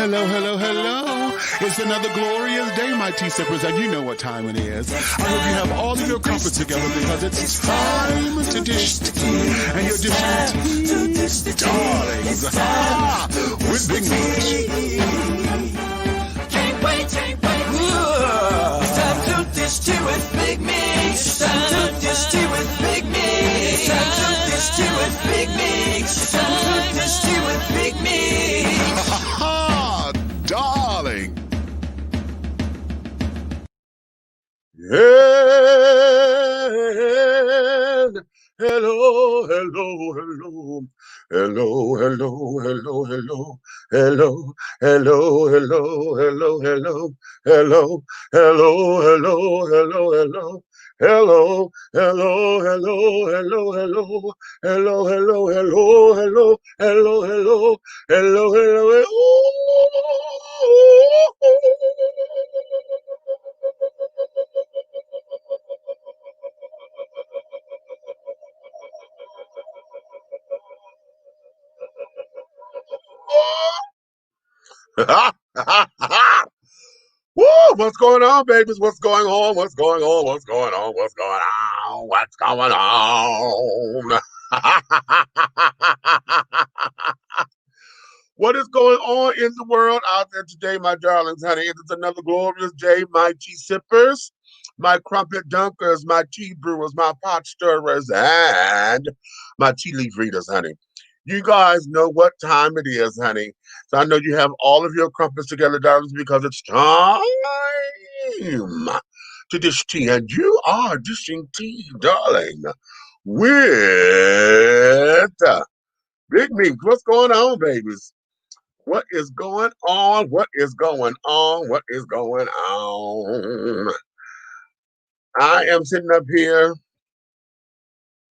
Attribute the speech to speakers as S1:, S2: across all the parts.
S1: Hello, hello, hello. It's another glorious day, my tea sippers, and you know what time it is. I hope you have all of your comforts together because it's time to dish tea. And you're dishing tea, darlings, with Big Meat.
S2: Can't wait. It's time to dish tea with Big Meat. It's time to dish tea with Big Meat. It's time to dish tea with Big Meat. It's time to dish tea with Big Meat.
S1: Darling.
S3: Hello. Woo! What's going on, babies? What's going on? What is going on in the world out there today, my darlings, honey? It is another glorious day, my tea sippers, my crumpet dunkers, my tea brewers, my pot stirrers, and my tea leaf readers, honey. You guys know what time it is, honey. So I know you have all of your crumpets together, darlings, because it's time to dish tea. And you are dishing tea, darling, with Big Meat. What's going on, babies? What is going on? I am sitting up here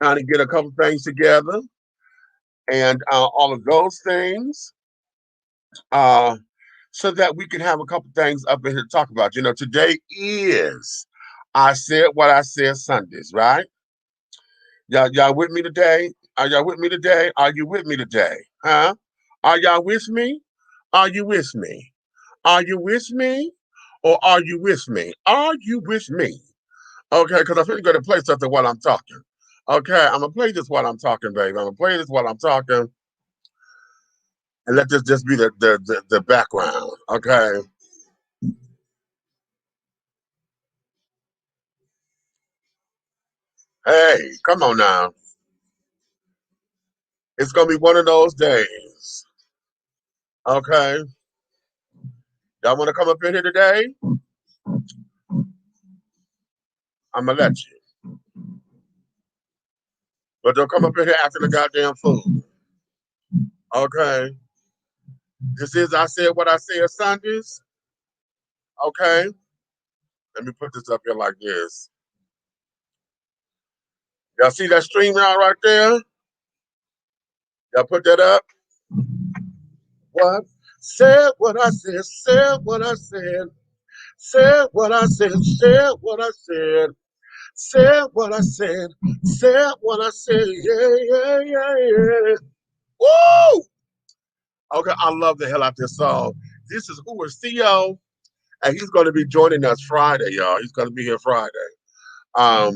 S3: trying to get a couple things together. And all of those things, so that we can have a couple things up in here to talk about. You know, today is I Said What I Said Sundays, right? Y'all with me today? Are y'all with me today? Are you with me today? Huh? Are y'all with me? Are you with me? Are you with me? Or are you with me? Are you with me? Okay, because I'm going to play something while I'm talking. Okay, I'm going to play this while I'm talking, baby. I'm going to play this while I'm talking. And let this just be the background, okay? Hey, come on now. It's going to be one of those days, okay? Y'all want to come up in here today? I'm going to let you. But don't come up in here after the goddamn food, okay? This is I Said What I Said Sundays, okay? Let me put this up here like this. Y'all see that stream out right there? Y'all put that up? What? Said what I said, said what I said, said what I said, said what I said, said what I said, said what I said, yeah. Woo! Okay, I love the hell out this song. This is Who is Theo, and he's going to be joining us Friday, y'all. He's going to be here Friday. But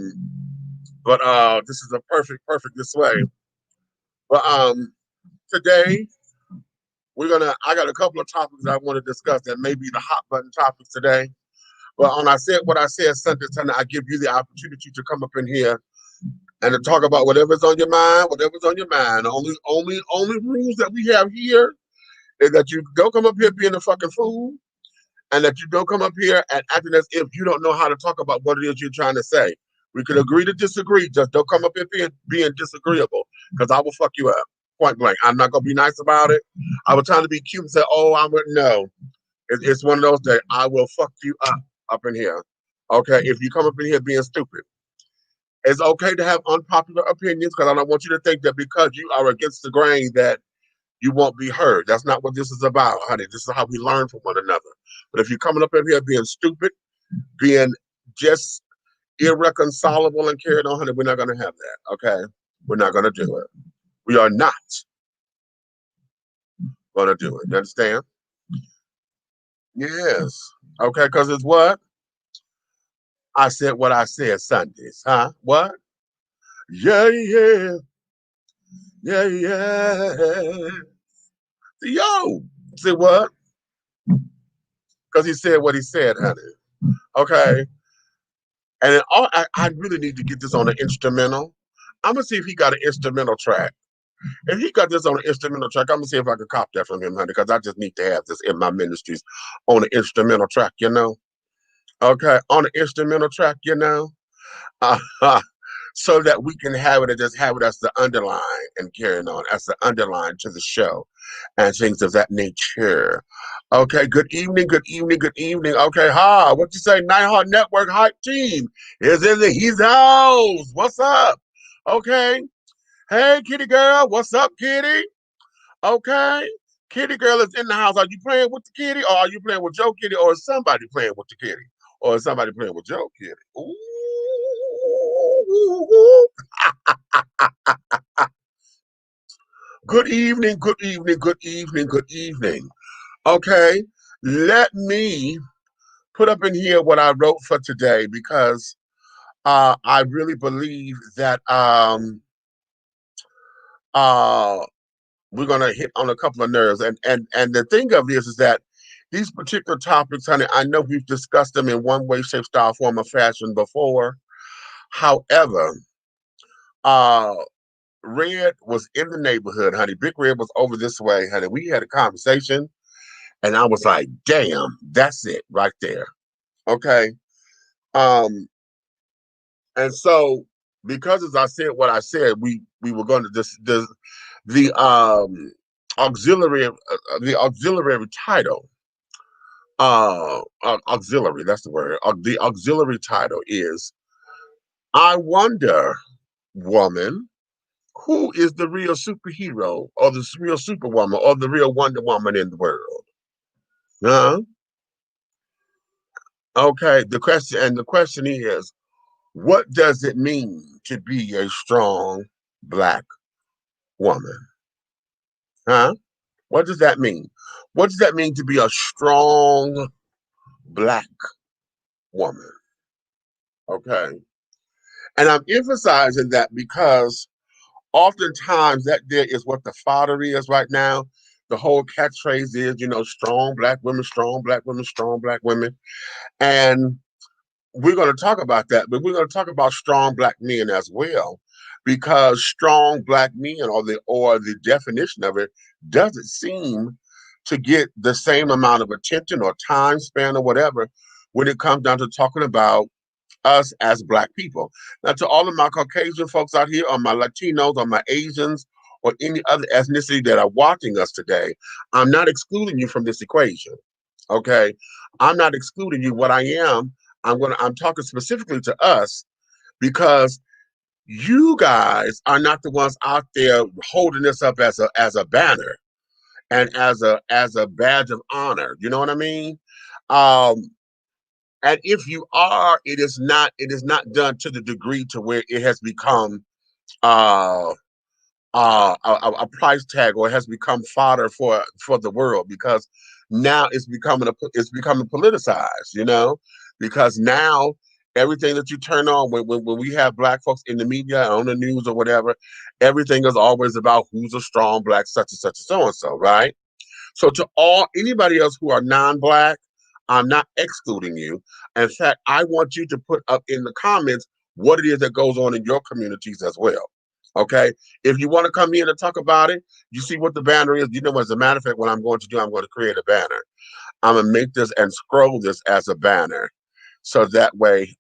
S3: this is a perfect this way. But today I got a couple of topics I want to discuss that may be the hot button topics today. But on I Said What I Said Sunday, I give you the opportunity to come up in here and to talk about whatever's on your mind, Only rules that we have here is that you don't come up here being a fucking fool, and that you don't come up here and acting as if you don't know how to talk about what it is you're trying to say. We could agree to disagree. Just don't come up here being disagreeable, because I will fuck you up. Point blank. I'm not gonna be nice about it. I was trying to be cute and say, "Oh, I would no." It's one of those days. I will fuck you up in here. Okay, if you come up in here being stupid, it's okay to have unpopular opinions, because I don't want you to think that because you are against the grain that you won't be heard. That's not what this is about, honey. This is how we learn from one another. But if you're coming up in here being stupid, being just irreconcilable and carried on, honey, we're not gonna have that. Okay, we're not gonna do it. We are not gonna do it. You understand? Yes. Okay, because it's what? I said what I said Sundays. Huh? What? Yeah, yeah. Yeah, yeah. Yo. See what? Because he said what he said, honey. Okay. And I really need to get this on an instrumental. I'm gonna see if he got an instrumental track. If he got this on an instrumental track, I'm gonna see if I can cop that from him, honey, because I just need to have this in my ministries on an instrumental track, you know? Okay, on an instrumental track, you know? Uh, so that we can have it and just have it as the underline and carrying on as the underline to the show and things of that nature. Okay, good evening, good evening, good evening. Okay, hi, what you say? Nighthawk Network Hype Team is in the he's house. What's up? Okay, hey, kitty girl, what's up, kitty? Okay, kitty girl is in the house. Are you playing with the kitty or are you playing with Joe Kitty or is somebody playing with the kitty? Or is somebody playing with Joe Kitty? Ooh. Good evening, good evening, good evening, good evening. Okay, let me put up in here what I wrote for today because I really believe that uh, we're gonna hit on a couple of nerves. And the thing of this is that these particular topics, honey, I know we've discussed them in one way, shape, style, form, or fashion before. However, uh, Red was in the neighborhood, honey. Big Red was over this way, honey. We had a conversation, and I was like, "Damn, that's it right there." Okay. Um, and so because as I said what I said, we were going to this the the auxiliary title auxiliary, that's the word. The auxiliary title is I wonder, woman, who is the real superhero or the real superwoman or the real Wonder Woman in the world? Huh? Okay, the question is, what does it mean to be a strong black woman? Huh? What does that mean? What does that mean to be a strong black woman? Okay. And I'm emphasizing that because oftentimes that there is what the fodder is right now. The whole catchphrase is, strong black women, strong black women, strong black women. And we're going to talk about that, but we're going to talk about strong black men as well, because strong black men, or the definition of it, doesn't seem to get the same amount of attention or time span or whatever when it comes down to talking about us as black people. Now, to all of my Caucasian folks out here, or my Latinos, or my Asians, or any other ethnicity that are watching us today, I'm not excluding you from this equation. Okay, I'm not excluding you. What I am, I'm talking specifically to us because you guys are not the ones out there holding this up as a banner and as a badge of honor. You know what I mean? Um, and if you are, it is not done to the degree to where it has become uh a price tag, or it has become fodder for the world, because now it's becoming politicized, because now everything that you turn on when we have black folks in the media, on the news or whatever, everything is always about who's a strong black such and such and so and so, right? So to all anybody else who are non-black, I'm not excluding you. In fact, I want you to put up in the comments what it is that goes on in your communities as well. Okay. If you want to come in and talk about it, you see what the banner is. As a matter of fact, what I'm going to do, I'm going to create a banner. I'm gonna make this and scroll this as a banner. So that way,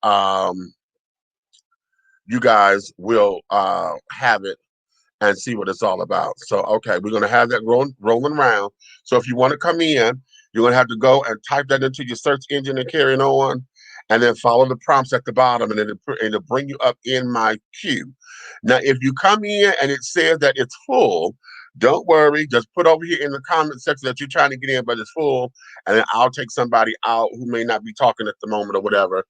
S3: you guys will have it and see what it's all about. So, okay, we're going to have that rolling around. So, if you want to come in, you're going to have to go and type that into your search engine and carry it on, and then follow the prompts at the bottom, and it'll bring you up in my queue. Now, if you come in and it says that it's full, don't worry. Just put over here in the comment section that you're trying to get in, but it's full, and then I'll take somebody out who may not be talking at the moment or whatever,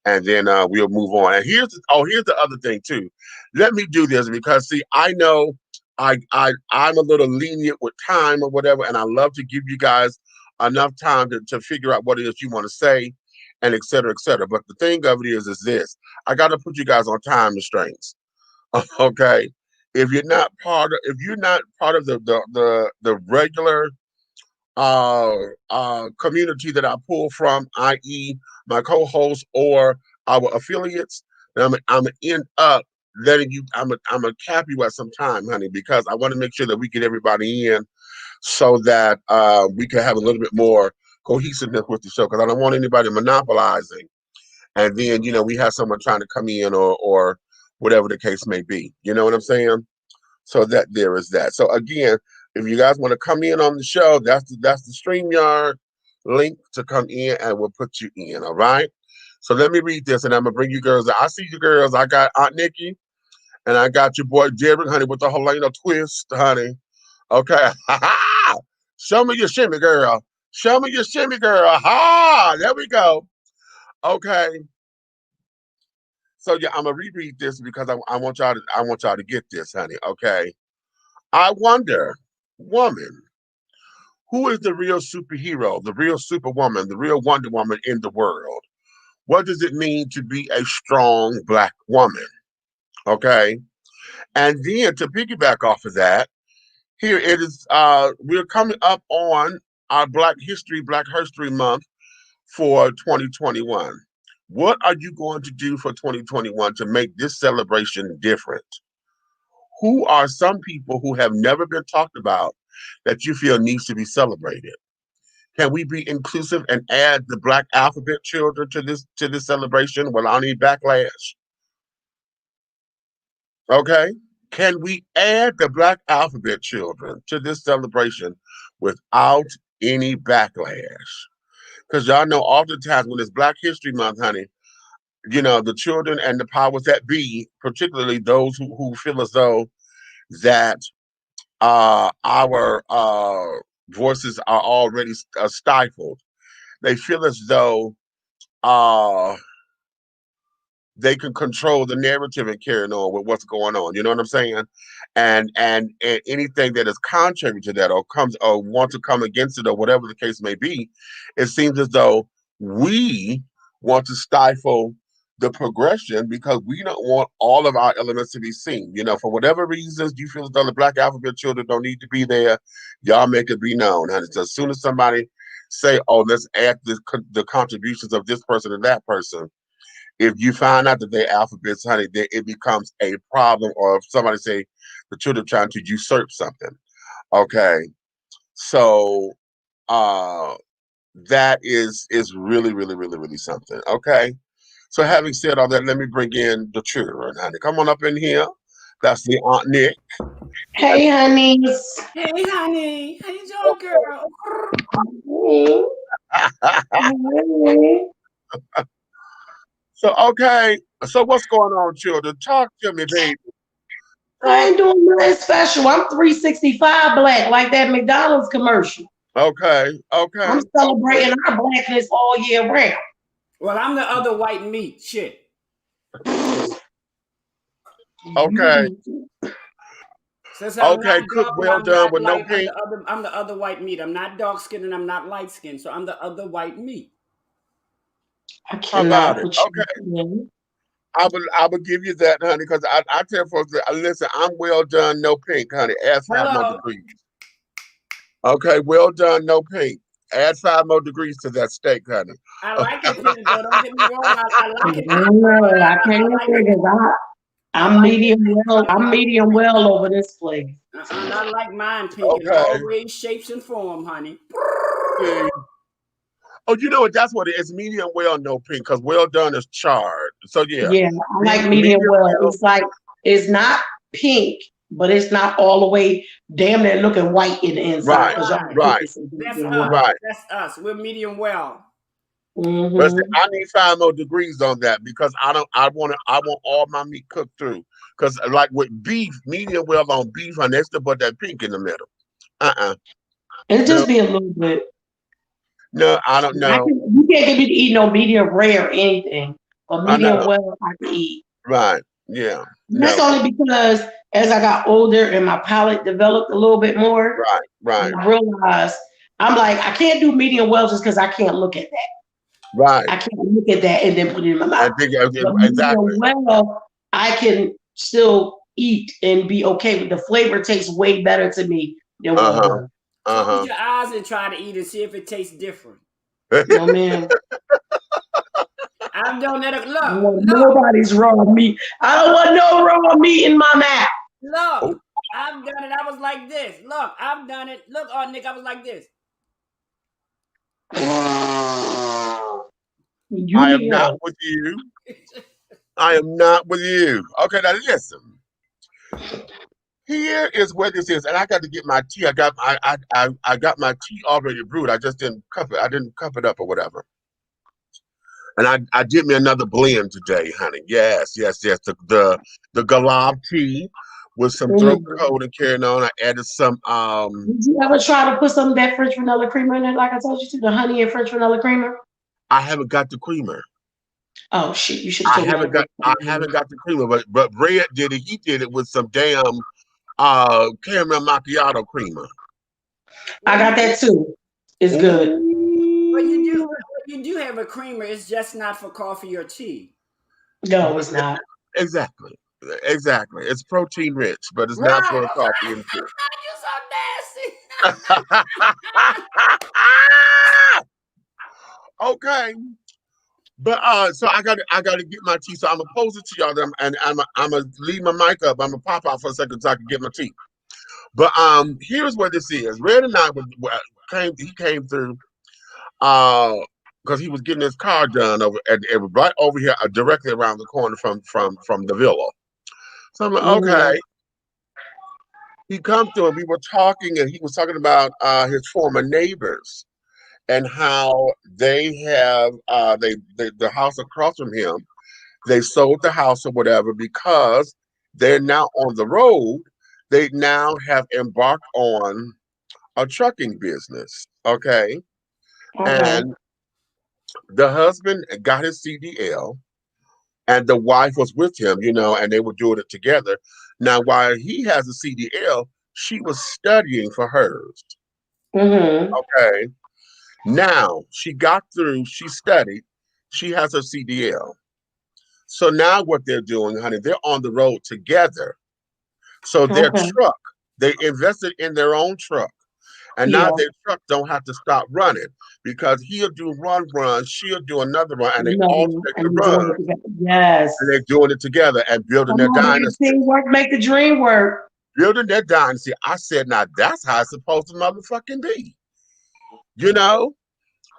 S3: and then we'll move on. And here's the other thing too. Let me do this because see, I know I'm a little lenient with time or whatever, and I love to give you guys enough time to figure out what it is you want to say, and et cetera, et cetera. But the thing of it is this: I got to put you guys on time restraints. Okay, if you're not part of the regular community that I pull from, i.e., my co-hosts or our affiliates, then I'm gonna end up letting you. I'm gonna cap you at some time, honey, because I want to make sure that we get everybody in so that we can have a little bit more cohesiveness with the show. Because I don't want anybody monopolizing, and then we have someone trying to come in or whatever the case may be. You know what I'm saying? So that there is that. So again, if you guys want to come in on the show, that's the StreamYard link to come in, and we'll put you in. All right. So let me read this, and I'm gonna bring you girls. I see you girls. I got Aunt Nikki, and I got your boy Derek, honey, with the Helena twist, honey. Okay. Show me your shimmy, girl. Show me your shimmy, girl. Ha! There we go. Okay. So yeah, I'm gonna reread this because I want y'all to get this, honey. Okay. I wonder, woman, who is the real superhero, the real superwoman, the real Wonder Woman in the world? What does it mean to be a strong Black woman? Okay. And then to piggyback off of that, here it is. We're coming up on our Black Herstory Month for 2021. What are you going to do for 2021 to make this celebration different? Who are some people who have never been talked about that you feel needs to be celebrated? Can we be inclusive and add the Black alphabet children to this celebration without any backlash? Okay. Can we add the Black alphabet children to this celebration without any backlash? Because y'all know oftentimes when it's Black History Month, honey, the children and the powers that be, particularly those who feel as though that our voices are already stifled. They feel as though they can control the narrative and carry on with what's going on. You know what I'm saying? And anything that is contrary to that or comes or want to come against it or whatever the case may be, it seems as though we want to stifle the progression because we don't want all of our elements to be seen. For whatever reasons you feel as though the Black alphabet children don't need to be there, y'all make it be known. And it's as soon as somebody say, "Oh, let's add the contributions of this person and that person," if you find out that they're alphabets, honey, then it becomes a problem. Or if somebody say the children trying to usurp something, okay. So that is really, really, really, really something. Okay. So having said all that, let me bring in the children, honey. Come on up in here. That's the Aunt Nick.
S4: Hey, honeys.
S2: Hey, honey. How you doing, girl?
S4: Hey.
S3: So okay. So what's going on, children? Talk to me, baby.
S4: I ain't doing nothing special. I'm 365 Black, like that McDonald's commercial.
S3: Okay.
S4: I'm celebrating our Blackness all year round.
S2: Well, I'm the other white meat. Shit.
S3: Okay.
S2: Since I'm not
S3: cook
S2: dark,
S3: well
S2: I'm
S3: done
S2: not
S3: with no
S2: light,
S3: pink.
S2: I'm the other white meat. I'm not dark skinned and I'm not light skinned, so I'm the other white meat.
S4: I
S3: How about
S4: cannot
S3: it?
S4: put you
S3: Okay.
S4: in.
S3: I would give you that, honey, because I tell folks that listen, I'm well done, no pink, honey. Add 5 more
S2: Hello.
S3: degrees. Okay, well done, no pink. Add 5 more degrees to that steak, honey.
S2: I like it pink, though. Don't get me wrong. I like it.
S4: I can't because I'm medium well. I'm medium well over this place.
S2: I like mine pink in all ways, shapes, and form, honey.
S3: See? Oh, you know what? That's what it is. Medium well, no pink, because well done is charred. So yeah.
S4: Yeah, I like medium well. It's like it's not pink, but it's not all the way damn near looking white in the inside.
S3: Right.
S2: That's us.
S3: Right.
S2: That's us. We're medium well.
S4: Mm-hmm.
S3: But see, I need 5 more degrees on that because I want all my meat cooked through. Because like with beef, medium well on beef, and they still put that pink in the middle.
S4: It just be a little bit.
S3: No, I don't know.
S4: You can't get me to eat no medium rare or anything. But medium well, I can eat.
S3: Right. Yeah.
S4: That's only because as I got older and my palate developed a little bit more.
S3: Right.
S4: I realized I'm like, I can't do medium well just because I can't look at that.
S3: Right.
S4: I can't look at that and then put it in my mouth. But
S3: Exactly.
S4: medium well, I can still eat and be okay with the flavor. Tastes way better to me than well done.
S5: Close your eyes and try to eat and see if it tastes different.
S4: No, man.
S5: I've done that. Look,
S4: nobody's raw meat. I don't want no raw meat in my mouth.
S5: Look, I've done it. I was like this. Look, I've done it. Look, Nick, I was like this.
S3: I am not with you. I am not with you. Okay, now listen. Here is where this is, and I got to get my tea. I got my tea already brewed. I just didn't cup it. I didn't cup it up or whatever. And I did me another blend today, honey. Yes. The Galab tea with some throat coat and carrying on. I added some.
S4: Did you ever try to put some of that French vanilla creamer in it, like I told you to, the honey and French vanilla creamer?
S3: I haven't got the creamer.
S4: Oh shit! You should. I
S3: haven't got the creamer, but Red did it. He did it with some damn caramel macchiato creamer.
S4: I got that too. It's good.
S5: But you do have a creamer. It's just not for coffee or tea.
S4: No, it's not.
S3: Exactly. It's protein rich, but it's not for coffee and tea.
S5: You're so nasty.
S3: Okay. But so I gotta get my tea. So I'm gonna pose it to y'all, and I'm gonna leave my mic up. I'm gonna pop out for a second so I can get my tea. But here's what this is. Red and I came through because he was getting his car done right over here, directly around the corner from the villa. So I'm like, okay. He come through and we were talking, and he was talking about his former neighbors and how they have the house across from him. They sold the house or whatever because they're now on the road. They now have embarked on a trucking business. Okay. And the husband got his CDL and the wife was with him, and they were doing it together. Now, while he has a CDL, she was studying for hers. Okay. Now she got through, she studied, she has her CDL. So now what they're doing, honey, they're on the road together. So their truck, they invested in their own truck. And now their truck don't have to stop running because he'll do one run, she'll do another run, and they alternate the run.
S4: Yes.
S3: And they're doing it together and building their dynasty.
S4: Teamwork make the dream work.
S3: Building their dynasty. I said, now that's how it's supposed to motherfucking be.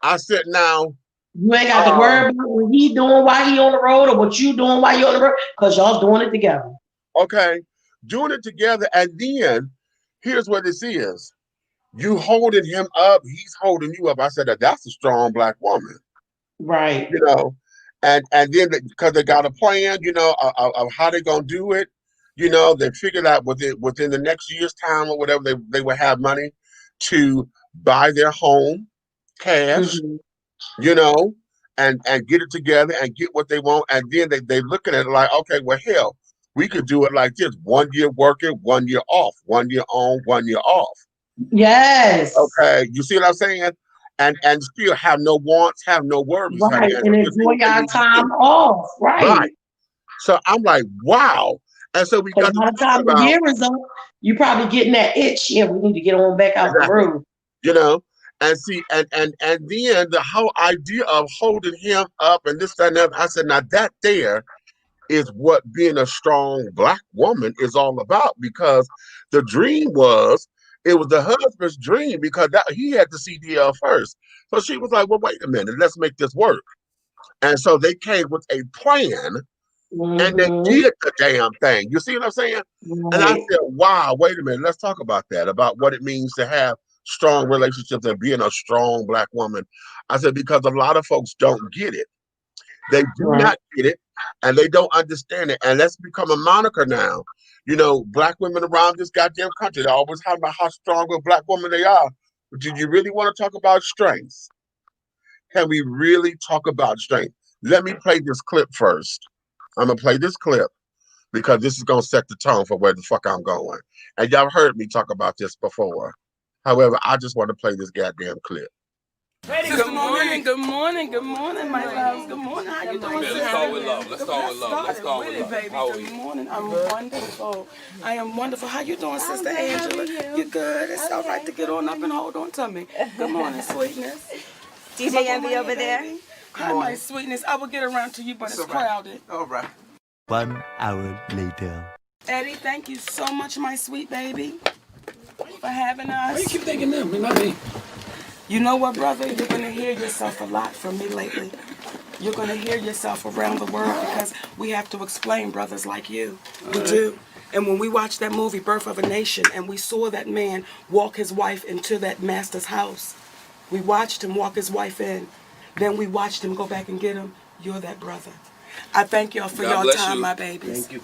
S3: I said, now.
S4: You ain't got to worry about what he doing while he on the road or what you doing while you on the road, because y'all doing it together.
S3: Okay. Doing it together. And then here's what this is. You holding him up, he's holding you up. I said that's a strong Black woman.
S4: Right.
S3: And then because they got a plan, of how they're gonna do it, they figured out within the next year's time or whatever, they will have money to buy their home cash, and get it together and get what they want. And then they looking at it like, okay, well, hell, we could do it like this: 1 year working, 1 year off, 1 year on, 1 year off.
S4: Yes.
S3: Okay, you see what I'm saying? And still have no wants, have no worries.
S4: Right, and enjoy our time off. Right.
S3: So I'm like, wow. And so we got to talk
S4: time
S3: about,
S4: the year is up, you probably getting that itch. Yeah, we need to get on back out the road.
S3: And see, and then the whole idea of holding him up and this, that, and that. I said, now that there is what being a strong Black woman is all about, because the dream was, it was the husband's dream because he had the CDL first. So she was like, well, wait a minute, let's make this work. And so they came with a plan and they did the damn thing. You see what I'm saying? And I said, wow, wait a minute, let's talk about that, about what it means to have strong relationships and being a strong Black woman. I said, because a lot of folks don't get it. They do not get it, and they don't understand it. And that's become a moniker now. Black women around this goddamn country, they always talk about how strong a Black woman they are. But do you really want to talk about strength? Can we really talk about strength? Let me play this clip first. I'm going to play this clip because this is going to set the tone for where the fuck I'm going. And y'all heard me talk about this before. However, I just want to play this goddamn clip.
S2: Good morning, good morning, good morning, my loves. Good morning. How you doing, sister?
S6: Let's start with love. Let's start with love. Let's start with love.
S2: Baby.
S6: How are you?
S2: Good morning. I'm wonderful. I am wonderful. How you doing, Sister Angela? You good? It's all right to get on up and hold on to me. Good morning, sweetness.
S7: DJ Envy over there.
S2: Hi, my sweetness. I will get around to you, but it's crowded.
S6: All right.
S8: 1 hour later.
S2: Eddie, thank you so much, my sweet baby, for having us.
S6: Why you keep thinking them? Not me.
S2: You know what, brother? You're going to hear yourself a lot from me lately. You're going to hear yourself around the world because we have to explain brothers like you. We do. And when we watched that movie, Birth of a Nation, and we saw that man walk his wife into that master's house, we watched him walk his wife in. Then we watched him go back and get him. You're that brother. I thank y'all for your time, my babies.
S6: Thank you.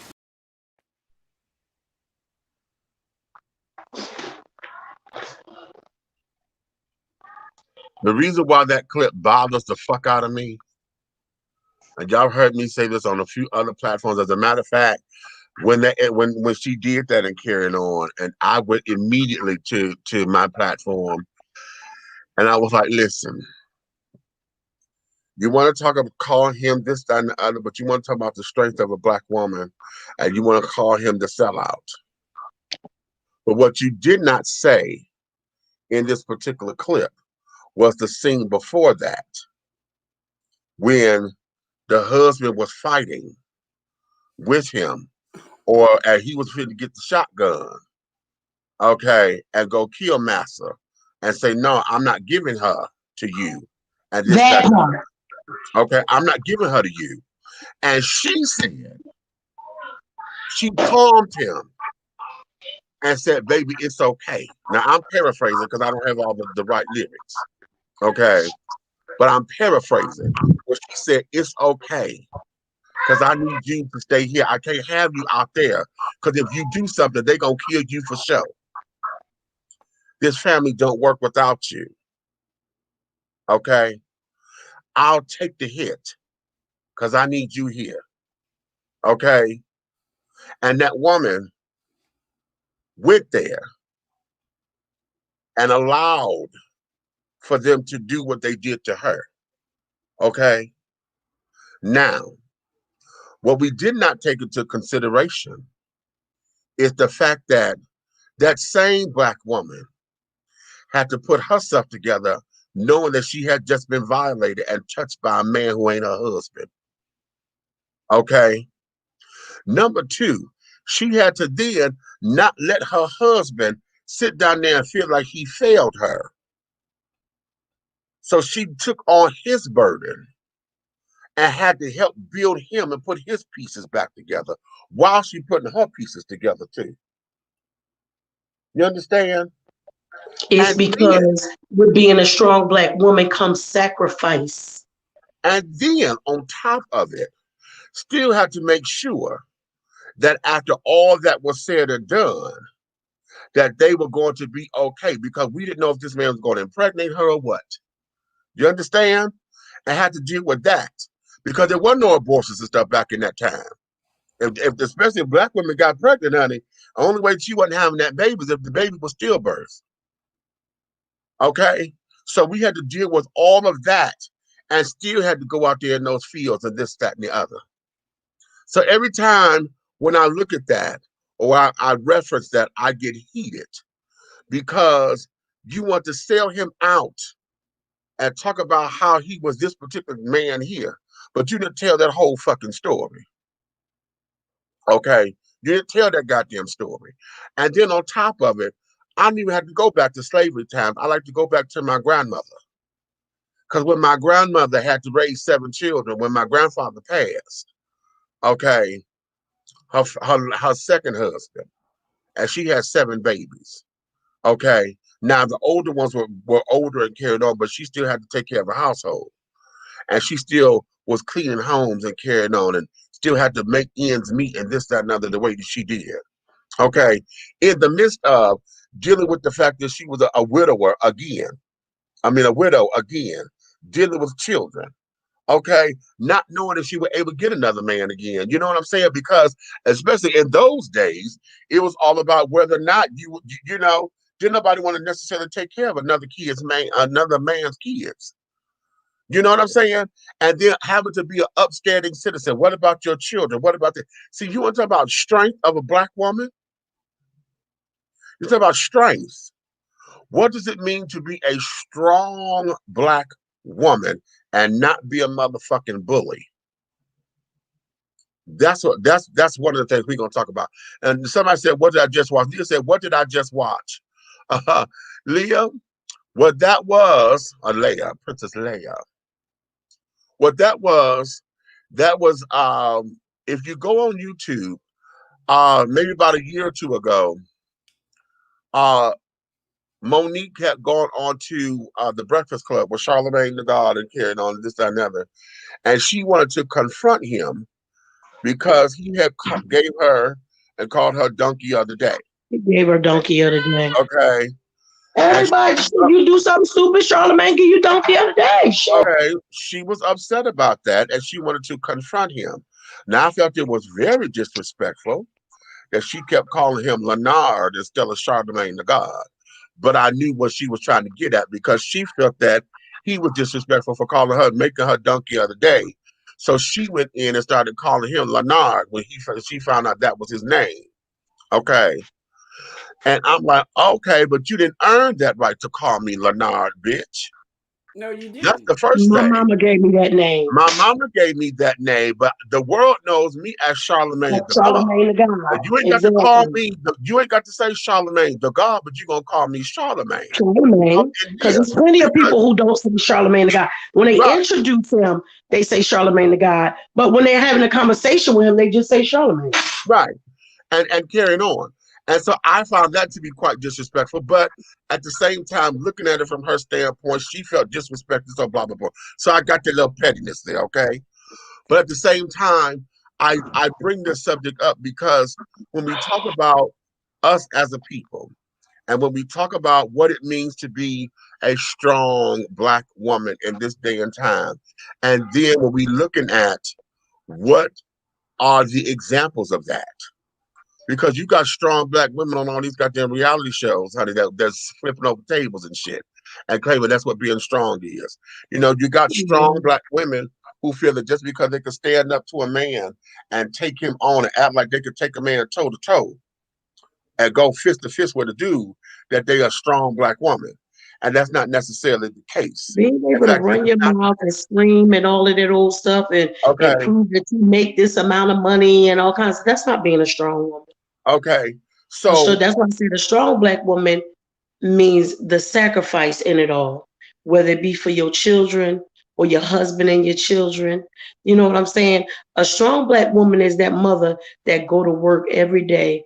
S3: The reason why that clip bothers the fuck out of me, and y'all heard me say this on a few other platforms. As a matter of fact, when she did that and carrying on, and I went immediately to my platform, and I was like, listen, you want to talk about calling him this, that, and the other, but you want to talk about the strength of a black woman, and you want to call him the sellout. But what you did not say in this particular clip was the scene before that, when the husband was fighting with him, or he was fit to get the shotgun, okay, and go kill Massa, and say, no, I'm not giving her to you. And this,
S4: That part.
S3: Okay, I'm not giving her to you. And she said, she calmed him and said, baby, it's okay. Now, I'm paraphrasing because I don't have all the right lyrics. Okay, but I'm paraphrasing. Where she said, it's okay, because I need you to stay here. I can't have you out there, because if you do something, they're going to kill you for sure. This family don't work without you. Okay? I'll take the hit, because I need you here. Okay? And that woman went there and allowed for them to do what they did to her. Okay? Now, what we did not take into consideration is the fact that that same black woman had to put herself together knowing that she had just been violated and touched by a man who ain't her husband. Okay? Number two, she had to then not let her husband sit down there and feel like he failed her. So she took on his burden and had to help build him and put his pieces back together while she putting her pieces together too. You understand?
S4: It's
S3: And
S4: because with being a strong black woman comes sacrifice.
S3: And then on top of it, still had to make sure that after all that was said and done, that they were going to be okay, because we didn't know if this man was going to impregnate her or what. You understand? And had to deal with that, because there were no abortions and stuff back in that time. If especially if black women got pregnant, honey, the only way she wasn't having that baby is if the baby was stillbirth. Okay? So we had to deal with all of that and still had to go out there in those fields and this, that, and the other. So every time when I look at that, or I reference that, I get heated, because you want to sell him out and talk about how he was this particular man here, but you didn't tell that whole fucking story. Okay? You didn't tell that goddamn story. And then on top of it, I don't even have to go back to slavery times. I like to go back to my grandmother. Because when my grandmother had to raise 7 children, when my grandfather passed, okay, her second husband, and she had 7 babies. Okay. Now the older ones were older and carried on, but she still had to take care of her household. And she still was cleaning homes and carrying on, and still had to make ends meet and this, that, and other the way that she did. Okay. In the midst of dealing with the fact that she was a widower again. I mean, a widow again, dealing with children. Okay, not knowing if she would able to get another man again. You know what I'm saying? Because especially in those days, it was all about whether or not you know, Didn't nobody want to necessarily take care of another man's kids. You know what I'm saying? And then having to be an upstanding citizen. What about your children? What about the see? You want to talk about strength of a black woman? You talk about strength. What does it mean to be a strong black woman and not be a motherfucking bully? That's one of the things we're gonna talk about. And somebody said, "What did I just watch?" Leah said, "What did I just watch?" Leah, what that was, Leia, Princess Leia. What that was if you go on YouTube, maybe about a year or two ago, Monique had gone on to the Breakfast Club with Charlamagne the God and carrying on this, that, and the other. And she wanted to confront him because he had gave her and called her donkey the other day.
S4: He gave her donkey the other day.
S3: Okay.
S4: Everybody, you do something stupid, Charlamagne give you donkey the other day. Shit.
S3: Okay. She was upset about that and she wanted to confront him. Now, I felt it was very disrespectful that she kept calling him Leonard instead of Charlamagne the God. But I knew what she was trying to get at because she felt that he was disrespectful for calling her, making her donkey the other day. So she went in and started calling him Leonard when she found out that was his name. Okay. And I'm like, okay, but you didn't earn that right to call me Leonard, bitch.
S5: No, you didn't.
S3: That's the first
S4: My
S3: thing.
S4: mama gave me that name.
S3: My mama gave me that name, but the world knows me as Charlamagne the God.
S4: Charlamagne the God.
S3: You ain't got to call me. You ain't got to say Charlamagne the God, but you gonna call me Charlamagne.
S4: Charlamagne, because there's plenty of people who don't say Charlamagne the God. When they introduce him, they say Charlamagne the God. But when they're having a conversation with him, they just say Charlamagne.
S3: Right, and carrying on. And so I found that to be quite disrespectful. But at the same time, looking at it from her standpoint, she felt disrespected. So blah blah blah. So I got that little pettiness there, okay. But at the same time, I bring this subject up because when we talk about us as a people, and when we talk about what it means to be a strong black woman in this day and time, and then when we looking at what are the examples of that, because you got strong black women on all these goddamn reality shows, honey, that's flipping over tables and shit, and claiming that's what being strong is. You know, you got strong black women who feel that just because they could stand up to a man and take him on and act like they could take a man toe to toe and go fist to fist with a dude, that they are a strong black woman. And that's not necessarily the case.
S4: Being able to run your mouth and scream and all of that old stuff and prove that you make this amount of money and all kinds of, that's not being a strong woman.
S3: Okay. So
S4: that's why I said a strong black woman means the sacrifice in it all, whether it be for your children or your husband and your children. You know what I'm saying? A strong black woman is that mother that go to work every day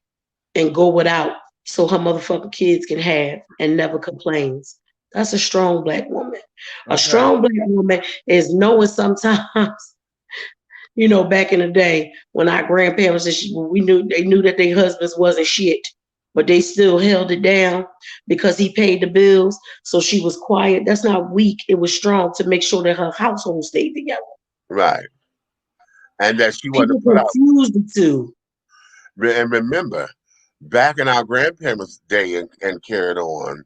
S4: and go without so her motherfucking kids can have and never complains. That's a strong black woman. A strong black woman is knowing sometimes, you know, back in the day when our grandparents, they knew that their husbands wasn't shit, but they still held it down because he paid the bills. So she was quiet. That's not weak. It was strong to make sure that her household stayed together.
S3: Right. And that she wasn't
S4: put out. Confused the two.
S3: And remember, back in our grandparents' day and carried on,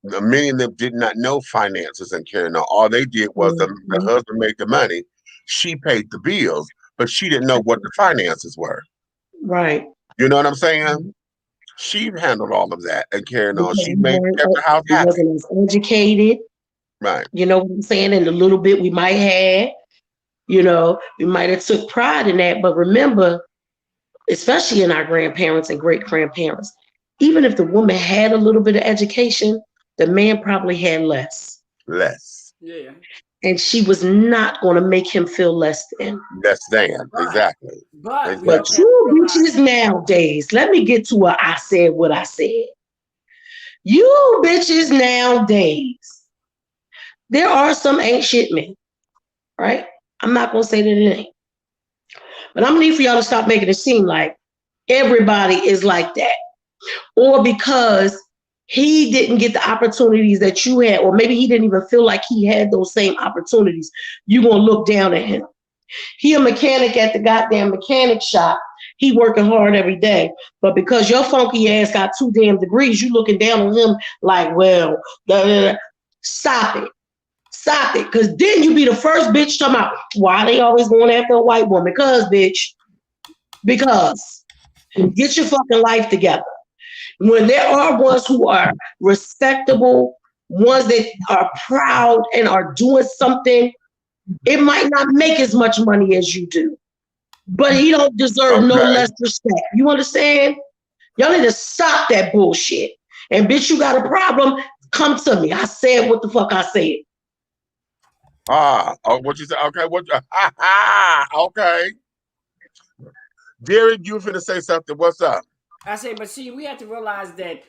S3: many of them did not know finances and carrying on. All they did was the husband made the money, she paid the bills, but she didn't know what the finances were.
S4: Right.
S3: You know what I'm saying? She handled all of that and carrying on. She kept the house happy.
S4: Wasn't as educated.
S3: Right.
S4: You know what I'm saying? And the little bit we might have, you know, we might have took pride in that. But remember, especially in our grandparents and great grandparents, even if the woman had a little bit of education, the man probably had less.
S3: Less.
S5: Yeah.
S4: And she was not going to make him feel less than.
S3: Less than, exactly.
S5: But
S4: you bitches nowadays, let me get to what I said, You bitches nowadays, there are some ain't shit men, right? I'm not going to say that it ain't. But I'm going to need for y'all to stop making it seem like everybody is like that. Or because he didn't get the opportunities that you had, or maybe he didn't even feel like he had those same opportunities, you're going to look down at him. He a mechanic at the goddamn mechanic shop, He working hard every day. But because your funky ass got 2 damn degrees, you looking down on him like, well, stop it. Stop it. Because then you be the first bitch talking about why they always going after a white woman. Because get your fucking life together. When there are ones who are respectable, ones that are proud and are doing something, it might not make as much money as you do, but he don't deserve no less respect. You understand? Y'all need to stop that bullshit. And bitch, you got a problem, come to me. I said what the fuck I said.
S3: What you said? Okay, okay. Derek, you finna say something. What's up?
S5: I say, but see, we have to realize that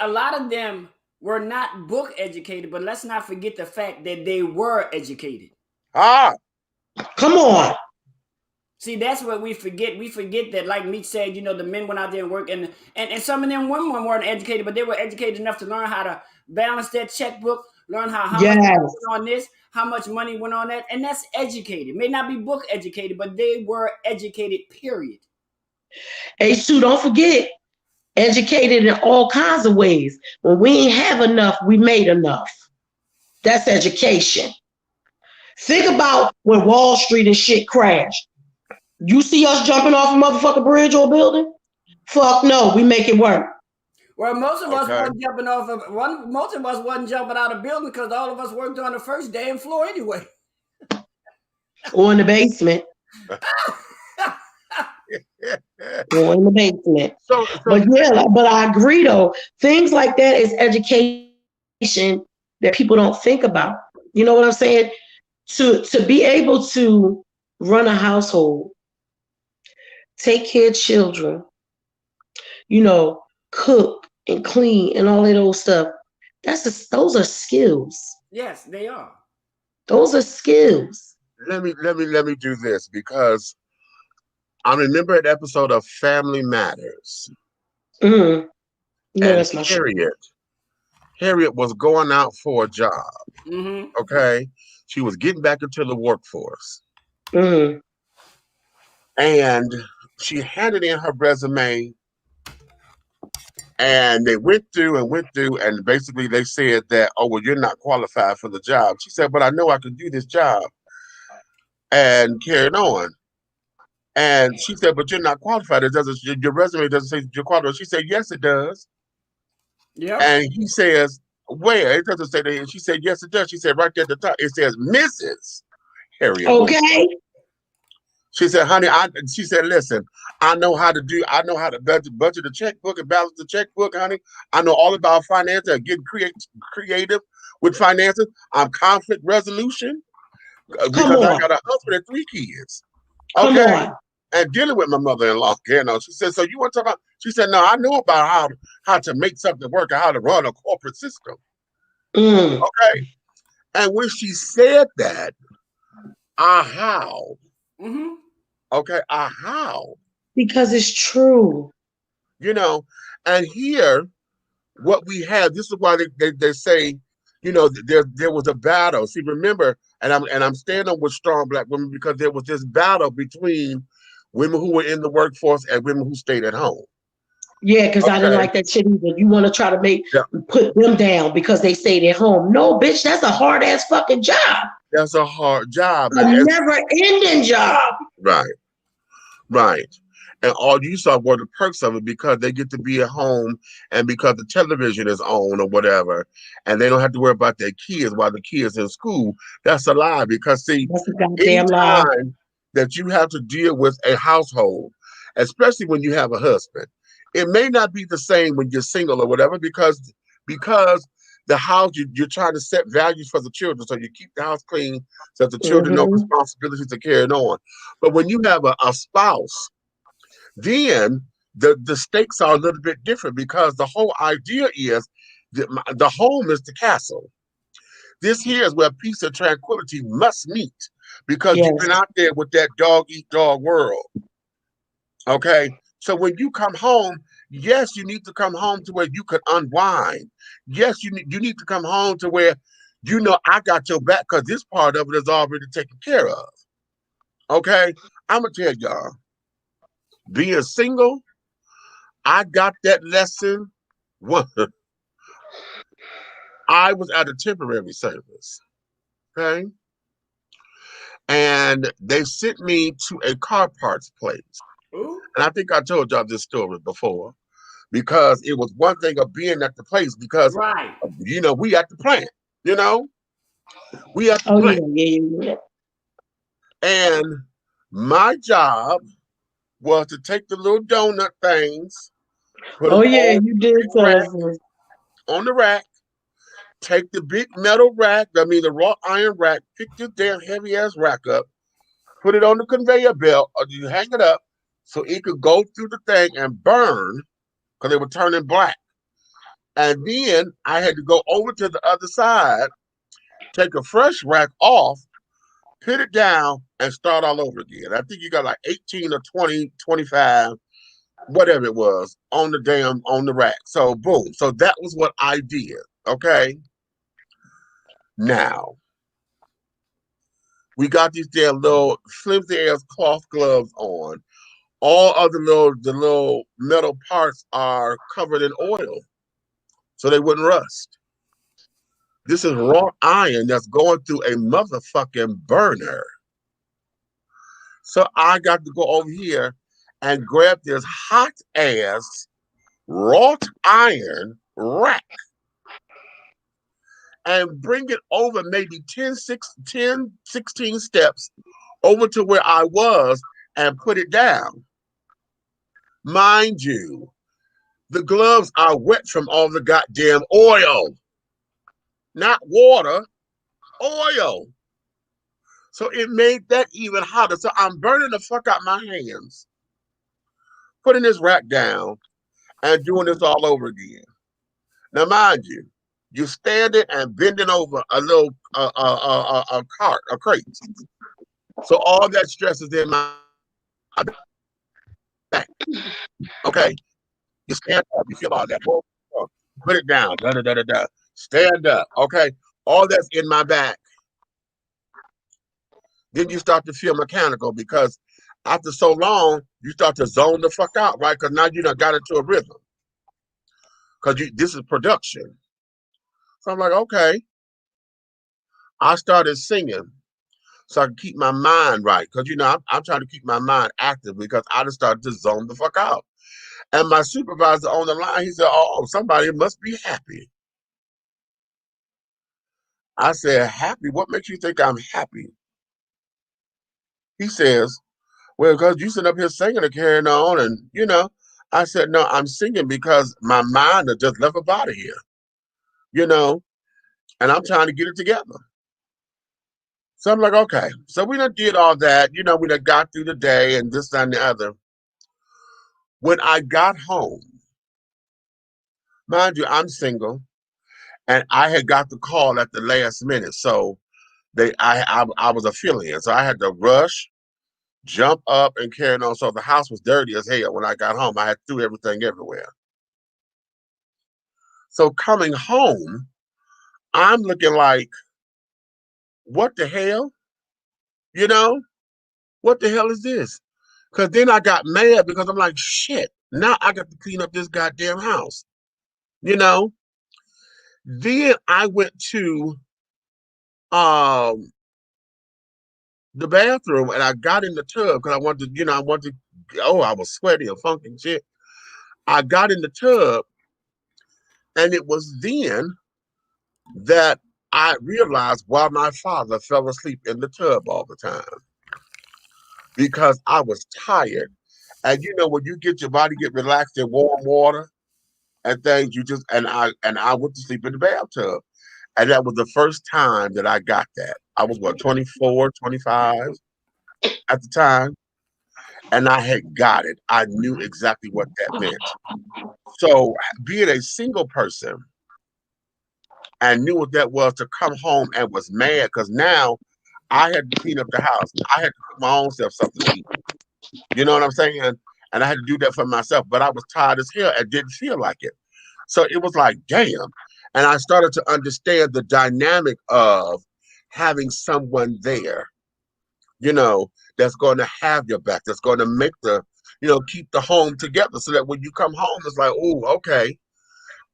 S5: a lot of them were not book educated, but let's not forget the fact that they were educated.
S4: Come on.
S5: See, that's what we forget. We forget that, like Meech said, you know, the men went out there and worked, and some of them women weren't educated, but they were educated enough to learn how to balance that checkbook, learn how much money went on this, how much money went on that, and that's educated. May not be book educated, but they were educated, period.
S4: Hey, Sue, don't forget, educated in all kinds of ways. When we ain't have enough, we made enough. That's education. Think about when Wall Street and shit crashed. You see us jumping off a motherfucking bridge or a building? Fuck no, we make it work.
S5: Well, most of us wasn't jumping off of most of us wasn't jumping out of building because all of us worked on the first damn floor anyway.
S4: Or in the basement. Or in the basement. But I agree though. Things like that is education that people don't think about. You know what I'm saying? To be able to run a household, take care of children, you know, cook and clean and all that old stuff. Those are skills.
S5: Yes, they are.
S4: Those are skills.
S3: Let me do this because I remember an episode of Family Matters.
S4: Mm-hmm. No,
S3: and
S4: that's not
S3: Harriet was going out for a job.
S5: Mm-hmm.
S3: Okay, she was getting back into the workforce,
S4: mm-hmm.
S3: and she handed in her resume. And they went through, and basically they said that, oh, well, you're not qualified for the job. She said, but I know I can do this job, and carried on. And she said, but you're not qualified. Your resume doesn't say you're qualified. She said, yes, it does.
S5: Yeah.
S3: And he says, where? It doesn't say that. And she said, yes, it does. She said, right there at the top, it says Mrs. Harriet.
S4: Okay.
S3: She said, honey, she said, listen, I know how to budget the checkbook and balance the checkbook, honey. I know all about finance and getting creative with finances. I'm conflict resolution because I got a husband and 3 kids. Okay. And dealing with my mother-in-law, you know. She said, so you want to talk about, she said, no, I know about how to make something work and how to run a corporate system. Okay. And when she said that, I howled.
S5: Mm-hmm.
S3: Okay, how?
S4: Because it's true.
S3: You know, and here, what we have, this is why they say, you know, there was a battle. See, remember, and I'm standing with strong Black women because there was this battle between women who were in the workforce and women who stayed at home.
S4: Yeah, because I didn't like that shit either. You want to try to put them down because they stayed at home. No, bitch, that's a hard ass fucking job.
S3: That's a hard job.
S4: A never-ending job.
S3: Right. And all you saw were the perks of it because they get to be at home and because the television is on or whatever, and they don't have to worry about their kids while the kids in school. That's a lie because see, anytime that you have to deal with a household, especially when you have a husband, it may not be the same when you're single or whatever because the house, you're trying to set values for the children. So you keep the house clean so that the children know responsibilities to carry it on. But when you have a spouse, then the stakes are a little bit different because the whole idea is that the home is the castle. This here is where peace and tranquility must meet because you've been out there with that dog-eat-dog world. Okay? So when you come home, yes, you need to come home to where you can unwind. Yes, you need to come home to where, you know, I got your back because this part of it is already taken care of. Okay, I'm gonna tell y'all, being single, I got that lesson. One, I was at a temporary service. Okay, and they sent me to a car parts place.
S5: Ooh.
S3: And I think I told y'all this story before because it was one thing of being at the place because,
S5: Right.
S3: we at the plant, we at the
S4: Oh yeah,
S3: plant.
S4: yeah, yeah.
S3: And my job was to take the little donut things, put
S4: Oh
S3: them
S4: yeah,
S3: on
S4: you did
S3: the
S4: tell
S3: rack,
S4: us this.
S3: on the rack, take the big metal rack, the wrought iron rack, pick this damn heavy ass rack up, put it on the conveyor belt, or you hang it up so it could go through the thing and burn because they were turning black. And then I had to go over to the other side, take a fresh rack off, put it down, and start all over again. I think you got like 18 or 20, 25, whatever it was, on the rack. So boom. So that was what I did. Okay. Now we got these damn little flimsy ass cloth gloves on. All of the little metal parts are covered in oil so they wouldn't rust. This is raw iron that's going through a motherfucking burner. So I got to go over here and grab this hot ass wrought iron rack and bring it over maybe 16 steps over to where I was and put it down. Mind you, the gloves are wet from all the goddamn oil, not water, oil. So it made that even hotter. So I'm burning the fuck out my hands, putting this rack down and doing this all over again. Now, mind you, you're standing and bending over a little a cart, a crate. So all that stress is in my back. Okay, you stand up, you feel all that. Put it down. Da da da da da. Stand up. Okay, all that's in my back. Then you start to feel mechanical because after so long, you start to zone the fuck out, right? Because now you done got into a rhythm. Because this is production. So I'm like, okay. I started singing so I can keep my mind right. Because, I'm trying to keep my mind active because I just started to zone the fuck out. And my supervisor on the line, he said, oh, somebody must be happy. I said, happy? What makes you think I'm happy? He says, well, because you sit up here singing and carrying on. And, I said, no, I'm singing because my mind has just left a body here, and I'm trying to get it together. So I'm like, okay. So we done did all that. We done got through the day and this and the other. When I got home, mind you, I'm single, and I had got the call at the last minute. So I was a fill-in. So I had to rush, jump up, and carry on. So the house was dirty as hell when I got home. I had threw everything everywhere. So coming home, I'm looking like, what the hell? What the hell is this? Because then I got mad because I'm like, shit, now I got to clean up this goddamn house. Then I went to the bathroom and I got in the tub because I was sweaty and funky and shit. I got in the tub, and it was then that I realized why my father fell asleep in the tub all the time. Because I was tired. And when you get your body get relaxed in warm water and things, I went to sleep in the bathtub. And that was the first time that I got that. I was 24, 25 at the time. And I had got it. I knew exactly what that meant. So being a single person, and knew what that was to come home and was mad because now I had to clean up the house. I had to cook my own self something to eat. You know what I'm saying? And I had to do that for myself, but I was tired as hell and didn't feel like it. So it was like, damn. And I started to understand the dynamic of having someone there you know, that's going to have your back, that's going to make the, you know, keep the home together, so that when you come home, it's like, oh, okay,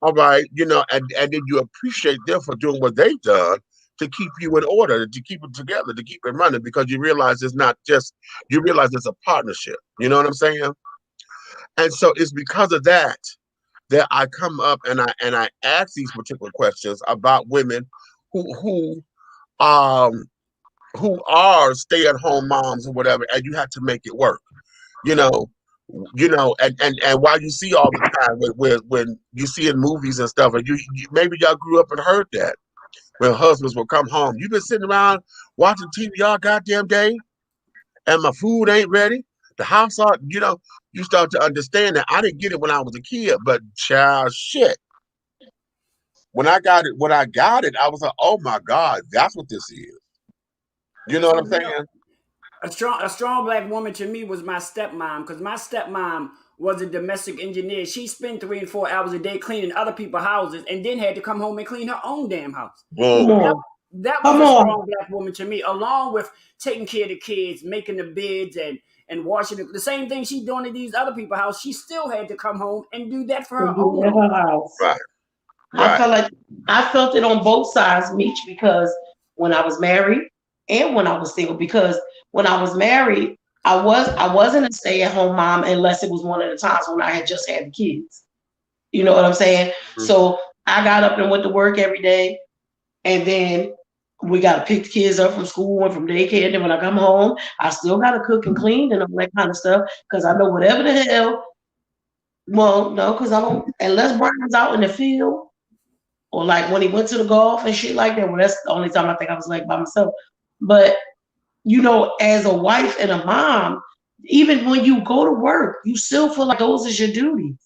S3: all right, you know, and then you appreciate them for doing what they've done to keep you in order, to keep it together, to keep it running, because you realize it's not just, you realize it's a partnership. You know what I'm saying? And so it's because of that that I come up and I ask these particular questions about women who um who are stay-at-home moms or whatever, and you have to make it work. You know, and while you see all the time when you see in movies and stuff, and you maybe y'all grew up and heard that when husbands will come home, you've been sitting around watching TV all goddamn day, and my food ain't ready. The house are, you know, you start to understand that. I didn't get it when I was a kid, but child shit. When I got it, I was like, oh my God, that's what this is. You know what I'm saying?
S5: A strong black woman to me was my stepmom, because my stepmom was a domestic engineer. She spent 3 and 4 hours a day cleaning other people's houses, and then had to come home and clean her own damn house.
S3: Boom.
S5: That was a strong black woman to me, along with taking care of the kids, making the beds, and washing it. The same thing she doing in these other people's house. She still had to come home and do that for her own house.
S3: Right.
S4: I felt it on both sides, Meech, because when I was married and when I was single, because when I was married, I wasn't a stay-at-home mom unless it was one of the times when I had just had the kids. You know what I'm saying? Mm-hmm. So I got up and went to work every day, and then we got to pick the kids up from school and from daycare. And then when I come home, I still got to cook and clean and all that kind of stuff, because I know whatever the hell. Well, no, because I don't, unless Brian's out in the field, or like when he went to the golf and shit like that. Well, that's the only time I think I was like by myself. But you know, as a wife and a mom, even when you go to work, you still feel like those is your duties.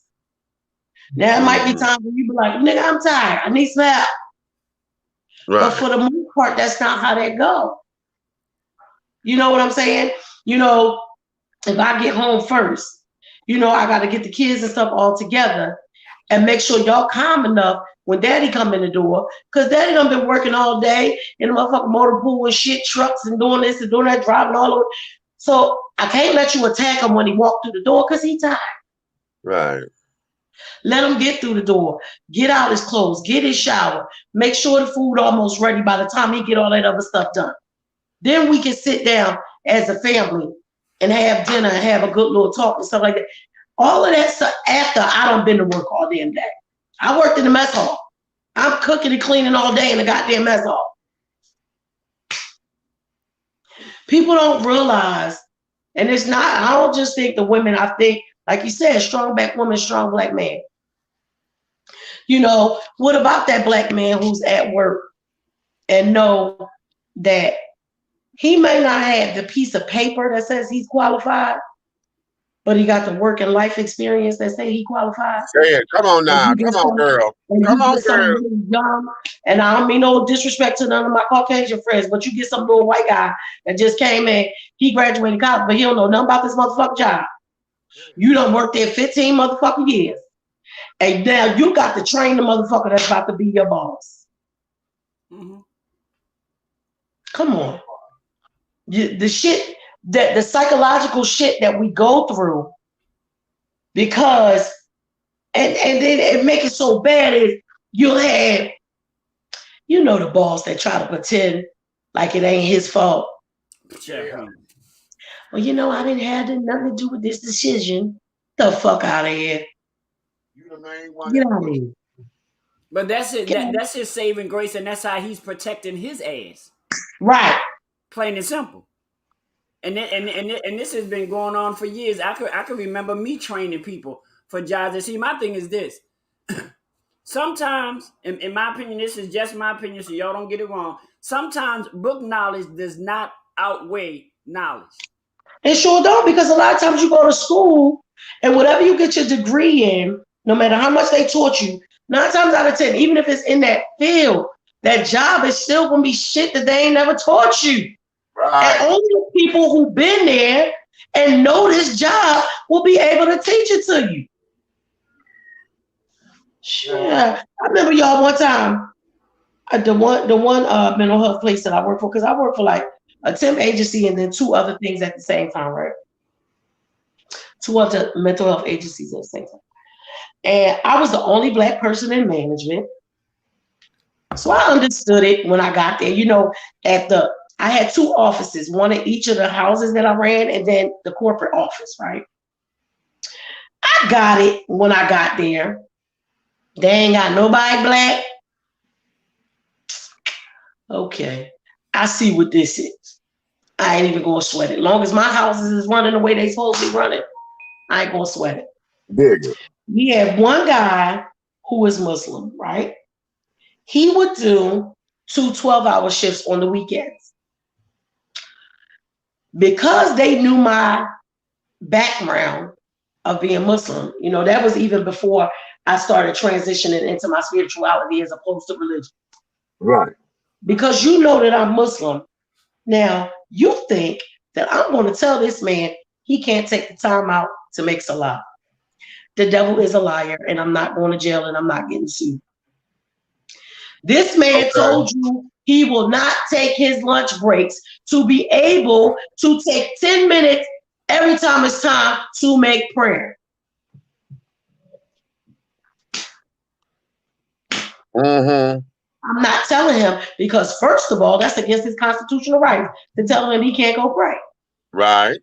S4: Now, it might be times when you be like, nigga, I'm tired. I need some help. Right. But for the most part, that's not how that go. You know what I'm saying? You know, if I get home first, you know, I got to get the kids and stuff all together and make sure y'all calm enough when daddy come in the door, because daddy done been working all day in the motherfucking motor pool and shit, trucks and doing this and doing that, driving all over. So I can't let you attack him when he walked through the door, because he tired.
S3: Right.
S4: Let him get through the door, get out his clothes, get his shower, make sure the food almost ready by the time he get all that other stuff done. Then we can sit down as a family and have dinner and have a good little talk and stuff like that. All of that stuff after I done been to work all damn day. I worked in the mess hall. I'm cooking and cleaning all day in the goddamn mess hall. People don't realize, and it's not, I don't just think the women, I think, like you said, strong black woman, strong black man. You know, what about that black man who's at work and know that he may not have the piece of paper that says he's qualified, but he got the work and life experience that say he qualified?
S3: Say it. Come on now. Come on, girl. Come on, girl.
S4: Really young, and I don't mean no disrespect to none of my Caucasian friends, but you get some little white guy that just came in, he graduated college, but he don't know nothing about this motherfucking job. You done worked there 15 motherfucking years. And now you got to train the motherfucker that's about to be your boss. Mm-hmm. Come on. The shit, the psychological shit that we go through, because, and then it make it so bad is you'll have, you know, the boss that try to pretend like it ain't his fault.
S5: Yeah.
S4: Well, you know, I didn't have nothing to do with this decision. The fuck out of here.
S3: You the main one.
S4: Get out of here.
S5: But that's it. That's his saving grace, and that's how he's protecting his ass.
S4: Right. Plain
S5: and simple. And this has been going on for years. I could remember me training people for jobs. And see, my thing is this. Sometimes, in my opinion, this is just my opinion, so y'all don't get it wrong. Sometimes book knowledge does not outweigh knowledge.
S4: It sure don't, because a lot of times you go to school and whatever you get your degree in, no matter how much they taught you, 9 times out of 10, even if it's in that field, that job is still gonna be shit that they ain't never taught you. Right. And only people who've been there and know this job will be able to teach it to you. Sure. I remember y'all one time at the one mental health place that I work for, because I work for like a temp agency, and then 2 other things at the same time, right? 2 other mental health agencies at the same time. And I was the only Black person in management. So I understood it when I got there. You know, I had 2 offices, one in each of the houses that I ran, and then the corporate office, right? I got it when I got there. They ain't got nobody Black. Okay, I see what this is. I ain't even gonna sweat it. Long as my houses is running the way they supposed to be running, I ain't gonna sweat it.
S3: Dig it.
S4: We had one guy who was Muslim, right? He would do 2 12-hour shifts on the weekends. Because they knew my background of being Muslim, you know, that was even before I started transitioning into my spirituality as opposed to religion.
S3: Right.
S4: Because you know that I'm Muslim. Now, you think that I'm going to tell this man he can't take the time out to make salah. The devil is a liar, and I'm not going to jail, and I'm not getting sued. This man told you he will not take his lunch breaks to be able to take 10 minutes every time it's time to make prayer.
S3: Mm-hmm.
S4: I'm not telling him because, first of all, that's against his constitutional rights to tell him he can't go pray.
S3: Right.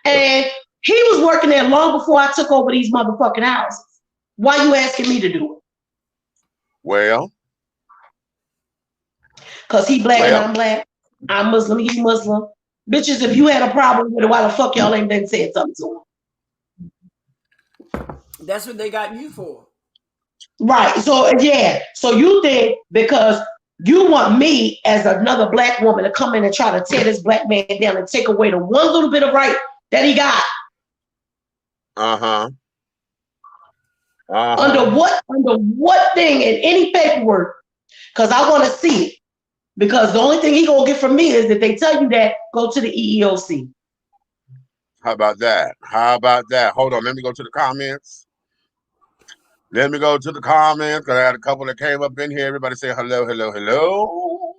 S4: And he was working there long before I took over these motherfucking houses. Why you asking me to do it?
S3: Well.
S4: Because he Black and I'm Black. I'm Muslim, he Muslim. Bitches, if you had a problem with it, why the fuck y'all ain't been saying something to him?
S5: That's what they got you for.
S4: Right. So, yeah. So you think because you want me as another Black woman to come in and try to tear this Black man down and take away the one little bit of right that he got.
S3: Uh-huh.
S4: Under what thing in any paperwork? Because I want to see it. Because the only thing he gonna get from me is that they tell you that, go to the EEOC.
S3: How about that? How about that? Hold on, let me go to the comments. Let me go to the comments because I had a couple that came up in here. Everybody say hello, hello, hello.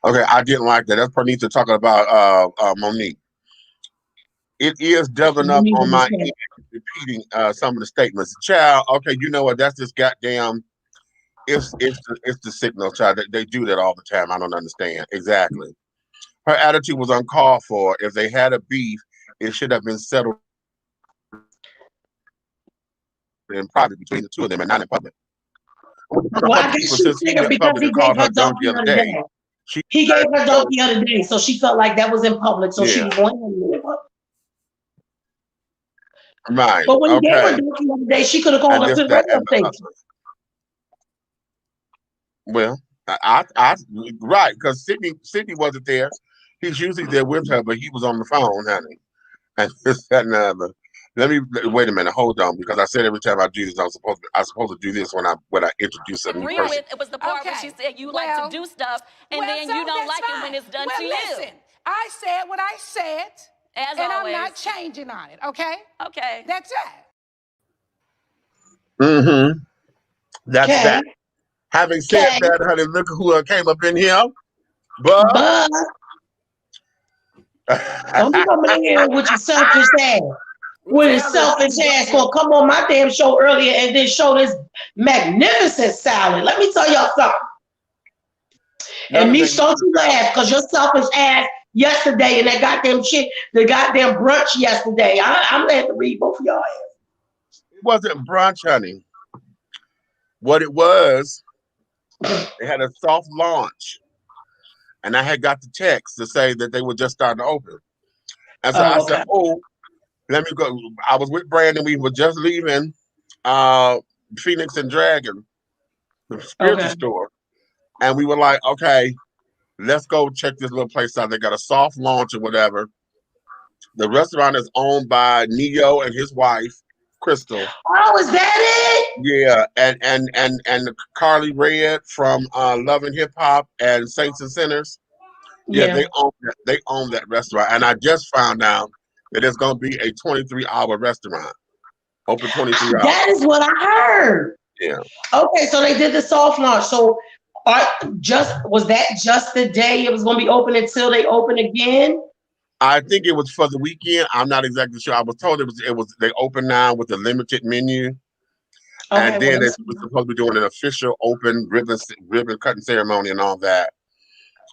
S3: Okay, I didn't like that. That's Pranita talking about Monique. It is doubling up on my end, repeating some of the statements. Child, okay, you know what? That's this goddamn. It's the signal, child. They do that all the time. I don't understand exactly. Her attitude was uncalled for. If they had a beef, it should have been settled in private between the 2 of them and not in public.
S4: Well, I guess she figured because he gave her donkey the other day. He gave her donkey the other day, so she felt like that was in public, so she was going to in public.
S3: Right.
S4: But when he gave her donkey the other day, she could have called her to the radio station.
S3: Well, I right, because Sydney wasn't there. He's usually there with her, but he was on the phone, honey. And this, that, and the other. Let me wait a minute. Hold on, because I said every time I do this, I'm supposed to do this when I introduce a new person.
S9: It was the part where she said you like to do stuff, and then you don't like it when it's done to you.
S10: Listen, I said what I said,
S9: as
S10: and
S9: always.
S10: I'm not changing on it. Okay.
S9: Okay.
S10: That's it.
S3: Mm-hmm. That's that. Having said that, honey, look who came up in here. But
S4: don't be coming in here with your selfish ass. With his selfish ass gonna come on my damn show earlier and then show this magnificent salad. Let me tell y'all something. And me, don't you laugh, because your selfish ass yesterday and that goddamn shit, the goddamn brunch yesterday. I'm glad to read both of y'all ass.
S3: It wasn't brunch, honey. What it was, they had a soft launch. And I had got the text to say that they were just starting to open. And so I said, oh, let me go. I was with Brandon. We were just leaving Phoenix and Dragon, the spiritual store. And we were like, okay, let's go check this little place out. They got a soft launch or whatever. The restaurant is owned by Neo and his wife, Crystal.
S4: Oh, is that it?
S3: Yeah, and Carly Red from Love and Hip Hop and Saints and Sinners. Yeah, they own that restaurant. And I just found out that it's going to be a 23-hour restaurant. Open 23 hours.
S4: That is what I heard.
S3: Yeah.
S4: Okay, so they did the soft launch. So Was that just the day it was going to be open until they open again?
S3: I think it was for the weekend. I'm not exactly sure. I was told it was they open now with a limited menu.
S4: Okay,
S3: And then we're supposed to be doing an official open ribbon cutting ceremony and all that.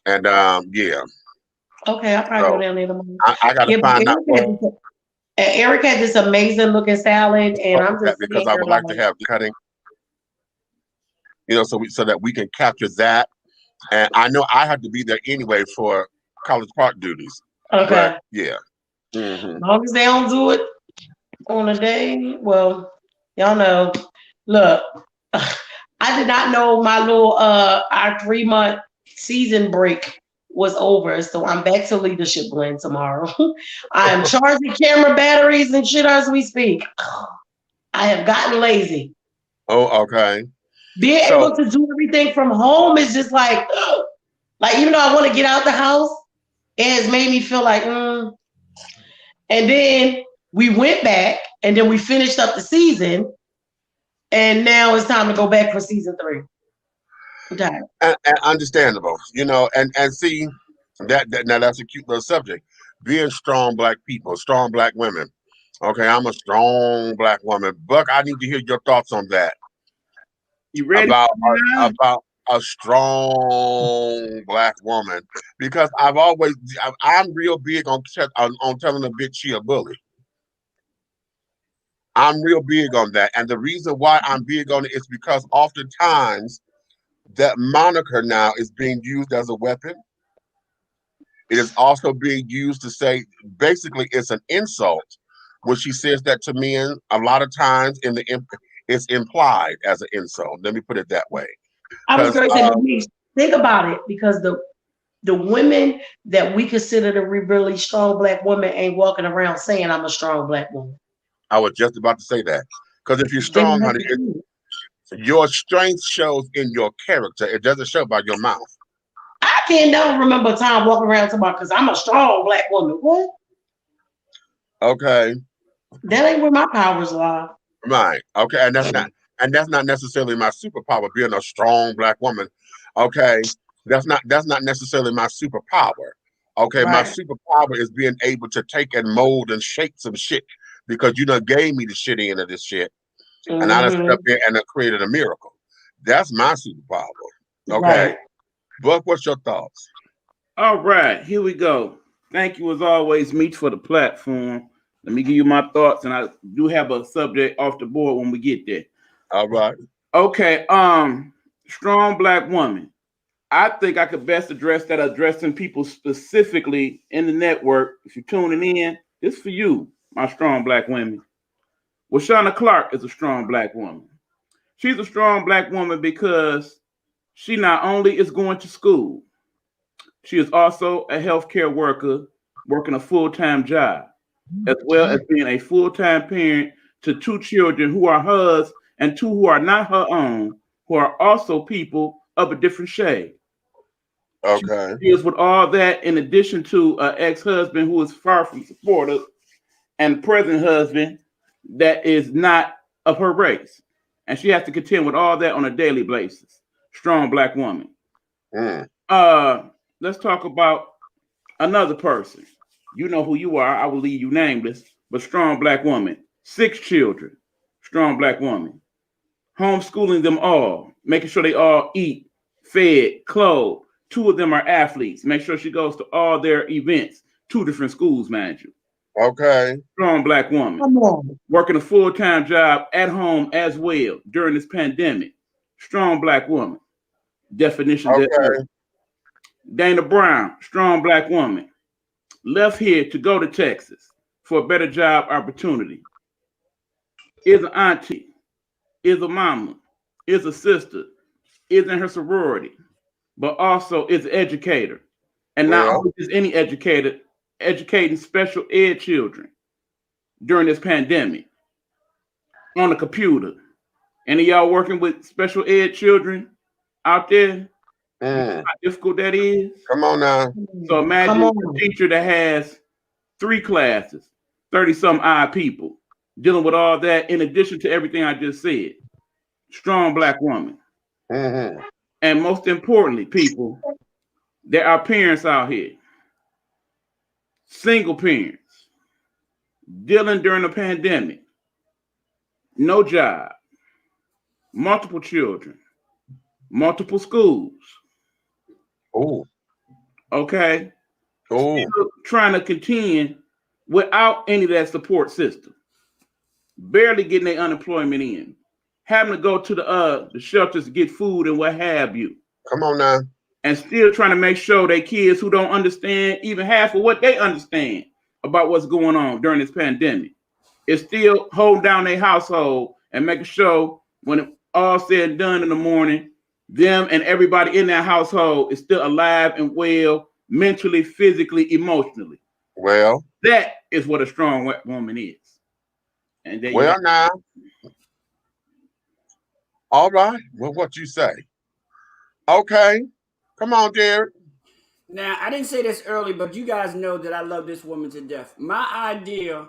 S3: And yeah.
S4: Okay, I'll probably go down there tomorrow.
S3: I got to find out.
S4: Eric had this amazing looking salad, and I'm just
S3: because I would like to have cutting, so that we can capture that. And I know I have to be there anyway for College Park duties.
S4: Okay.
S3: But, yeah. Mm-hmm.
S4: As long as they don't do it on a day, well, y'all know. Look, I did not know my little our 3-month season break was over, so I'm back to leadership blend tomorrow. I am charging camera batteries and shit as we speak. I have gotten lazy.
S3: Oh, okay.
S4: Being able to do everything from home is just like even though I want to get out the house, it has made me feel like And then we went back, and then we finished up the season. And now it's time to go back for season 3. Okay.
S3: And understandable, and see that now that's a cute little subject. Being strong Black people, strong Black women. Okay, I'm a strong Black woman. Buck, I need to hear your thoughts on that.
S11: You ready
S3: about a strong Black woman, because I'm real big on telling a bitch she a bully. I'm real big on that. And the reason why I'm big on it is because oftentimes that moniker now is being used as a weapon. It is also being used to say, basically, it's an insult. When she says that to men, a lot of times it's implied as an insult. Let me put it that way.
S4: I was going to say, think about it, because the women that we consider to be really strong Black women ain't walking around saying I'm a strong Black woman.
S3: I was just about to say that. Because if you're strong, honey, your strength shows in your character. It doesn't show by your mouth.
S4: I can't never remember a time walking around talking about, because I'm a strong Black woman. What?
S3: Okay.
S4: That ain't where my powers lie.
S3: Right. Okay. And that's not necessarily my superpower, being a strong Black woman. Okay. That's not necessarily my superpower. Okay.
S4: Right.
S3: My superpower is being able to take and mold and shape some shit, because you done gave me the shit end of this shit. Mm-hmm. And I done stepped in and created a miracle. That's my superpower. Okay. Right. Buck, what's your thoughts?
S11: All right, here we go. Thank you as always, Meech, for the platform. Let me give you my thoughts, and I do have a subject off the board when we get there.
S3: All right.
S11: Okay, strong Black woman. I think I could best address that addressing people specifically in the network. If you're tuning in, this is for you, my strong Black women. Washana Clark is a strong Black woman. She's a strong Black woman because she not only is going to school, she is also a healthcare worker working a full-time job, as well as being a full-time parent to 2 children who are hers and 2 who are not her own, who are also people of a different shade.
S3: Okay.
S11: She deals with all that in addition to an ex-husband who is far from supportive and present husband that is not of her race. And she has to contend with all that on a daily basis. Strong Black woman. Let's talk about another person. You know who you are. I will leave you nameless, but strong Black woman. 6 children. Strong Black woman. Homeschooling them all. Making sure they all eat, fed, clothed. 2 of them are athletes. Make sure she goes to all their events. 2 different schools, mind you.
S3: Okay.
S11: Strong Black woman.
S4: Come on.
S11: Working a full-time job at home as well during this pandemic. Strong Black woman. Definition.
S3: Okay.
S11: Dana Brown, strong Black woman. Left here to go to Texas for a better job opportunity. Is an auntie. Is a mama. Is a sister. Is in her sorority. But also is an educator. And not only is any educator educating special ed children during this pandemic on the computer. Any of y'all working with special ed children out there? How difficult that is.
S3: Come on now.
S11: So imagine a teacher that has 3 classes, 30-some odd people, dealing with all that in addition to everything I just said. Strong Black woman.
S3: Mm-hmm.
S11: And most importantly, people, there are parents out here, single parents, dealing during the pandemic, no job, multiple children, multiple schools.
S3: Oh.
S11: Okay.
S3: Oh.
S11: Still trying to contend without any of that support system. Barely getting their unemployment in. Having to go to the shelters to get food and what have you.
S3: Come on now.
S11: And still trying to make sure they kids who don't understand even half of what they understand about what's going on during this pandemic is still holding down their household and making sure when it all said and done in the morning, them and everybody in that household is still alive and well, mentally, physically, emotionally.
S3: Well,
S11: that is what a strong woman is. And
S3: well, now, all right. Well, what you say? Okay, come on, Derek.
S5: Now, I didn't say this early, but you guys know that I love this woman to death. My idea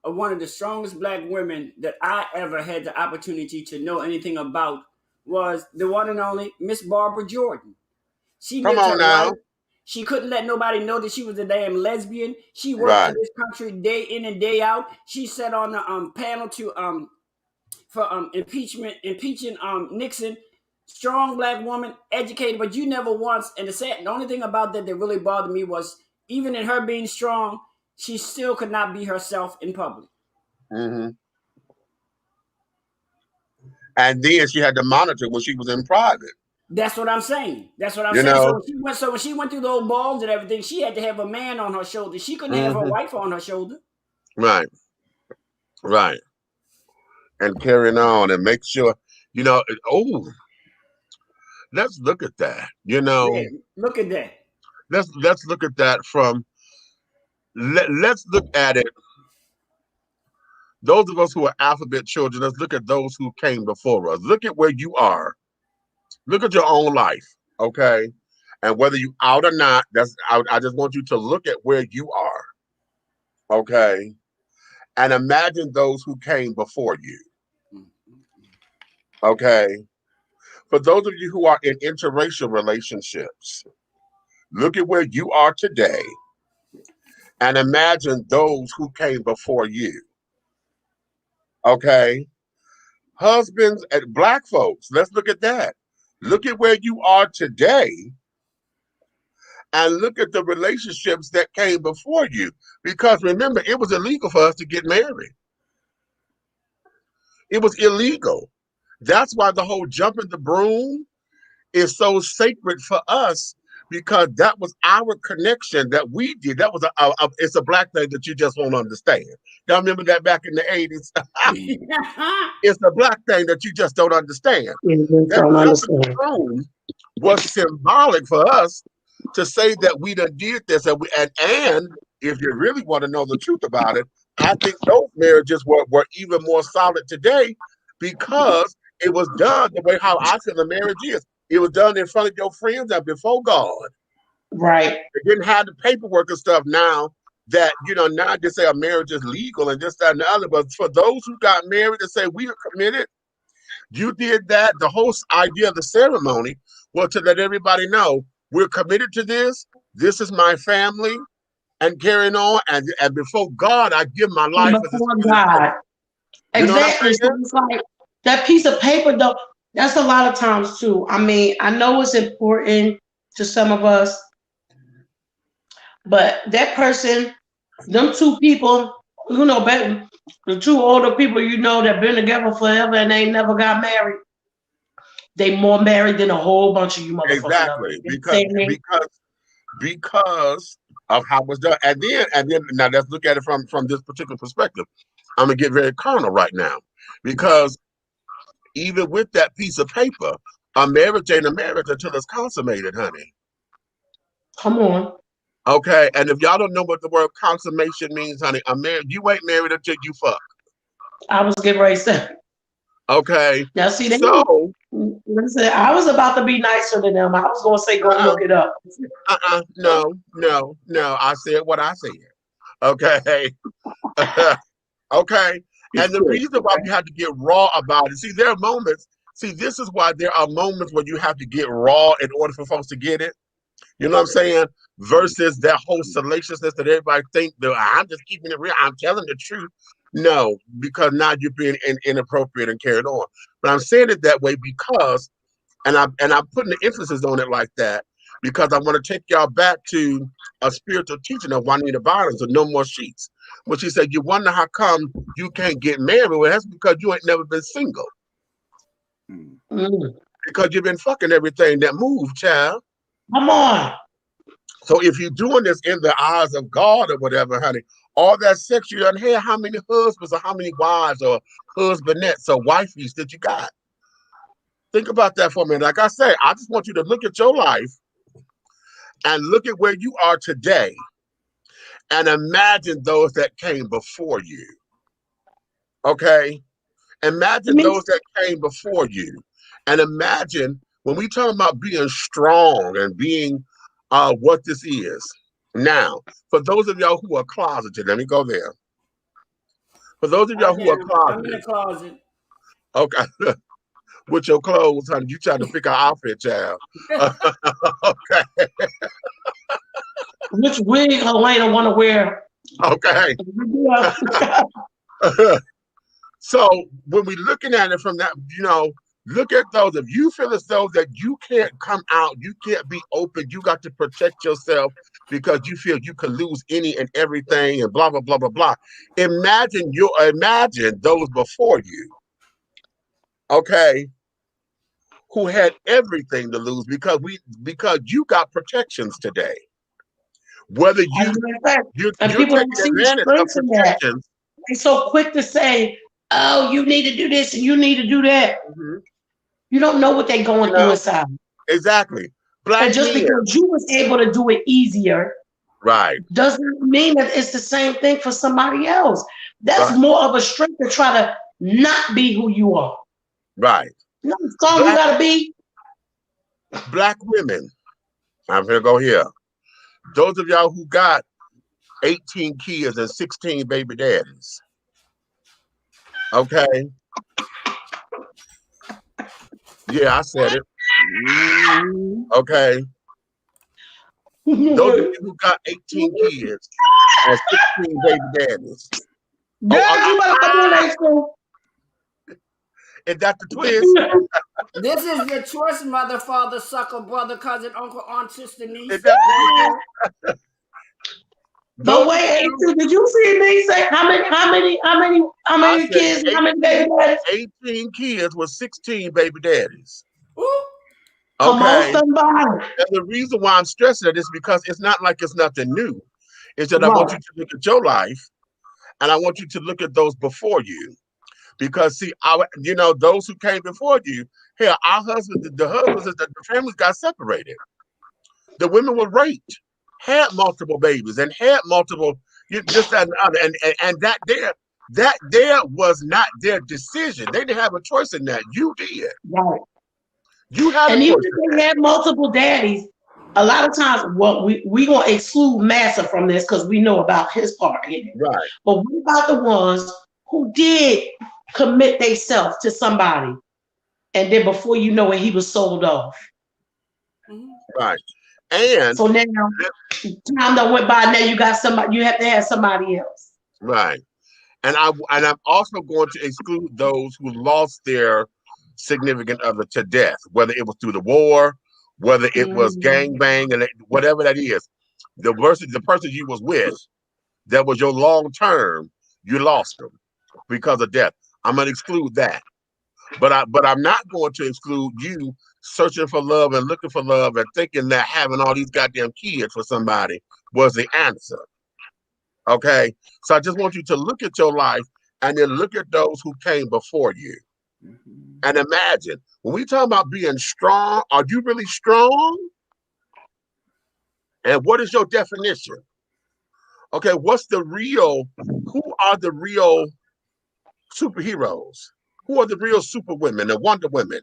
S5: of one of the strongest black women that I ever had the opportunity to know anything about was the one and only Miss Barbara Jordan. She lived her life. She couldn't let nobody know that she was a damn lesbian. She worked for this country day in and day out. She sat on the panel to for impeaching Nixon. Strong black woman, educated, but you never once. And the only thing about that really bothered me was even in her being strong, she still could not be herself in public.
S3: Mm-hmm. And then she had to monitor when she was in private.
S5: That's what I'm saying. That's what I'm saying. So when she went through those balls and everything, she had to have a man on her shoulder. She couldn't have her wife on her shoulder.
S3: Right. Right. And carrying on and make sure, let's look at that.
S5: Look at that.
S3: Let's look at that let's look at it. Those of us who are alphabet children, let's look at those who came before us. Look at where you are. Look at your own life, okay? And whether you out or not, I just want you to look at where you are, okay? And imagine those who came before you, okay? For those of you who are in interracial relationships, look at where you are today and imagine those who came before you, okay? Husbands and black folks, let's look at that. Look at where you are today and look at the relationships that came before you. Because remember, it was illegal for us to get married. It was illegal. That's why the whole jumping the broom is so sacred for us, because that was our connection that we did. That was it's a black thing that you just won't understand. Y'all remember that back in the 80s? It's a black thing that you just don't understand. That broom was symbolic for us to say that we done did this. And if you really want to know the truth about it, I think those marriages were even more solid today because it was done the way how I feel a marriage is. It was done in front of your friends and before God.
S4: Right.
S3: They didn't have the paperwork and stuff now that, now they say a marriage is legal and this, that, and the other. But for those who got married and say we are committed, you did that. The whole idea of the ceremony was to let everybody know we're committed to this. This is my family and carrying on. And before God, I give my life for this.
S4: God. Exactly. So it's like that piece of paper, though. That's a lot of times too. I mean, I know it's important to some of us, but that person, them two people, the two older people, that been together forever and they never got married. They more married than a whole bunch of you motherfuckers.
S3: Exactly. Because of how it was done. And then now let's look at it from this particular perspective. I'm gonna get very carnal right now, because even with that piece of paper, a marriage ain't a marriage until it's consummated, honey.
S4: Come on.
S3: Okay, and if y'all don't know what the word consummation means, honey, you ain't married until you fuck.
S4: I was getting ready to say.
S3: Okay.
S4: Now see, listen, I was about to be nicer than them. I was gonna say go look it up.
S3: No. I said what I said. Okay. Okay. And the reason why we had to get raw about it, see, there are moments, See, this is why there are moments where you have to get raw in order for folks to get it. You know what I'm saying? Versus that whole salaciousness that everybody think that I'm just keeping it real. I'm telling the truth. No, because now you're being inappropriate and carried on. But I'm saying it that way because, and I'm putting the emphasis on it like that because I want to take y'all back to a spiritual teaching of Juanita Bynum's of No More Sheets, when she said, "You wonder how come you can't get married? Well, that's because you ain't never been single. Because you've been fucking everything that moved, child.
S4: Come on."
S3: So if you're doing this in the eyes of God or whatever, honey, all that sex you done had, how many husbands or how many wives or husbandettes or wifeys that you got? Think about that for a minute. Like I say, I just want you to look at your life and look at where you are today and imagine those that came before you. Okay? Imagine those that came before you. And imagine when we talk about being strong and being what this is. Now, for those of y'all who are closeted, let me go there. For those of y'all who are closeted.
S5: I'm in the closet.
S3: Okay. With your clothes, honey, you trying to pick an outfit, child. Okay.
S4: Which wig Helena want to wear?
S3: Okay. So when we're looking at it from that, you know, look at those. If you feel as though that you can't come out, you can't be open, you got to protect yourself because you feel you could lose any and everything and blah, blah, blah, blah, blah. Imagine those before you, okay, who had everything to lose because you got protections today. Whether you're
S4: people
S3: taking advantage of protections.
S4: They're so quick to say, "Oh, you need to do this and you need to do that." You don't know what they're going through inside.
S3: Exactly.
S4: And just because you was able to do it easier,
S3: right,
S4: doesn't mean that it's the same thing for somebody else. That's more of a strength to try to not be who you are.
S3: Right.
S4: You know what song you gotta be?
S3: Black women. I'm gonna go here. Those of y'all who got 18 kids and 16 baby daddies. Okay. Yeah, I said it. Okay. Those of you who got 18 kids and 16 baby daddies.
S4: Girl, you better come on that school.
S3: Is that the twist?
S5: This is your choice, mother, father, sucker, brother, cousin, uncle, aunt, sister, niece.
S3: Is that
S4: But wait, did you see me say how many kids, how many baby daddies?
S3: 18 kids with 16 baby daddies.
S5: Ooh.
S3: Okay.
S4: Somebody.
S3: And the reason why I'm stressing it is because it's not like it's nothing new. It's that I want you to look at your life and I want you to look at those before you. Because see, those who came before you, hell, our husbands, the families got separated. The women were raped, had multiple babies, and had multiple this, that, and other. And that there was not their decision. They didn't have a choice in that. You did.
S4: Right.
S3: You had
S4: and
S3: a
S4: even
S3: choice.
S4: if they had multiple daddies, a lot of times, we gonna exclude Massa from this because we know about his part in it.
S3: Right.
S4: But what about the ones who did commit themselves to somebody, and then before you know it, he was sold off?
S3: Right. And
S4: so now time that went by, now you got somebody, you have to have somebody else.
S3: Right. And I'm also going to exclude those who lost their significant other to death, whether it was through the war, whether it was gangbang, and whatever that is. The person you was with, that was your long term, you lost them because of death. I'm going to exclude that. But I'm not going to exclude you searching for love and looking for love and thinking that having all these goddamn kids for somebody was the answer. Okay? So I just want you to look at your life and then look at those who came before you. And imagine, when we talk about being strong, are you really strong? And what is your definition? Okay, who are the real superheroes? Who are the real superwomen, the Wonder Women?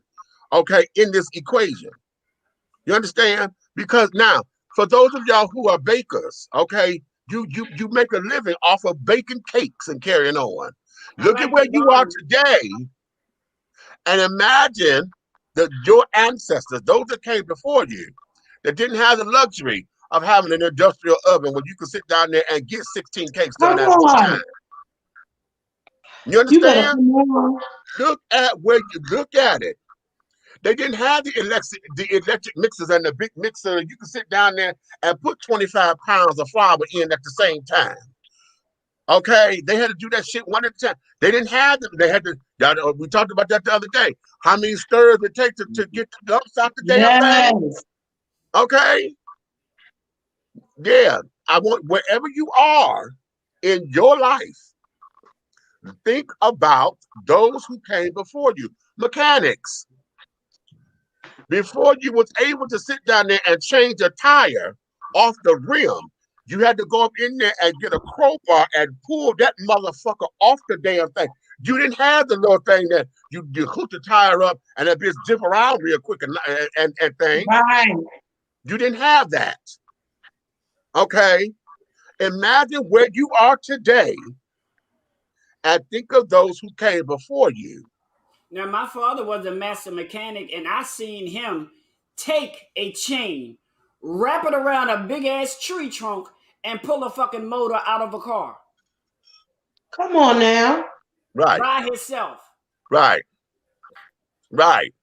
S3: Okay, in this equation. You understand? Because now, for those of y'all who are bakers, okay, you make a living off of baking cakes and carrying on. Look at where you are today And imagine that your ancestors, those that came before you, that didn't have the luxury of having an industrial oven where you could sit down there and get 16 cakes done at one time. You understand? Look at where you look at it. They didn't have the electric mixers and the big mixer. You could sit down there and put 25 pounds of flour in at the same time. Okay, they had to do that shit one at a time. They didn't have them. They had to. We talked about that the other day. How many stirs it takes to get the dumps out the damn thing? Okay. Yeah, I want wherever you are in your life, think about those who came before you. Mechanics. Before you was able to sit down there and change a tire off the rim, you had to go up in there and get a crowbar and pull that motherfucker off the damn thing. You didn't have the little thing that you hook the tire up and that bitch dip around real quick and thing.
S4: Right.
S3: You didn't have that. Okay? Imagine where you are today and think of those who came before you.
S5: Now, my father was a master mechanic, and I seen him take a chain, wrap it around a big-ass tree trunk, and pull a fucking motor out of a car.
S4: Come on now.
S3: Right.
S5: By himself.
S3: Right. Right.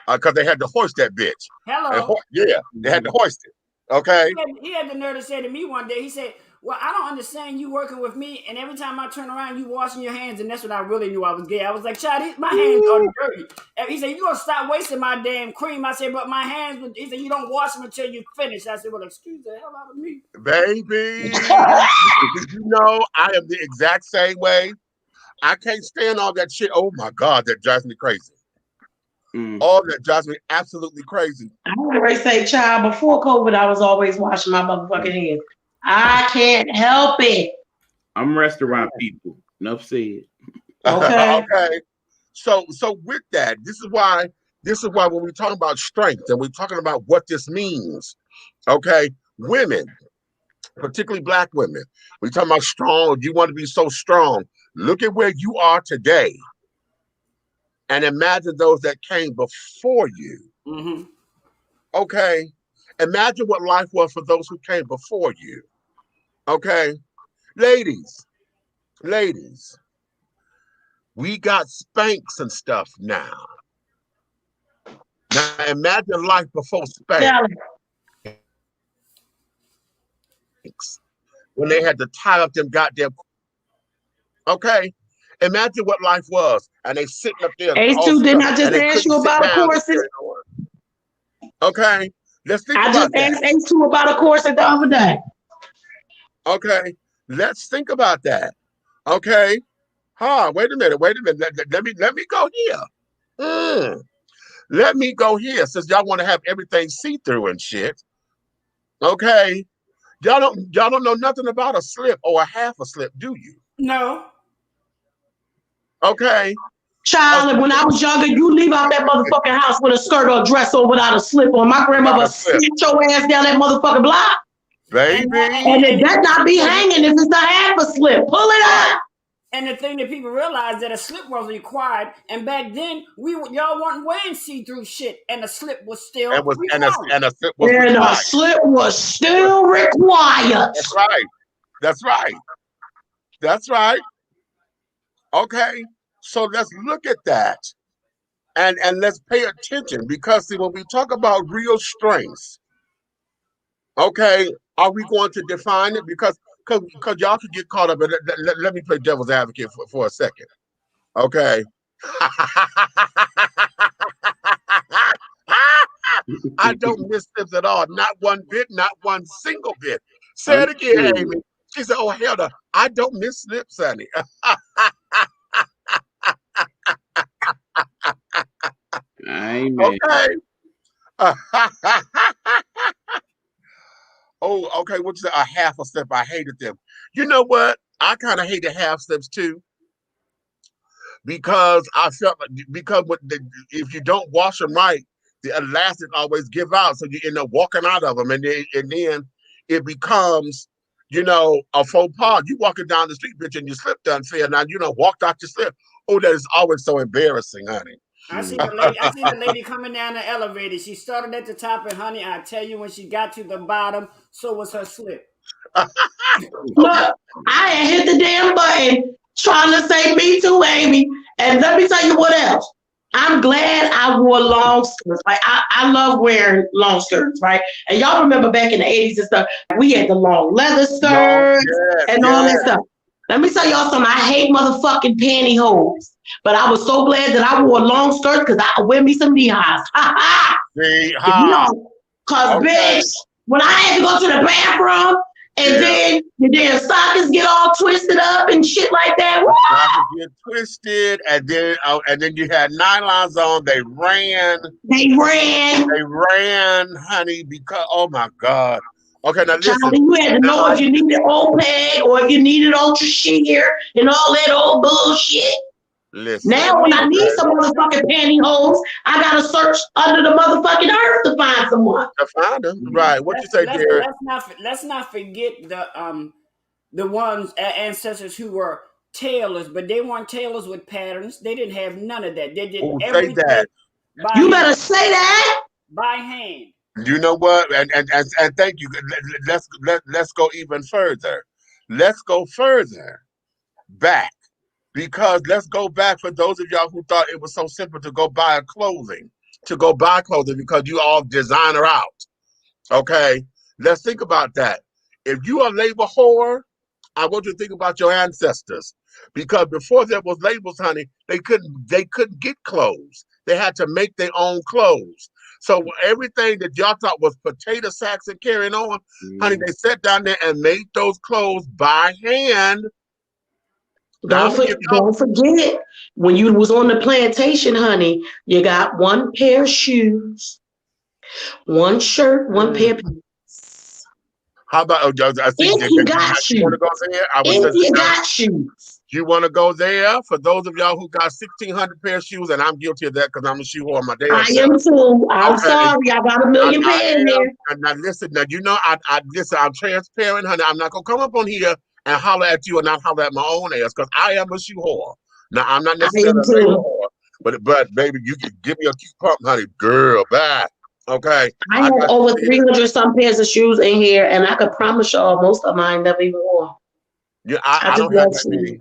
S3: Because they had to hoist that bitch.
S5: Hello.
S3: Yeah, they had to hoist it. Okay?
S5: He had the nerve to say to me one day, he said, well, I don't understand you working with me, and every time I turn around, you washing your hands, and that's when I really knew I was gay. I was like, child, my hands are dirty. And he said, you gonna stop wasting my damn cream. I said, but my hands, he said, you don't wash them until you finish. I said, well, excuse the hell out of me.
S3: Baby, you know, I am the exact same way. I can't stand all that shit. Oh my God, that drives me crazy. All that drives me absolutely crazy.
S4: I already say, child, before COVID, I was always washing my motherfucking hands. I can't help it.
S11: I'm restaurant people. Enough said.
S3: Okay. Okay. So with that, this is why when we talk about strength and we're talking about what this means, okay, women, particularly Black women, we're talking about strong. You want to be so strong. Look at where you are today, and imagine those that came before you.
S5: Mm-hmm.
S3: Okay, imagine what life was for those who came before you. Okay, ladies, we got Spanx and stuff now. Now imagine life before Spanx. When they had to tie up them goddamn. Okay, imagine what life was, and they sitting up there.
S4: H2, didn't I just ask you about a corset?
S3: Okay, let's think about that.
S4: I just asked H2 about a corset the other day.
S3: Okay, let's think about that. Okay, wait a minute. Let me go here. Let me go here, since y'all want to have everything see-through and shit. Okay, y'all don't know nothing about a slip or a half a slip, do you?
S5: No.
S4: Okay. Child, when I was younger, you leave out that motherfucking house with a skirt or a dress on without a slip on. My grandmother snitch your ass down that motherfucking block.
S3: Baby.
S4: And it does not be hanging if it's a half a slip. Pull it up.
S5: And the thing that people realize that a slip was required, and back then y'all weren't wearing see-through shit, and a slip was still required.
S3: And a slip was required.
S4: And a slip was still required.
S3: That's right. That's right. That's right. Okay. So let's look at that, and let's pay attention, because see, when we talk about real strengths, okay, are we going to define it? Because y'all could get caught up in it. Let me play devil's advocate for a second. Okay. I don't miss this at all. Not one bit, not one single bit. Say it again, Amy. She said, oh, hell no. I don't miss slips, honey.
S11: Amen.
S3: Okay. Oh, okay. What's a half a step? I hated them. You know what? I kind of hated half steps too, because I felt if you don't wash them right, the elastic always give out, so you end up walking out of them, and then it becomes, a faux pas. You walking down the street, bitch, and your slip done fell. Now walked out your slip. Oh, that is always so embarrassing, honey.
S5: I seen the lady coming down the elevator. She started at the top, and honey, I tell you, when she got to the bottom, so was her slip.
S4: Look, I had hit the damn button trying to say me too, Amy. And let me tell you what else. I'm glad I wore long skirts. Like I love wearing long skirts, right? And y'all remember back in the 80s and stuff, we had the long leather skirts and all that stuff. Let me tell y'all something. I hate motherfucking pantyhose. But I was so glad that I wore long skirts because I could wear me some knee highs. Because bitch, when I had to go to the bathroom and then the damn stockings get all twisted up and shit like that.
S3: Stockings get twisted, and then you had nylons on. They ran, honey. Because oh my God. Okay, now listen.
S4: Charlie, you had to know if you needed OPEC or if you needed ultra sheer and all that old bullshit.
S3: Listen.
S4: Now when I need some motherfucking pantyhose, I gotta search under the motherfucking earth to find someone.
S3: To find them, right? What you say, Jared?
S5: Let's not forget the ones ancestors who were tailors, but they weren't tailors with patterns. They didn't have none of that. They did everything.
S4: You better say that
S5: by hand.
S3: You know what? And thank you. Let's go even further. Let's go further back. Because let's go back for those of y'all who thought it was so simple to go buy clothing because you all designer out. Okay? Let's think about that. If you are a label whore, I want you to think about your ancestors. Because before there was labels, honey, they couldn't get clothes. They had to make their own clothes. So everything that y'all thought was potato sacks and carrying on, honey, they sat down there and made those clothes by hand.
S4: Don't forget, when you was on the plantation, honey, you got one pair of shoes, one shirt, one pair of pants.
S3: How about, I think
S4: if you got shoes.
S3: You want to go there?
S4: If you got shoes.
S3: You want to go there? For those of y'all who got 1,600 pair of shoes, and I'm guilty of that because I'm a shoe whore my damn self.
S4: I am too. I'm sorry. I got a million pairs here.
S3: Now listen, you know, listen, I'm transparent, honey. I'm not going to come up on here and holler at you and not holler at my own ass because I am a shoe whore. Now, I'm not necessarily a label whore, but baby, you can give me a cute pump, honey. Girl, bye. Okay.
S4: I have over 300 some pairs of shoes in here, and I could promise y'all most of mine never even wore.
S3: Yeah, I don't have that many.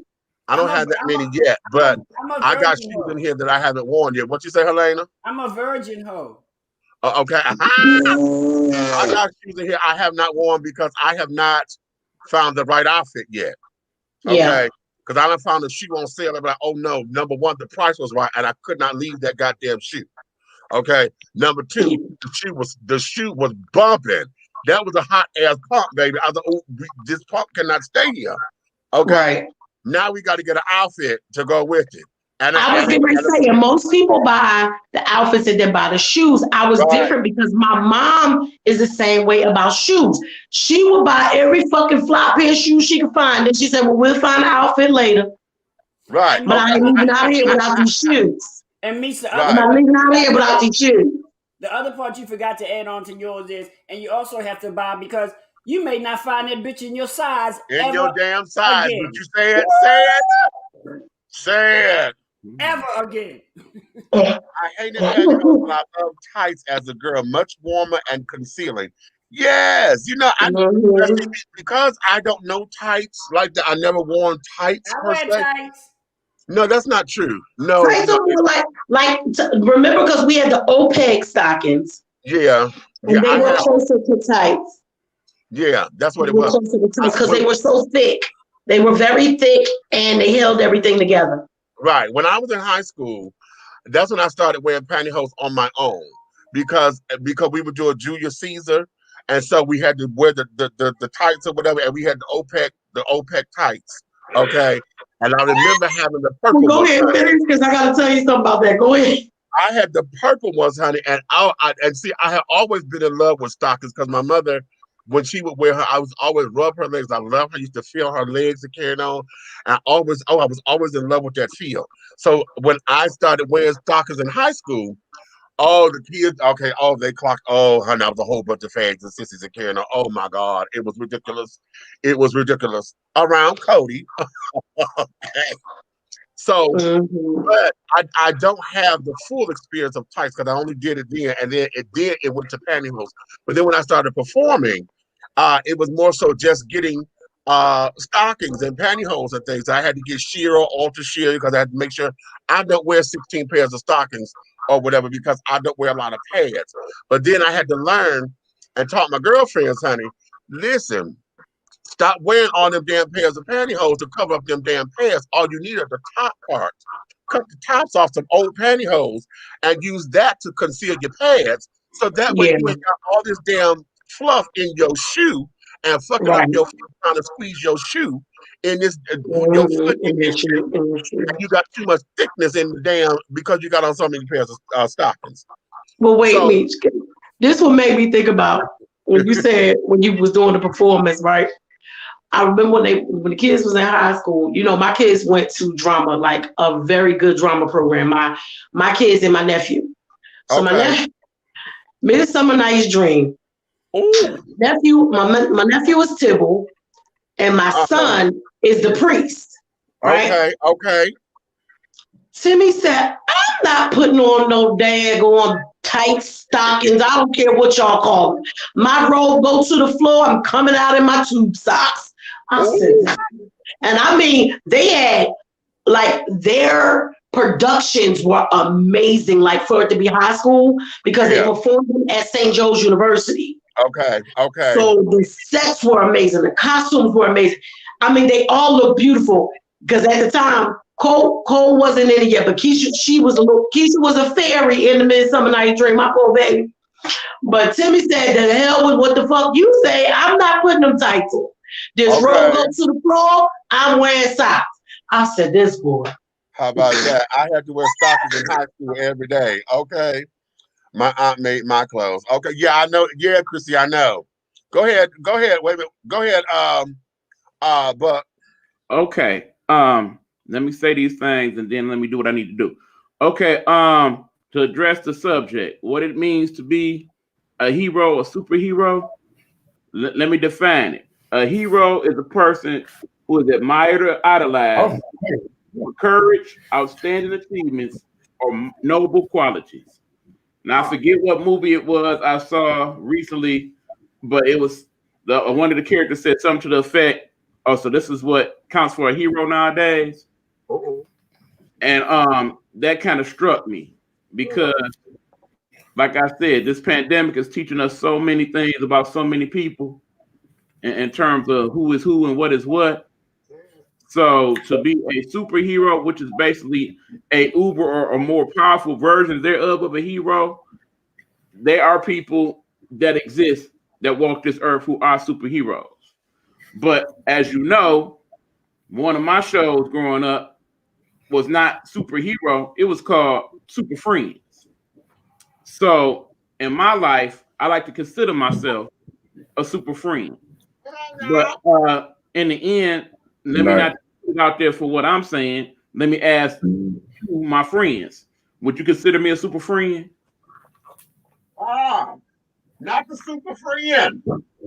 S3: I don't have that many yet, but I got shoes in here that I haven't worn yet. What you say, Helena?
S5: I'm a virgin hoe.
S3: Okay. I got shoes in here I have not worn because I have not found the right outfit yet. Okay. Because I done found a shoe on sale. I'm like, oh no, number one, the price was right, and I could not leave that goddamn shoe. Okay. Number two, the shoe was bumping. That was a hot ass pump, baby. I was like, oh, this pump cannot stay here. Okay. Right. Now we got to get an outfit to go with it. And
S4: I was going to say, most people buy the outfits and then buy the shoes. I was different because my mom is the same way about shoes. She would buy every fucking fly pair of shoes she could find. And she said, well, we'll find an outfit later.
S3: Right.
S4: But I ain't leaving out here without these shoes.
S5: And Misa,
S4: I'm not leaving out here without these shoes.
S5: The other part you forgot to add on to yours is, and you also have to buy because you may not find that bitch in your size.
S3: In your damn size.
S5: Again.
S3: But you say it. Say it. Say it.
S5: Ever again.
S3: I hated pantyhose, but I love tights as a girl, much warmer and concealing. Yes, you know, because I don't know tights like that. I never worn tights.
S5: I wear tights.
S3: No, that's not true. No,
S4: tights like remember because we had the OPEC stockings.
S3: Yeah,
S4: and they were closer to tights.
S3: Yeah, that's what it was.
S4: Because they were so thick. They were very thick and they held everything together.
S3: Right. When I was in high school, that's when I started wearing pantyhose on my own because we would do a Julius Caesar, and so we had to wear the tights or whatever, and we had the OPEC tights. Okay. And I remember having the purple ones.
S4: Go ahead, finish, because I got to tell you something about that. Go ahead.
S3: I had the purple ones, honey, and I had always been in love with stockings because my mother, when she would wear her, I was always rub her legs. I love her. I used to feel her legs and carrying on. I was always in love with that feel. So when I started wearing stockings in high school, all the kids, they clocked, honey, I was a whole bunch of fags and sissies and carrying on. Oh my God, it was ridiculous. It was ridiculous. Around Cody. Okay. So,
S4: Mhm.
S3: but I don't have the full experience of tights because I only did it then, and then it went to pantyhose. But then when I started performing, it was more so just getting stockings and pantyhose and things. I had to get sheer or ultra sheer because I had to make sure I don't wear 16 pairs of stockings or whatever because I don't wear a lot of pads. But then I had to learn and taught my girlfriends, honey, listen, stop wearing all them damn pairs of pantyhose to cover up them damn pads. All you need are the top parts. Cut the tops off some old pantyhose and use that to conceal your pads. So that way
S4: Yeah.
S3: you ain't got all this damn fluff in your shoe and fucking up
S4: Right.
S3: your feet trying to squeeze your shoe in this your
S4: Mhm.
S3: foot in
S4: In
S3: this
S4: the
S3: shoe.
S4: shoe, in the shoe.
S3: And you got too much thickness in the damn because you got on so many pairs of stockings.
S4: Well, wait,
S3: So
S4: Meech. This will make me think about when you said when you was doing the performance, right? I remember when the kids was in high school. You know, my kids went to drama, like a very good drama program. My kids and my nephew. So my
S3: okay.
S4: nephew, Midsummer Night's Dream.
S3: Ooh.
S4: My nephew is Tibble, and my son is the priest. Right?
S3: Okay.
S4: Timmy said, I'm not putting on no daggone tight stockings. I don't care what y'all call it. My robe go to the floor. I'm coming out in my tube socks. I said, and I mean, they had like their productions were amazing, like for it to be high school, because they performed them at St. Joe's University.
S3: Okay.
S4: So the sets were amazing. The costumes were amazing. I mean, they all look beautiful because at the time, Cole wasn't in it yet, but Keisha was a fairy in the Midsummer Night's Dream, my poor baby. But Timmy said, the hell with what the fuck you say, I'm not putting them tights on. This robe goes to the floor, I'm wearing socks. I said, this boy.
S3: How about that? I had to wear stockings in high school every day. Okay. My aunt made my clothes. Okay. Yeah, I know. Yeah, Chrissy, I know. Go ahead. Wait a minute. Go ahead. But
S11: okay. Let me say these things and then let me do what I need to do. Okay. To address the subject, what it means to be a hero, a superhero. Let me define it. A hero is a person who is admired or idolized for courage, outstanding achievements, or noble qualities. Now, I forget what movie it was I saw recently, but it was one of the characters said something to the effect, "Oh, so this is what counts for a hero nowadays." And that kind of struck me because, like I said, this pandemic is teaching us so many things about so many people in terms of who is who and what is what. So to be a superhero, which is basically a uber or more powerful version thereof of a hero, there are people that exist that walk this earth who are superheroes. But as you know, one of my shows growing up was not superhero. It was called Super Friends. So in my life, I like to consider myself a super friend. But in the end, let me not put out there for what I'm saying. Let me ask my friends. Would you consider me a super friend?
S3: Not the super friend.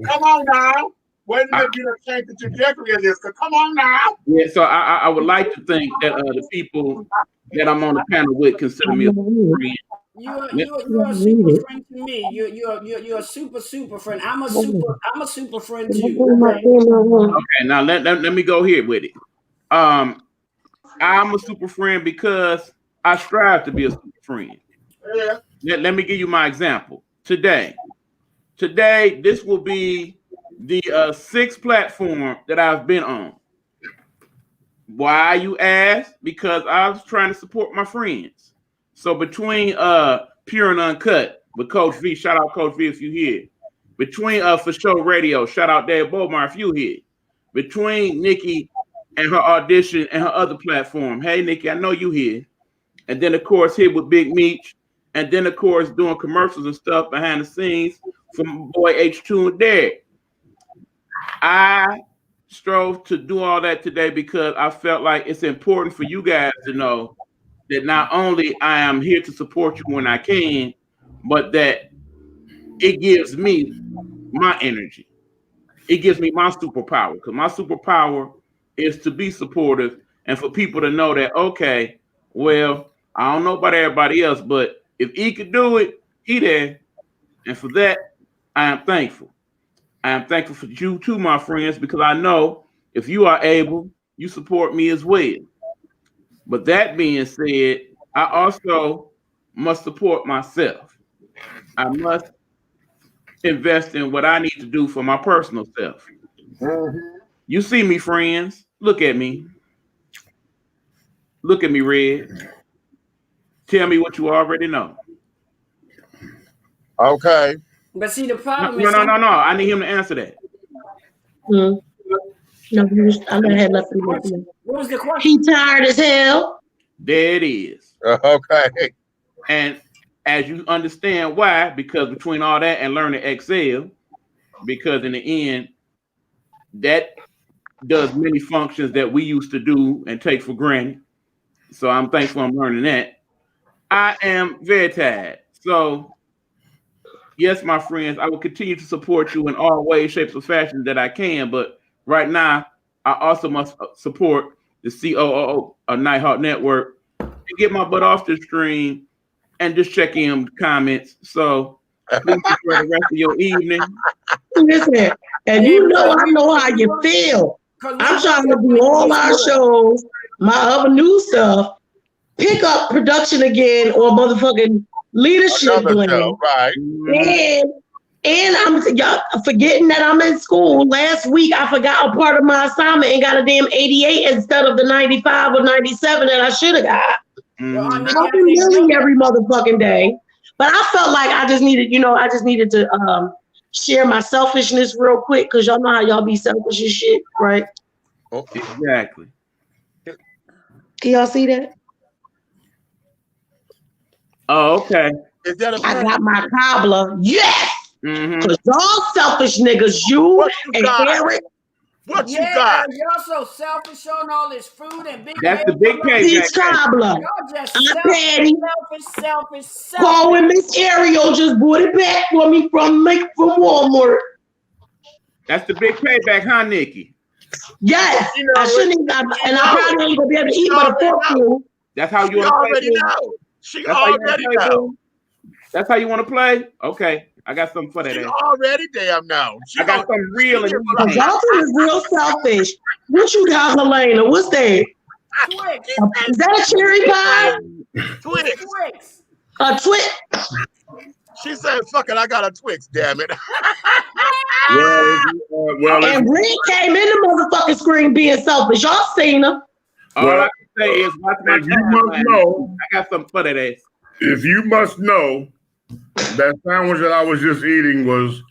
S3: Come on now. Wait a minute, you done changed the trajectory of this. Come on now.
S11: Yeah, so I would like to think that the people that I'm on the panel with consider me a super friend.
S5: You're a super friend to me. You're a super friend. I'm a super friend too.
S11: Okay, now let me go here with it. I'm a super friend because I strive to be a super friend. Let me give you my example. Today, this will be the sixth platform that I've been on. Why, you ask? Because I was trying to support my friends. So between Pure and Uncut with Coach V, shout out Coach V if you hear. Between For Show Radio, shout out Dave Bowmar if you hear. Between Nikki and her audition and her other platform, hey Nikki, I know you here. And then of course here with Big Meech, and then of course doing commercials and stuff behind the scenes from boy H2 and Derek. I strove to do all that today because I felt like it's important for you guys to know that not only I am here to support you when I can, but that it gives me my energy. It gives me my superpower, because my superpower is to be supportive and for people to know that, okay, well, I don't know about everybody else, but if he could do it, he there. And for that, I am thankful. I am thankful for you too, my friends, because I know if you are able, you support me as well. But that being said, I also must support myself. I must invest in what I need to do for my personal self. You see me, friends. Look at me. Look at me, Red. Tell me what you already know.
S3: Okay.
S5: But see, the problem
S11: No.
S5: is
S11: I need him to answer that.
S4: No, I'm gonna have nothing.
S5: What was the question?
S4: He tired as hell.
S11: There it is.
S3: Okay.
S11: And as you understand why, because between all that and learning Excel, because in the end, that does many functions that we used to do and take for granted. So I'm thankful I'm learning that. I am very tired. So yes, my friends, I will continue to support you in all ways, shapes, or fashions that I can. But right now, I also must support the COO of Nighthawk Network and get my butt off the stream and just check in with comments. So please enjoy the rest of your evening.
S4: Listen, and I know how you feel. I'm trying to do all our shows, my other new stuff, pick up production again or motherfucking leadership blend.
S3: Right.
S4: And I'm y'all forgetting that I'm in school. Last week I forgot a part of my assignment and got a damn 88 instead of the 95 or 97 that I should have got. I'm million every motherfucking day. But I felt like I just needed to share my selfishness real quick, because y'all know how y'all be selfish and shit, right?
S3: Oh,
S11: exactly.
S4: Can y'all see that?
S11: Oh, okay.
S3: Is that a
S4: I got my cobbler. Yes!
S11: Mm-hmm.
S4: Because y'all selfish niggas, you and Eric.
S3: What you got?
S5: Y'all so selfish, showing all this food and big.
S11: That's the big payback.
S4: These cobbler.
S5: Y'all just selfish.
S4: Paul and Miss Ariel just brought it back for me from Walmart.
S11: That's the big payback, huh, Nikki?
S4: Yes. I shouldn't even, and I probably ain't gonna be able to eat but a forkful.
S11: That's how you
S3: already know. She already know.
S11: That's how you want to play? Okay. I got something for that.
S3: She already damn know.
S11: I got something real.
S4: Y'all is real selfish. What you got, Helena? What's that?
S5: Twix.
S4: Is that a cherry pie?
S5: Twix.
S4: A Twix.
S3: She said, fuck it, I got a Twix, damn it.
S4: And Red came in the motherfucking screen being selfish. Y'all seen her.
S11: All I can say is, watch my
S12: you must know.
S11: I got something for that ass.
S12: If you must know, that sandwich that I was just eating was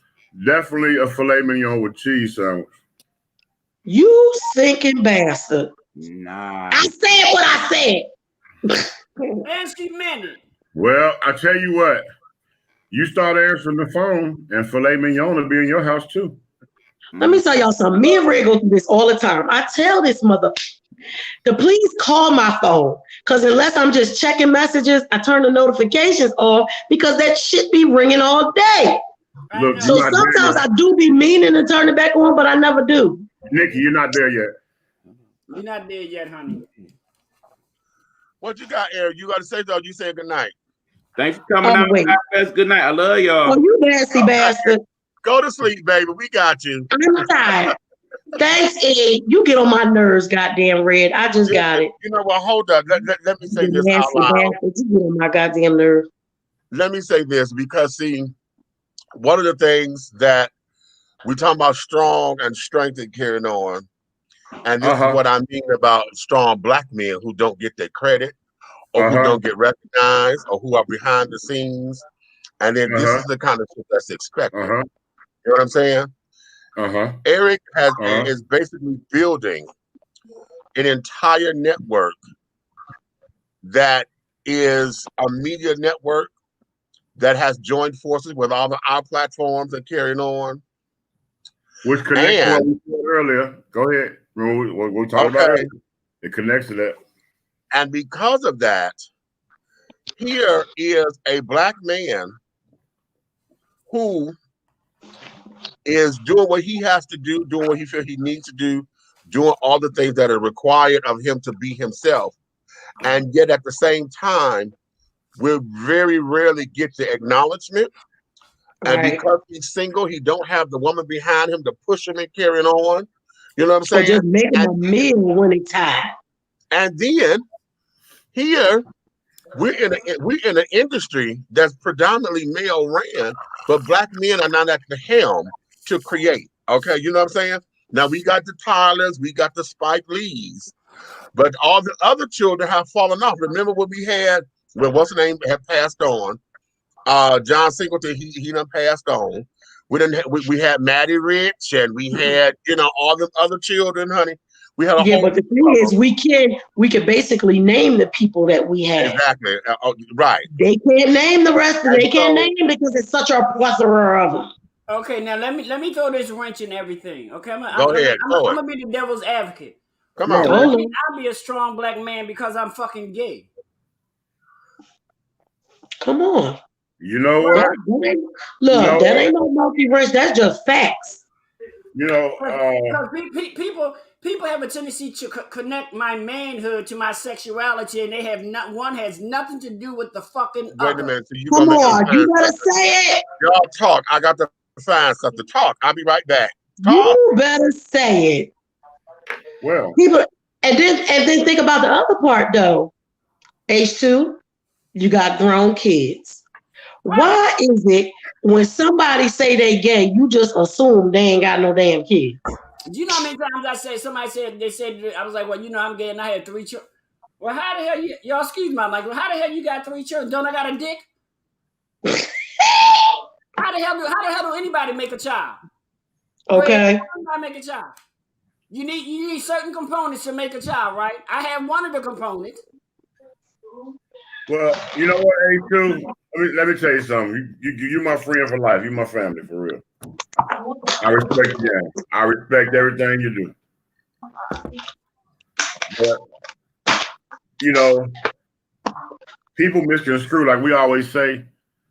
S12: definitely a filet mignon with cheese sandwich.
S4: You sinking bastard.
S11: Nah.
S4: I said what I said.
S5: And she meant it.
S12: Well, I tell you what, you start answering the phone and filet mignon will be in your house too.
S4: Let me tell y'all something. Me and Ray go through this all the time. I tell this mother to please call my phone, because unless I'm just checking messages, I turn the notifications off because that shit be ringing all day.
S12: Look,
S4: so sometimes I do be meaning to turn it back on, but I never do.
S12: Nikki, you're not there yet.
S5: You're not there yet, honey.
S3: What you got, Eric? You got to say though. You say good night.
S11: Thanks for coming out. Guys. Good night. I love y'all.
S4: Oh, you nasty bastard.
S3: Go to sleep, baby. We got you.
S4: I'm tired. Thanks, Ed. You get on my nerves, goddamn Red. I just got it.
S3: You know what? Hold up. Let me say this out loud.
S4: You get on my goddamn nerves.
S3: Let me say this, because see, one of the things that we talk about strong and strength and carrying on, and this is what I mean about strong black men who don't get their credit, or who don't get recognized, or who are behind the scenes, and then this is the kind of shit that's expected. You know what I'm saying? Eric is basically building an entire network that is a media network that has joined forces with all of our platforms and carrying on.
S12: Which connects to what we said earlier. Go ahead. We'll talk about it. It connects to that.
S3: And because of that, here is a black man who is doing what he has to do, doing what he feels he needs to do, doing all the things that are required of him to be himself. And yet at the same time, we very rarely get the acknowledgement. And because he's single, he don't have the woman behind him to push him and carrying on. You know what I'm saying?
S4: Or just make him a meal when it's time.
S3: And then here, we're in an industry that's predominantly male ran, but black men are not at the helm to create. Okay, you know what I'm saying? Now we got the Tylers, we got the Spike Lees, but all the other children have fallen off. Remember what we had when what's the name had passed on? John Singleton, he done passed on. We had Maddie Rich, and we had all the other children, honey. We had a whole
S4: but the thing is, we can basically name the people that we had.
S3: Exactly, right.
S4: They can't name the rest of. They can't name because it's such a plethora of them.
S5: Okay, now let me throw this wrench in everything. Okay, I'm gonna be the devil's advocate.
S3: Come on,
S5: I'll be a strong black man because I'm fucking gay.
S4: Come on.
S12: You know what?
S4: That ain't no monkey wrench. That's just facts.
S5: Because people have a tendency to connect my manhood to my sexuality, and they have one has nothing to do with the fucking other.
S3: Wait a minute. So
S4: come on, you better say it.
S3: Y'all talk. I got to find stuff to talk. I'll be right back. Talk.
S4: You better say it.
S12: Well,
S4: people, and then think about the other part though. H2, you got grown kids. Why is it when somebody say they gay, you just assume they ain't got no damn kids?
S5: Do you know how many times they said I was like, well, I'm gay and I had 3 children. Well, how the hell y'all excuse me? I'm like, well, how the hell you got 3 children? Don't I got a dick? How the hell do anybody make a child?
S4: Okay.
S5: How do I make a child? You need certain components to make a child, right? I have one of the components.
S12: Well, you know what, A2? Let me tell you something. You're my friend for life. You're my family for real. I respect you. I respect everything you do. But people misconstrue. Like we always say, as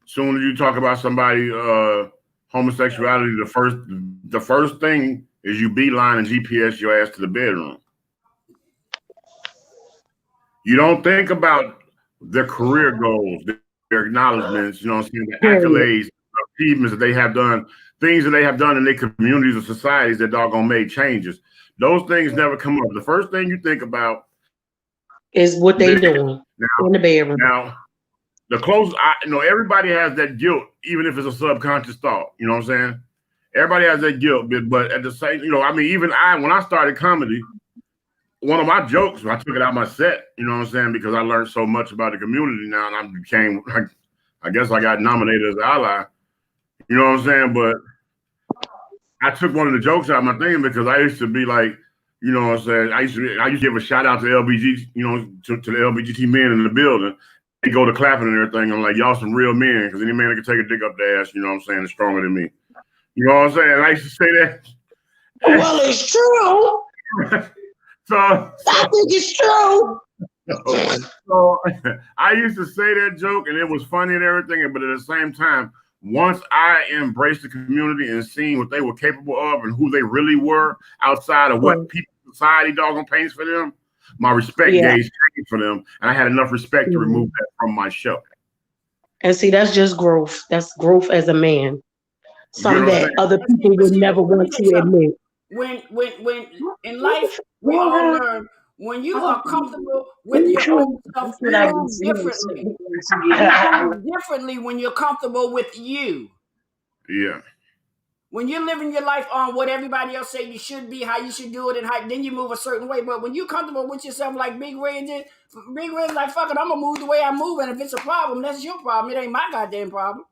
S12: soon as you talk about somebody homosexuality, the first thing is you beeline and GPS your ass to the bedroom. You don't think about their career goals, their acknowledgments, the accolades, achievements that they have done, things that they have done in their communities or societies that doggone made changes. Those things never come up. The first thing you think about
S4: is what they doing in the bedroom.
S12: Now, the closest, everybody has that guilt, even if it's a subconscious thought. You know what I'm saying? Everybody has that guilt, but at the same, even when I started comedy, one of my jokes, I took it out my set, you know what I'm saying? Because I learned so much about the community now, and I guess I got nominated as an ally, you know what I'm saying? But I took one of the jokes out of my thing because I used to be like, you know what I'm saying? I used to give a shout out to LBG, to the LBGT men in the building. They go to clapping and everything. I'm like, y'all some real men, because any man that can take a dick up the ass, you know what I'm saying, is stronger than me. You know what I'm saying? I used to say that.
S4: Well, it's true.
S12: So
S4: I think it's true.
S12: So I used to say that joke, and it was funny and everything. But at the same time, once I embraced the community and seen what they were capable of and who they really were outside of what people society doggone paints for them, my respect gauge changed for them, and I had enough respect to remove that from my show.
S4: And see, that's just growth. That's growth as a man. Something that other people would never want to admit.
S5: When in life we all learn, when you are comfortable with your own self, you move differently. You move differently when you're comfortable with you.
S12: Yeah.
S5: When you're living your life on what everybody else say you should be, how you should do it, and then you move a certain way. But when you're comfortable with yourself, like Big Ray did, Big Ray's like, fuck it, I'm gonna move the way I move, and if it's a problem, that's your problem. It ain't my goddamn problem.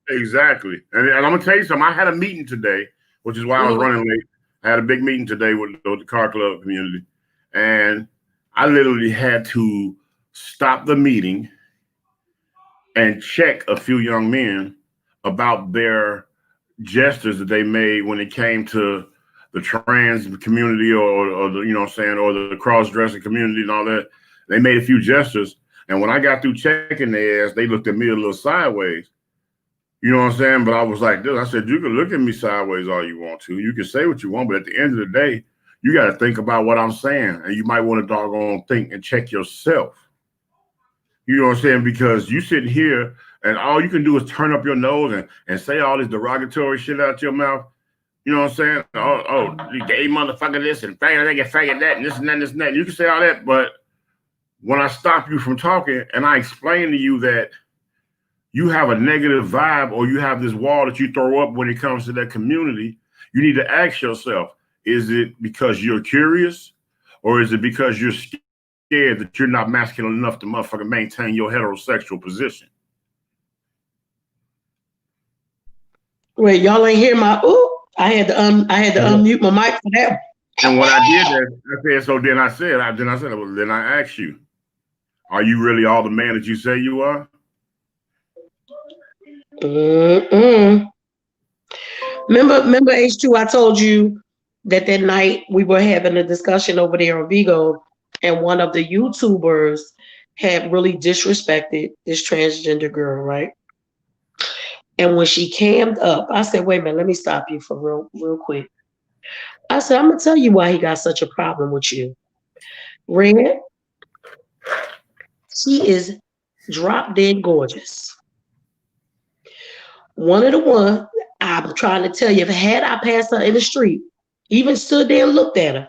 S12: Exactly. And I'm gonna tell you something. I had a meeting today, which is why I was running late. I had a big meeting today with the car club community, and I literally had to stop the meeting and check a few young men about their gestures that they made when it came to the trans community or the, you know what I'm saying, or the cross-dressing community and all that. They made a few gestures, and when I got through checking their ass, they looked at me a little sideways. You know what I'm saying? But I was like this. I said, you can look at me sideways all you want to. You can say what you want, but at the end of the day, you got to think about what I'm saying, and you might want to doggone think and check yourself. You know what I'm saying? Because you sitting here and all you can do is turn up your nose and say all this derogatory shit out your mouth. You know what I'm saying? Oh, you gay motherfucker this and faggot that and this and that and this and that. You can say all that, but when I stop you from talking and I explain to you that you have a negative vibe or you have this wall that you throw up when it comes to that community, you need to ask yourself, is it because you're curious or is it because you're scared that you're not masculine enough to motherfucking maintain your heterosexual position?
S4: Wait, y'all ain't hear my ooh? I had to unmute my mic for that.
S12: And when I did that, I said, so then I said, well, then I asked you, are you really all the man that you say you are?
S4: Remember H2, I told you that night we were having a discussion over there on Vigo, and one of the YouTubers had really disrespected this transgender girl, right? And when she cammed up, I said, wait a minute, let me stop you for real quick. I said, I'm gonna tell you why he got such a problem with you. Red, she is drop dead gorgeous. One of the ones I'm trying to tell you, if I passed her in the street, even stood there and looked at her,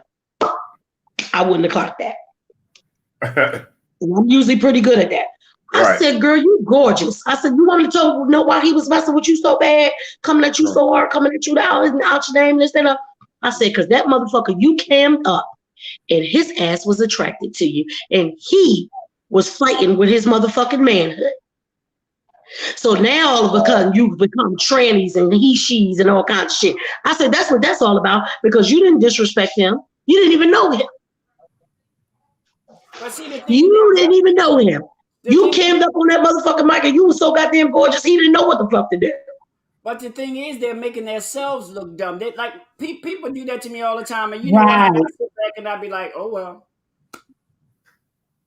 S4: I wouldn't have clocked that. And I'm usually pretty good at that. I said, girl, you gorgeous. I said, you want me to know why he was messing with you so bad, coming at you so hard, coming at you out your name, this and that. I said, because that motherfucker, you cammed up and his ass was attracted to you and he was fighting with his motherfucking manhood. So now all of a sudden you've become trannies and he, she's and all kinds of shit. I said, that's what that's all about, because you didn't disrespect him. You didn't even know him. You didn't even know him. You cammed up on that motherfucking mic and you was so goddamn gorgeous, he didn't know what the fuck to do.
S5: But the thing is, they're making themselves look dumb. They like people do that to me all the time, and you know what? I sit back and I be like, oh well,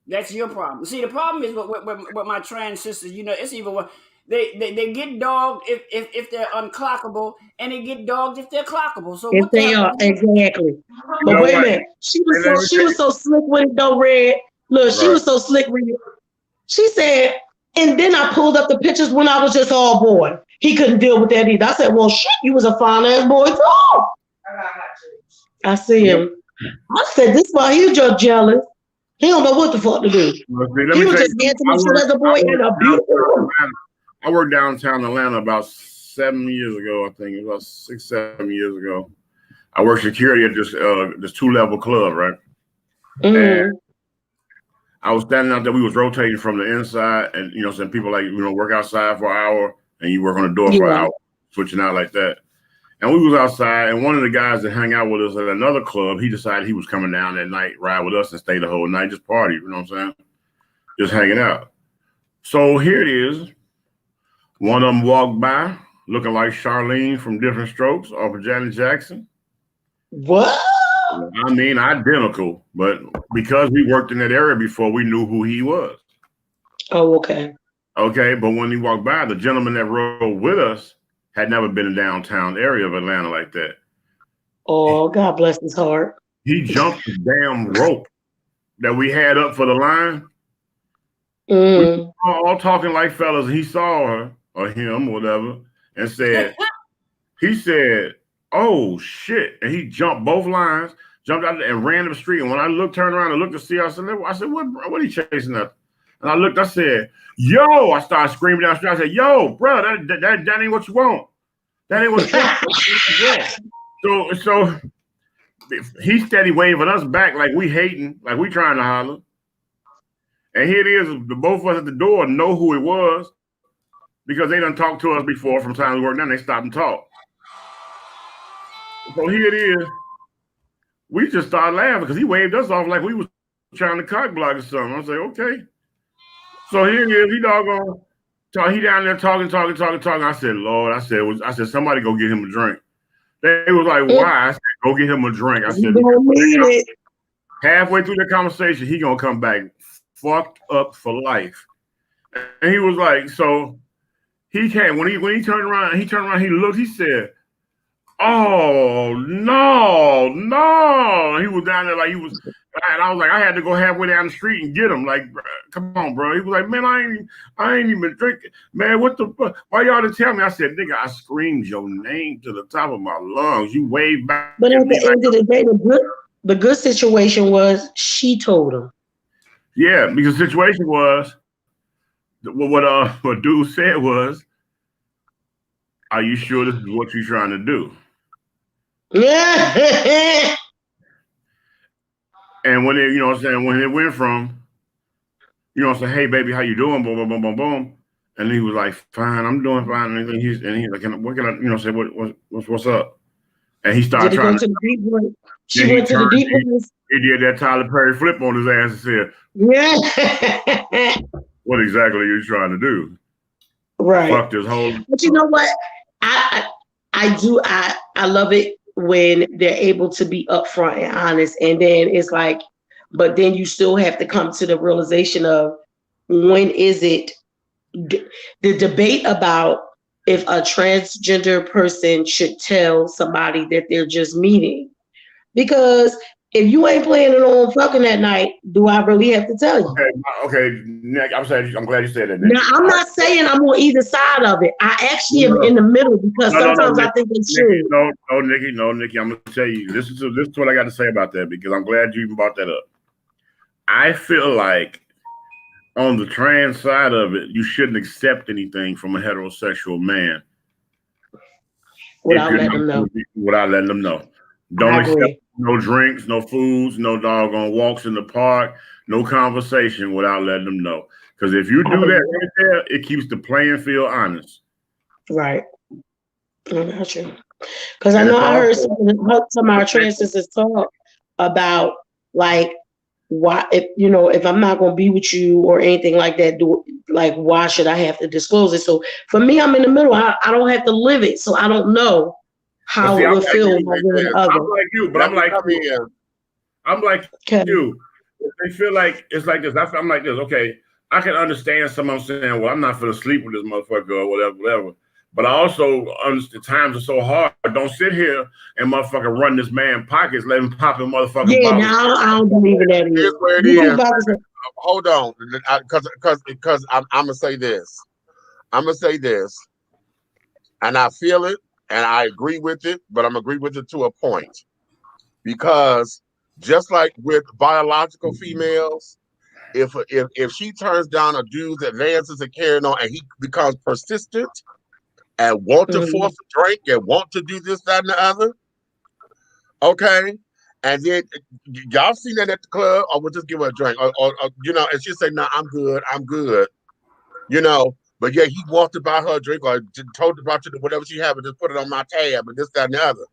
S5: that's your problem. See, the problem is with my trans sisters. You know, it's even what they get dogged if they're unclockable, and they get dogged if they're clockable. So
S4: if
S5: what
S4: they are exactly. But wait a minute, she was so slick with it though, Red. Look, she was so slick with it. She said, and then I pulled up the pictures when I was just all boy. He couldn't deal with that either. I said, well, shit, you was a fine ass boy too. I see him. I said, this why he was just jealous. He don't know what the fuck to do. He was just handsome as a boy and a beautiful woman.
S12: I worked downtown Atlanta about 7 years ago, I think. It was about 6-7 years ago. I worked security at this 2-level club, right? And I was standing out there. We was rotating from the inside, and some people work outside for an hour, and you work on the door for an hour, switching out like that. And we was outside, and one of the guys that hung out with us at another club, he decided he was coming down that night, ride with us, and stay the whole night, just party. You know what I'm saying? Just hanging out. So here it is. One of them walked by, looking like Charlene from Different Strokes off of Janet Jackson.
S4: What?
S12: I mean, identical, but because we worked in that area before, we knew who he was.
S4: Oh, okay.
S12: Okay, but when he walked by, the gentleman that rode with us had never been in downtown area of Atlanta like that.
S4: Oh, God bless his heart.
S12: He jumped the damn rope that we had up for the line. We were all talking like fellas. He saw her or him, whatever, and said, he said, oh shit. And he jumped both lines, jumped out and ran to the street. And when I turned around and looked to see, I said, what are you chasing up? And I looked, I said, yo, I started screaming down the street. I said, yo, bro, that ain't what you want. That ain't what you want. So he steady waving us back like we hating, like we trying to holler. And here it is, the both of us at the door know who it was because they done talked to us before from time we worked down. They stopped and talked. So here it is. We just started laughing because he waved us off like we was trying to cock block or something. I was like, okay. So here it is. He doggone. He down there talking. I said, Lord, I said, somebody go get him a drink. They was like, why? I said, go get him a drink. I said, halfway through the conversation, he gonna come back fucked up for life. And he was like, so he came when he turned around, he looked, he said, Oh no, no! He was down there like he was, and I was like, I had to go halfway down the street and get him. Like, come on, bro. He was like, man, I ain't even drinking, man. What the fuck? Why y'all didn't tell me? I said, nigga, I screamed your name to the top of my lungs. You waved back.
S4: But at the end of the day, the good situation was she told him.
S12: Yeah, because the situation was what dude said was, are you sure this is what you're trying to do?
S4: Yeah.
S12: And when it, you know what I'm saying, when it went from, you know what I'm saying, hey baby, how you doing? Boom, boom, boom, boom, boom. And he was like, fine, I'm doing fine. And he's like, what can I, you know, say what's up? And he started trying to
S4: deep voice. She went to the deep voice.
S12: He did that Tyler Perry flip on his ass and said,
S4: yeah.
S12: What exactly are you trying to do?
S4: Right.
S12: Fuck this whole.
S4: But you know what? I love it when they're able to be upfront and honest. And then it's like, but then you still have to come to the realization of when is it the debate about if a transgender person should tell somebody that they're just meeting. Because if you ain't planning on fucking that night, do I really have to tell you?
S12: Okay, Nick, I'm glad you said that, Nick.
S4: Now, I'm not saying I'm on either side of it. I actually am in the middle because sometimes I think it's true.
S12: No, Nikki, I'm gonna tell you. This is what I got to say about that because I'm glad you even brought that up. I feel like on the trans side of it, you shouldn't accept anything from a heterosexual man
S4: without letting them know.
S12: Without letting them know. Don't accept no drinks, no foods, no doggone walks in the park, no conversation without letting them know. Because if you do that right there, it keeps the playing field honest.
S4: Right. That's true. Because I know I heard some of our trans sisters talk about like why if I'm not gonna be with you or anything like that, why should I have to disclose it? So for me, I'm in the middle. I don't have to live it, so I don't know how it would feel.
S12: I'm like you, but I'm like you. I'm like you. If they feel like it's like this, I'm like this. Okay, I can understand someone saying, "Well, I'm not gonna sleep with this motherfucker or whatever." But I also understand times are so hard. Don't sit here and motherfucker run this man pockets, let him pop in motherfucking.
S4: Yeah, now I don't believe in that.
S3: Here's where it is. Hold on, because I'm gonna say this. I'm gonna say this, and I feel it, and I agree with it, but I'm agree with it to a point, because just like with biological females, if she turns down a dude's advances and carrying on, and he becomes persistent and want to force a drink and want to do this, that, and the other, okay, and then y'all seen that at the club, or we'll just give her a drink, or and she'll say, "No, I'm good," but yeah, he wants to buy her a drink or told about to do whatever she have and just put it on my tab and this, that, and the other.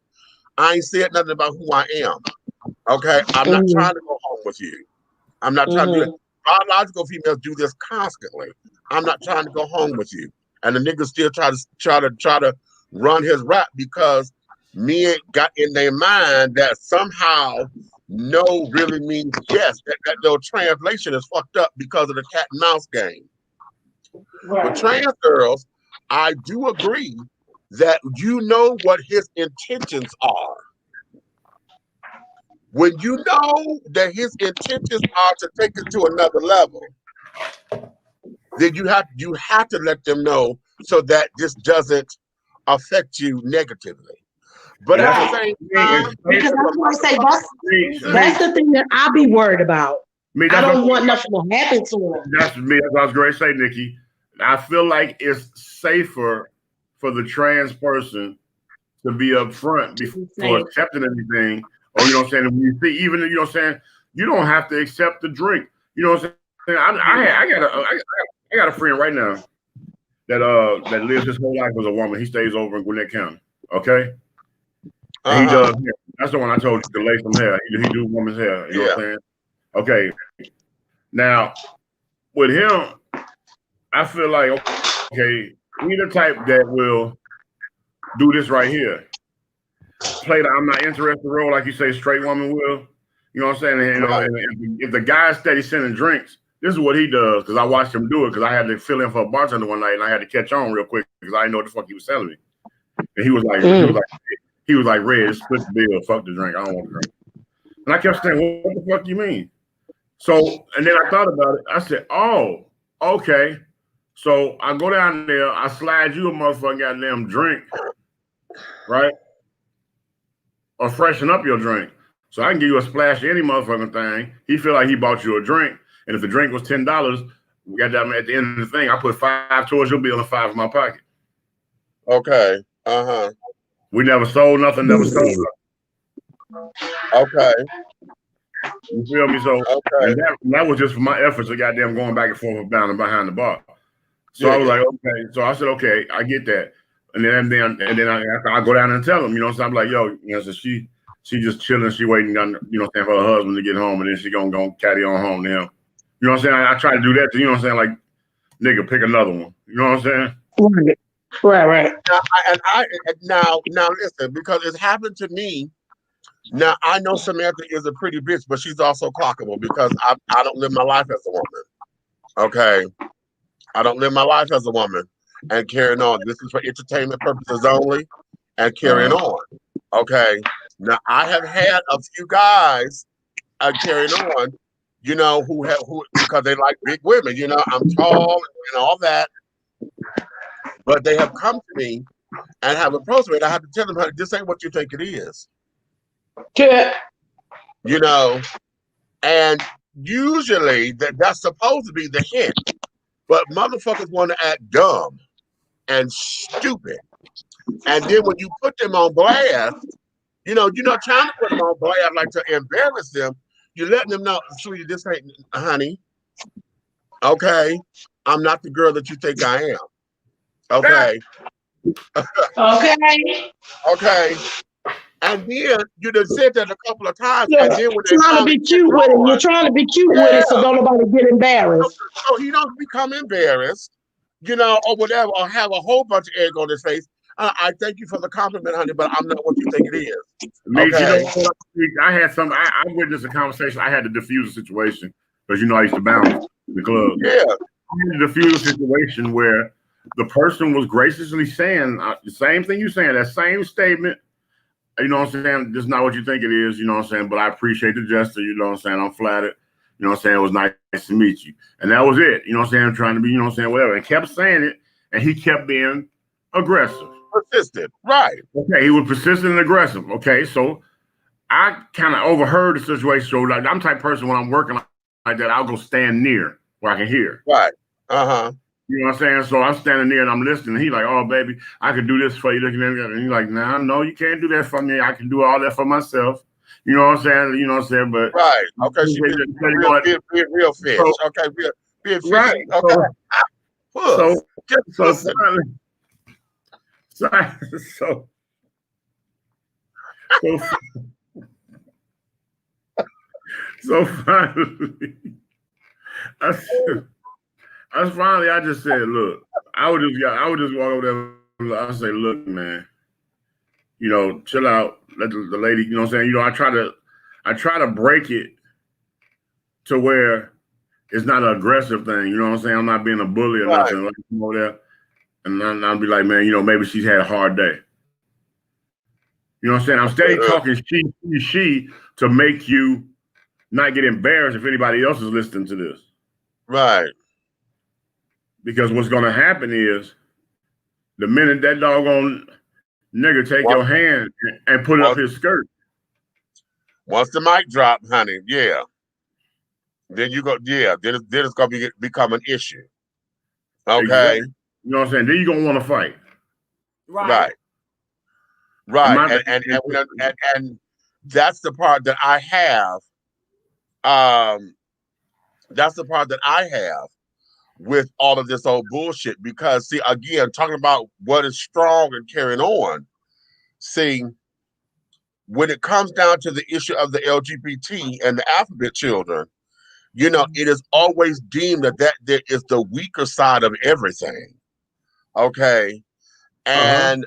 S3: I ain't said nothing about who I am. Okay, I'm not trying to go home with you. I'm not trying to do it. Biological females do this constantly. I'm not trying to go home with you. And the nigga still try to run his rap because men got in their mind that somehow no really means yes. That their translation is fucked up because of the cat and mouse game. Right. With trans girls, I do agree that you know what his intentions are. When you know that his intentions are to take it to another level, then you have to let them know so that this doesn't affect you negatively. But at the same time,
S4: because I want to say that's the thing that I be worried about. I don't want nothing to happen to him.
S12: That's me. That's what I was going to say, Nikki. I feel like it's safer for the trans person to be upfront before accepting anything. Or you know what I'm saying? When you see, even you know what I'm saying, you don't have to accept the drink. You know what I'm saying? I got a friend right now that lives his whole life as a woman. He stays over in Gwinnett County. Okay. And he does. That's the one I told you to lay some hair. He do woman's hair. You know what I'm saying? Okay. Now with him, I feel like okay, we the type that will do this right here. Play the I'm not interested role, like you say, straight woman will. You know what I'm saying? And, if the guy's steady sending drinks, this is what he does. Because I watched him do it. Because I had to fill in for a bartender one night, and I had to catch on real quick because I didn't know what the fuck he was telling me. And he was like, He was like, Red, split the bill. Fuck the drink. I don't want to drink. And I kept saying, what the fuck you mean? So, and then I thought about it. I said, oh, okay. So I go down there, I slide you a motherfucking goddamn drink, right? Or freshen up your drink. So I can give you a splash of any motherfucking thing. He feel like he bought you a drink. And if the drink was $10, we got that at the end of the thing. I put 5 towards your bill and 5 in my pocket.
S3: Okay.
S12: We never sold nothing, never sold nothing.
S3: Okay.
S12: You feel me? So and that was just for my efforts of goddamn going back and forth down and behind the bar. So I was like, okay. So I said, okay, I get that. And then I go down and tell him, you know, so I'm like, yo, you know, so she just chilling, she waiting on, you know, for her husband to get home, and then she gonna carry on home to him. You know what I'm saying? I try to do that to, you know what I'm saying, like, nigga, pick another one. You know what I'm saying?
S4: Right.
S3: Now listen, because it's happened to me. Now I know Samantha is a pretty bitch, but she's also clockable because I don't live my life as a woman. Okay, I don't live my life as a woman and carrying on. This is for entertainment purposes only, and carrying on. Okay. Now I have had a few guys carrying on, you know, who because they like big women. You know, I'm tall and all that. But they have come to me and have approached me, and I have to tell them, honey, this ain't what you think it is.
S4: Yeah.
S3: You know, and usually that's supposed to be the hint, but motherfuckers want to act dumb and stupid. And then when you put them on blast, you're not trying to put them on blast like to embarrass them. You're letting them know, sweetie, this ain't, honey. Okay, I'm not the girl that you think I am. Okay. Okay. And then you done said that a couple of times.
S4: Yeah,
S3: and then when
S4: you're trying to be cute with it. You're trying to be cute with it so don't nobody get embarrassed.
S3: So he don't become embarrassed, you know, or whatever, or have a whole bunch of egg on his face. I thank you for the compliment, honey, but I'm not what you think it is.
S12: Okay. You know, I had I witnessed a conversation. I had to diffuse a situation because, you know, I used to bounce in the club.
S3: Yeah.
S12: I had to diffuse a situation where the person was graciously saying the same thing you're saying, that same statement. You know what I'm saying? This is not what you think it is, you know what I'm saying? But I appreciate the gesture, you know what I'm saying? I'm flattered. You know what I'm saying? It was nice to meet you. And that was it. You know what I'm saying? I'm trying to be, you know what I'm saying, whatever. And kept saying it, and he kept being aggressive.
S3: Persistent, right.
S12: Okay, he was persistent and aggressive. Okay, so I kind of overheard the situation. So like, I'm the type of person when I'm working like that, I'll go stand near where I can hear.
S3: Right.
S12: You know what I'm saying? So I'm standing there and I'm listening. And he's like, oh, baby, I could do this for you. Looking at it. And he's like, nah, no, you can't do that for me. I can do all that for myself. You know what I'm saying? You know what I'm saying? But
S3: right. Okay, she be real fish. So, okay, be a fish.
S12: Right.
S3: Okay.
S12: So finally, I just said, look, I would just walk over there. I say, look, man, you know, chill out. Let the lady, you know what I'm saying? You know, I try to break it to where it's not an aggressive thing. You know what I'm saying? I'm not being a bully or nothing. Like, come over there, and I'll be like, man, you know, maybe she's had a hard day. You know what I'm saying? I'm steady talking she to make you not get embarrassed if anybody else is listening to this.
S3: Right.
S12: Because what's going to happen is the minute that doggone nigga take your hand and put up his skirt.
S3: Once the mic drop, honey, yeah. Then you go, yeah, then it's going to become an issue. Okay.
S12: Exactly. You know what I'm saying? Then you're going to want to fight.
S3: Right. And that's the part that I have. That's the part that I have with all of this old bullshit, because see, again, talking about what is strong and carrying on, see, when it comes down to the issue of the LGBT and the alphabet children, you know, it is always deemed that there is the weaker side of everything. Okay. And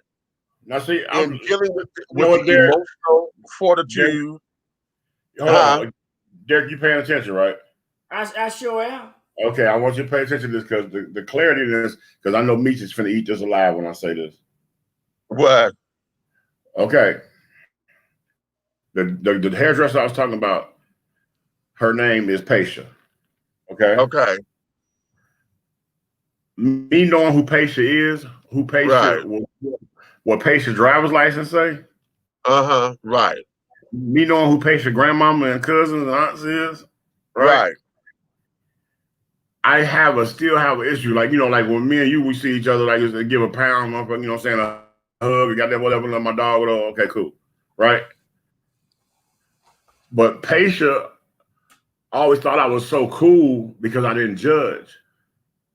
S12: now see,
S3: in dealing with the emotional fortitude.
S12: Derek, you paying attention, right?
S5: I sure am.
S12: Okay, I want you to pay attention to this because the clarity of this, because I know Meech is finna eat this alive when I say this.
S3: What?
S12: Okay. The hairdresser I was talking about, her name is Paisha. Okay.
S3: Okay.
S12: Me knowing who Paisha is, who Paisha, what Paisha driver's license say.
S3: Right.
S12: Me knowing who Paisha grandmama and cousins and aunts is. Right. I still have an issue. Like, you know, like when me and you, we see each other, like just give a pound, motherfucker, you know what I'm saying? A hug, got that whatever, my dog, whatever. Okay, cool. Right. But Paisha always thought I was so cool because I didn't judge.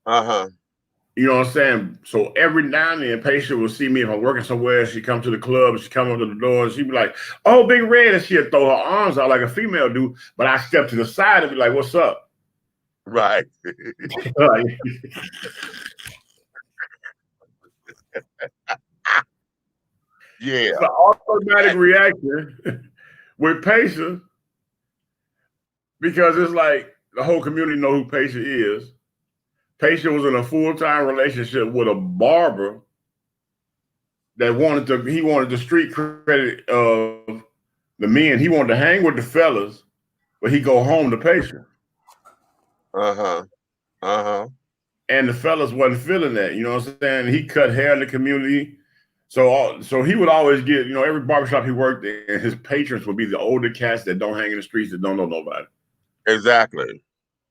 S12: You know what I'm saying? So every now and then, Paisha will see me if I'm working somewhere. She come to the club, she come up to the door, and she'd be like, "Oh, Big Red," and she'd throw her arms out like a female do. But I step to the side and be like, "What's up?"
S3: Right. Yeah.
S12: The automatic reaction with Paisha, because it's like the whole community know who Paisha is. Paisha was in a full-time relationship with a barber that wanted the street credit of the men. He wanted to hang with the fellas, but he go home to Paisha. And the fellas wasn't feeling that, you know what I'm saying? He cut hair in the community. So he would always get, you know, every barbershop he worked in, his patrons would be the older cats that don't hang in the streets, that don't know nobody.
S3: Exactly.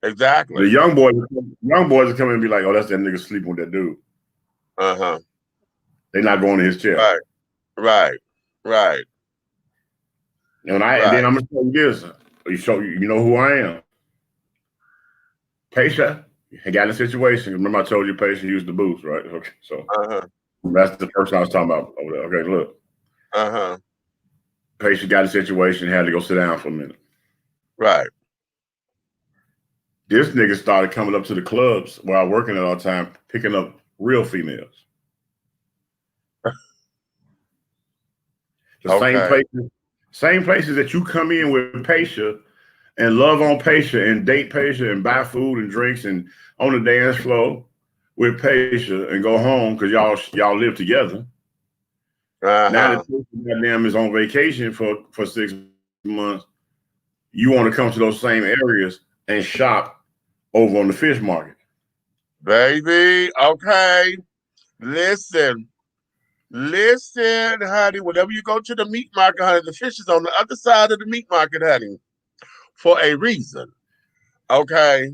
S12: The young boys would come in and be like, "Oh, that's that nigga sleeping with that dude." They're not going to his chair.
S3: Right.
S12: And then I'm gonna tell you this. You know who I am. Paisha got in a situation. Remember I told you Paisha used the booth, right? Okay, so that's the person I was talking about over there. Okay, look. Paisha got in a situation, had to go sit down for a minute.
S3: Right.
S12: This nigga started coming up to the clubs where I working at all the time, picking up real females. Same places that you come in with Paisha and love on Paisha and date Paisha and buy food and drinks and on the dance floor with Paisha and go home because y'all live together. Now that Paisha goddamn is on vacation for 6 months, you want to come to those same areas and shop over on the fish market.
S3: Baby, okay. Listen, honey. Whenever you go to the meat market, honey, the fish is on the other side of the meat market, honey, for a reason. Okay.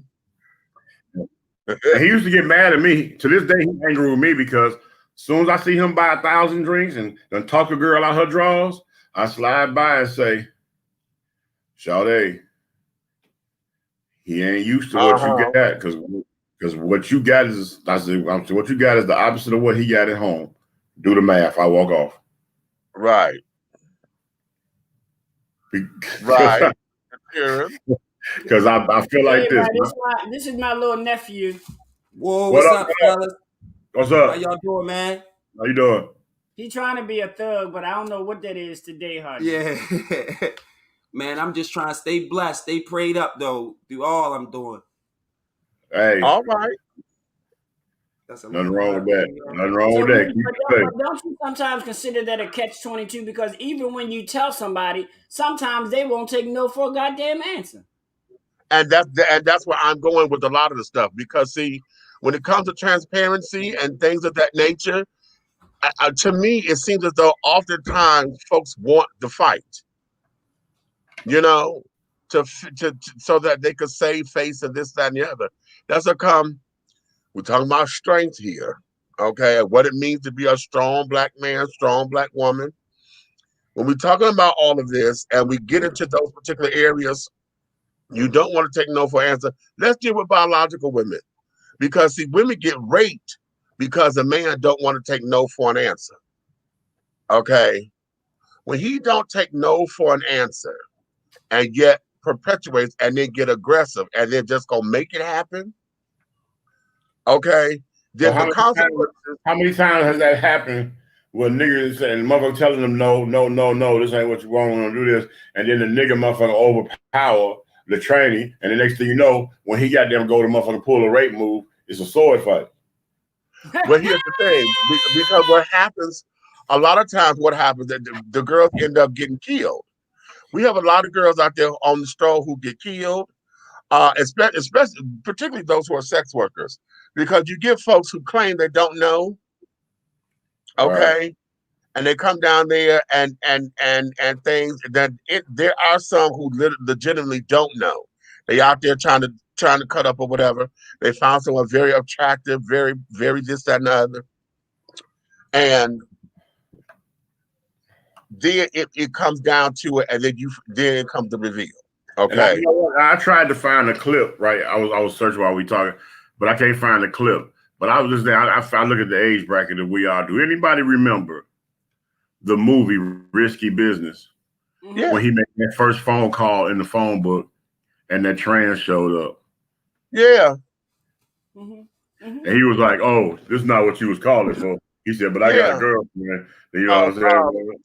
S12: And he used to get mad at me. To this day, he's angry with me because as soon as I see him buy 1,000 drinks and then talk a girl out her drawers, I slide by and say, "Shawty, he ain't used to what you got, because what you got is what you got is the opposite of what he got at home. Do the math." I walk off.
S3: Right.
S12: Because I feel like this.
S5: This is my little nephew.
S6: Whoa, what's up, fellas?
S12: What's up?
S6: How y'all doing, man?
S12: How you doing?
S5: He trying to be a thug, but I don't know what that is today, honey.
S6: Yeah. Man, I'm just trying to stay blessed, stay prayed up, though, through all I'm doing.
S12: Hey.
S3: All right.
S12: Nothing wrong with that. Nothing wrong with that.
S5: Don't you sometimes consider that a catch-22? Because even when you tell somebody, sometimes they won't take no for a goddamn answer.
S3: And that's where I'm going with a lot of the stuff. Because, see, when it comes to transparency and things of that nature, to me, it seems as though oftentimes folks want the fight. You know, so that they could save face and this, that, and the other. That's how come we're talking about strength here, okay? And what it means to be a strong black man, strong black woman. When we're talking about all of this and we get into those particular areas, you don't want to take no for an answer. Let's deal with biological women. Because, see, women get raped because a man don't want to take no for an answer, okay? When he don't take no for an answer, and yet perpetuates and then get aggressive and then just gonna make it happen. Okay. Then
S12: how many times has that happened when niggas and motherfucker telling them no, this ain't what you want, we're gonna do this, and then the nigga motherfucker overpower the trainee, and the next thing you know, when he got them go to motherfucker pull a rape move, it's a sword fight.
S3: Well, here's the thing, because what happens, a lot of times what happens that the girls end up getting killed. We have a lot of girls out there on the stroll who get killed, especially particularly those who are sex workers, because you get folks who claim they don't know, okay,
S12: Right.
S3: and they come down there and things that there are some who legitimately don't know. They out there trying to cut up or whatever. They found someone very attractive, very this, that, and the other, and then it comes down to it, and then it comes the reveal.
S12: And I,
S3: Okay.
S12: you know what? I tried to find a clip, right? I was searching while we talking, but I can't find the clip. But I was just there. I look at the age bracket that we all do. Anybody remember the movie Risky Business?
S3: Yeah.
S12: When he made that first phone call in the phone book, and that trans showed up.
S3: Yeah.
S12: And he was like, "Oh, this is not what you was calling for." He said, "But I got a girlfriend." You know what I'm saying?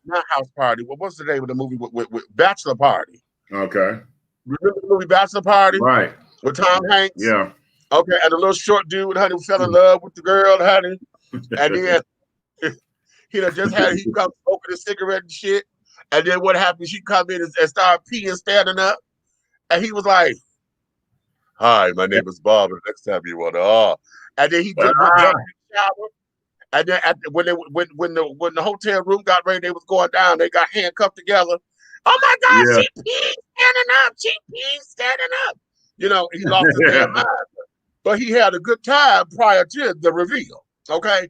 S3: Not House Party. What's the name of the movie with Bachelor Party?
S12: Okay.
S3: Remember the movie Bachelor Party?
S12: Right.
S3: With Tom Hanks?
S12: Yeah.
S3: Okay, and the little short dude, honey, fell in love with the girl, honey. And then he come smoking a cigarette and shit. And then what happened? She come in and start peeing, standing up. And he was like, "Hi, my name is Bob. And next time you want to, and then he just went jumped in the shower. And then when the hotel room got ready, they was going down. They got handcuffed together. Oh my God,
S12: Yeah.
S3: she peed standing up. She peed standing up. You know, he lost his damn mind. But he had a good time prior to the reveal. Okay.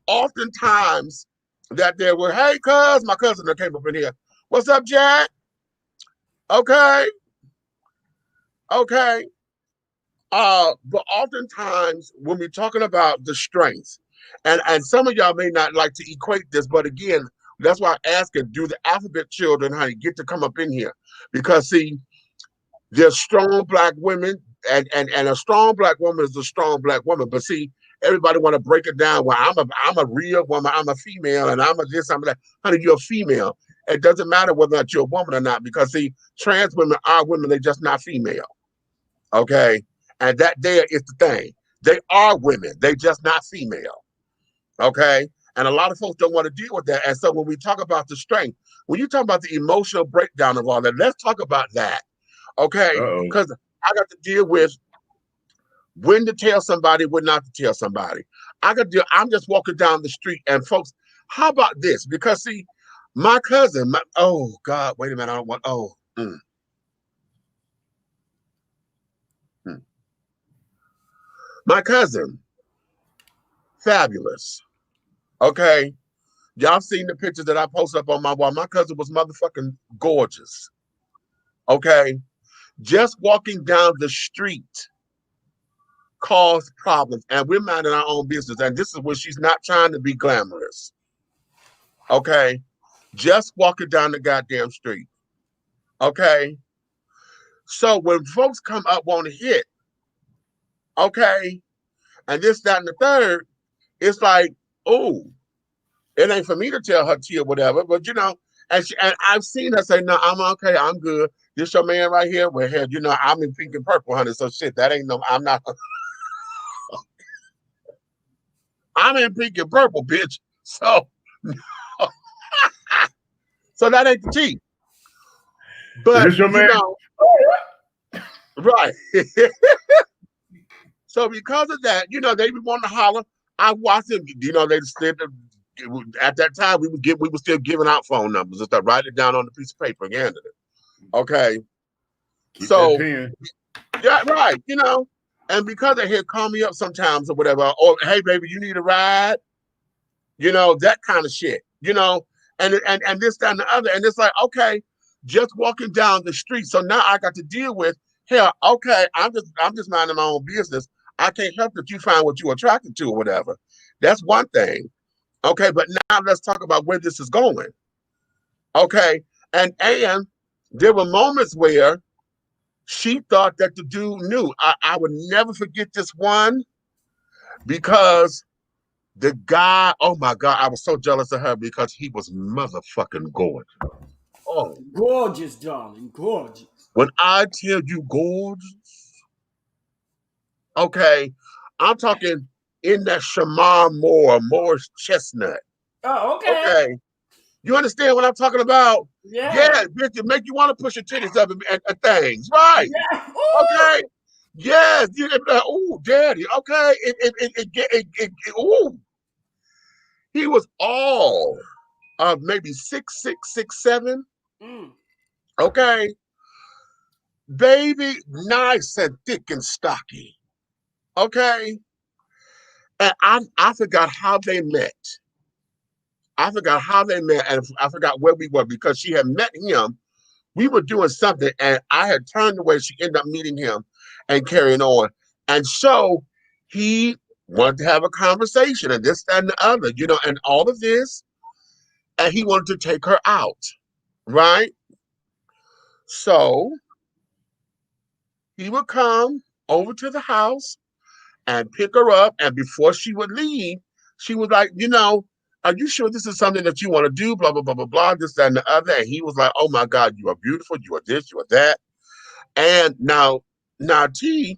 S3: Oftentimes that there were, hey, my cousin that came up in here. What's up, Jack? Okay. Okay. But oftentimes when we're talking about the strengths, and some of y'all may not like to equate this, but again, that's why I ask it, do the alphabet children, honey, get to come up in here? Because see, there's strong black women, and a strong black woman is a strong black woman. But see, everybody want to break it down. Well, I'm a real woman, I'm a female, and I'm a this, I'm that. Honey, you're a female. It doesn't matter whether or not you're a woman or not, because see, trans women are women, they're just not female. Okay. And that there is the thing. They are women. They just not female. Okay. And a lot of folks don't want to deal with that. And so when we talk about the strength, when you talk about the emotional breakdown of all that, let's talk about that. Okay. Because I got to deal with when to tell somebody, when not to tell somebody. I'm just walking down the street and folks, how about this? Because see, my cousin, oh God, wait a minute. I don't want, My cousin, fabulous. Okay. Y'all seen the pictures that I posted up on my wall. My cousin was motherfucking gorgeous. Okay. Just walking down the street caused problems. And we're minding our own business. And this is when she's not trying to be glamorous. Okay. Just walking down the goddamn street. Okay. So when folks come up want to hit, okay, and this, that, and the third, it's like, oh, it ain't for me to tell her T or whatever, but you know, and I've seen her say, "No, I'm okay, I'm good. This your man right here. Well, here, you know, I'm in pink and purple, honey. So shit, that ain't no. I'm not. I'm in pink and purple, bitch. So, so that ain't the T. But
S12: this your man?
S3: know, right. So because of that, you know, they be wanting to holler. I watched them. You know, they said at that time we were still giving out phone numbers and stuff. Write it down on a piece of paper and handed it. Okay.
S12: Keep
S3: so
S12: that pen.
S3: Yeah, right. You know, and because they he'll call me up sometimes or whatever, or hey baby, you need a ride. You know, that kind of shit. You know, and this, that, and the other. And it's like, okay, just walking down the street. So now I got to deal with, hell, okay, I'm just minding my own business. I can't help that you find what you're attracted to or whatever. That's one thing. Okay, but now let's talk about where this is going. Okay, and there were moments where she thought that the dude knew. I would never forget this one because the guy, oh my God, I was so jealous of her because he was motherfucking gorgeous. Oh,
S5: gorgeous, darling, gorgeous.
S3: When I tell you gorgeous, okay, I'm talking in that Shamar Moore, Morris Chestnut.
S5: Oh, okay.
S3: Okay. You understand what I'm talking about?
S5: Yeah.
S3: Yeah, bitch, it make you want to push your titties up and things, right?
S5: Yeah.
S3: Okay. Yes. Oh, daddy. Okay. Ooh. He was all of maybe 6'6", 6'7".
S5: Mm.
S3: Okay. Baby, nice and thick and stocky. Okay. And I forgot how they met. I forgot how they met, and I forgot where we were because she had met him. We were doing something, and I had turned away. She ended up meeting him and carrying on. And so he wanted to have a conversation and this, that, and the other, and all of this. And he wanted to take her out, right? So he would come over to the house and pick her up. And before she would leave, she was like, are you sure this is something that you want to do? Blah, blah, blah, blah, blah, this, that, and the other. And he was like, oh my God, you are beautiful. You are this, you are that. And now T,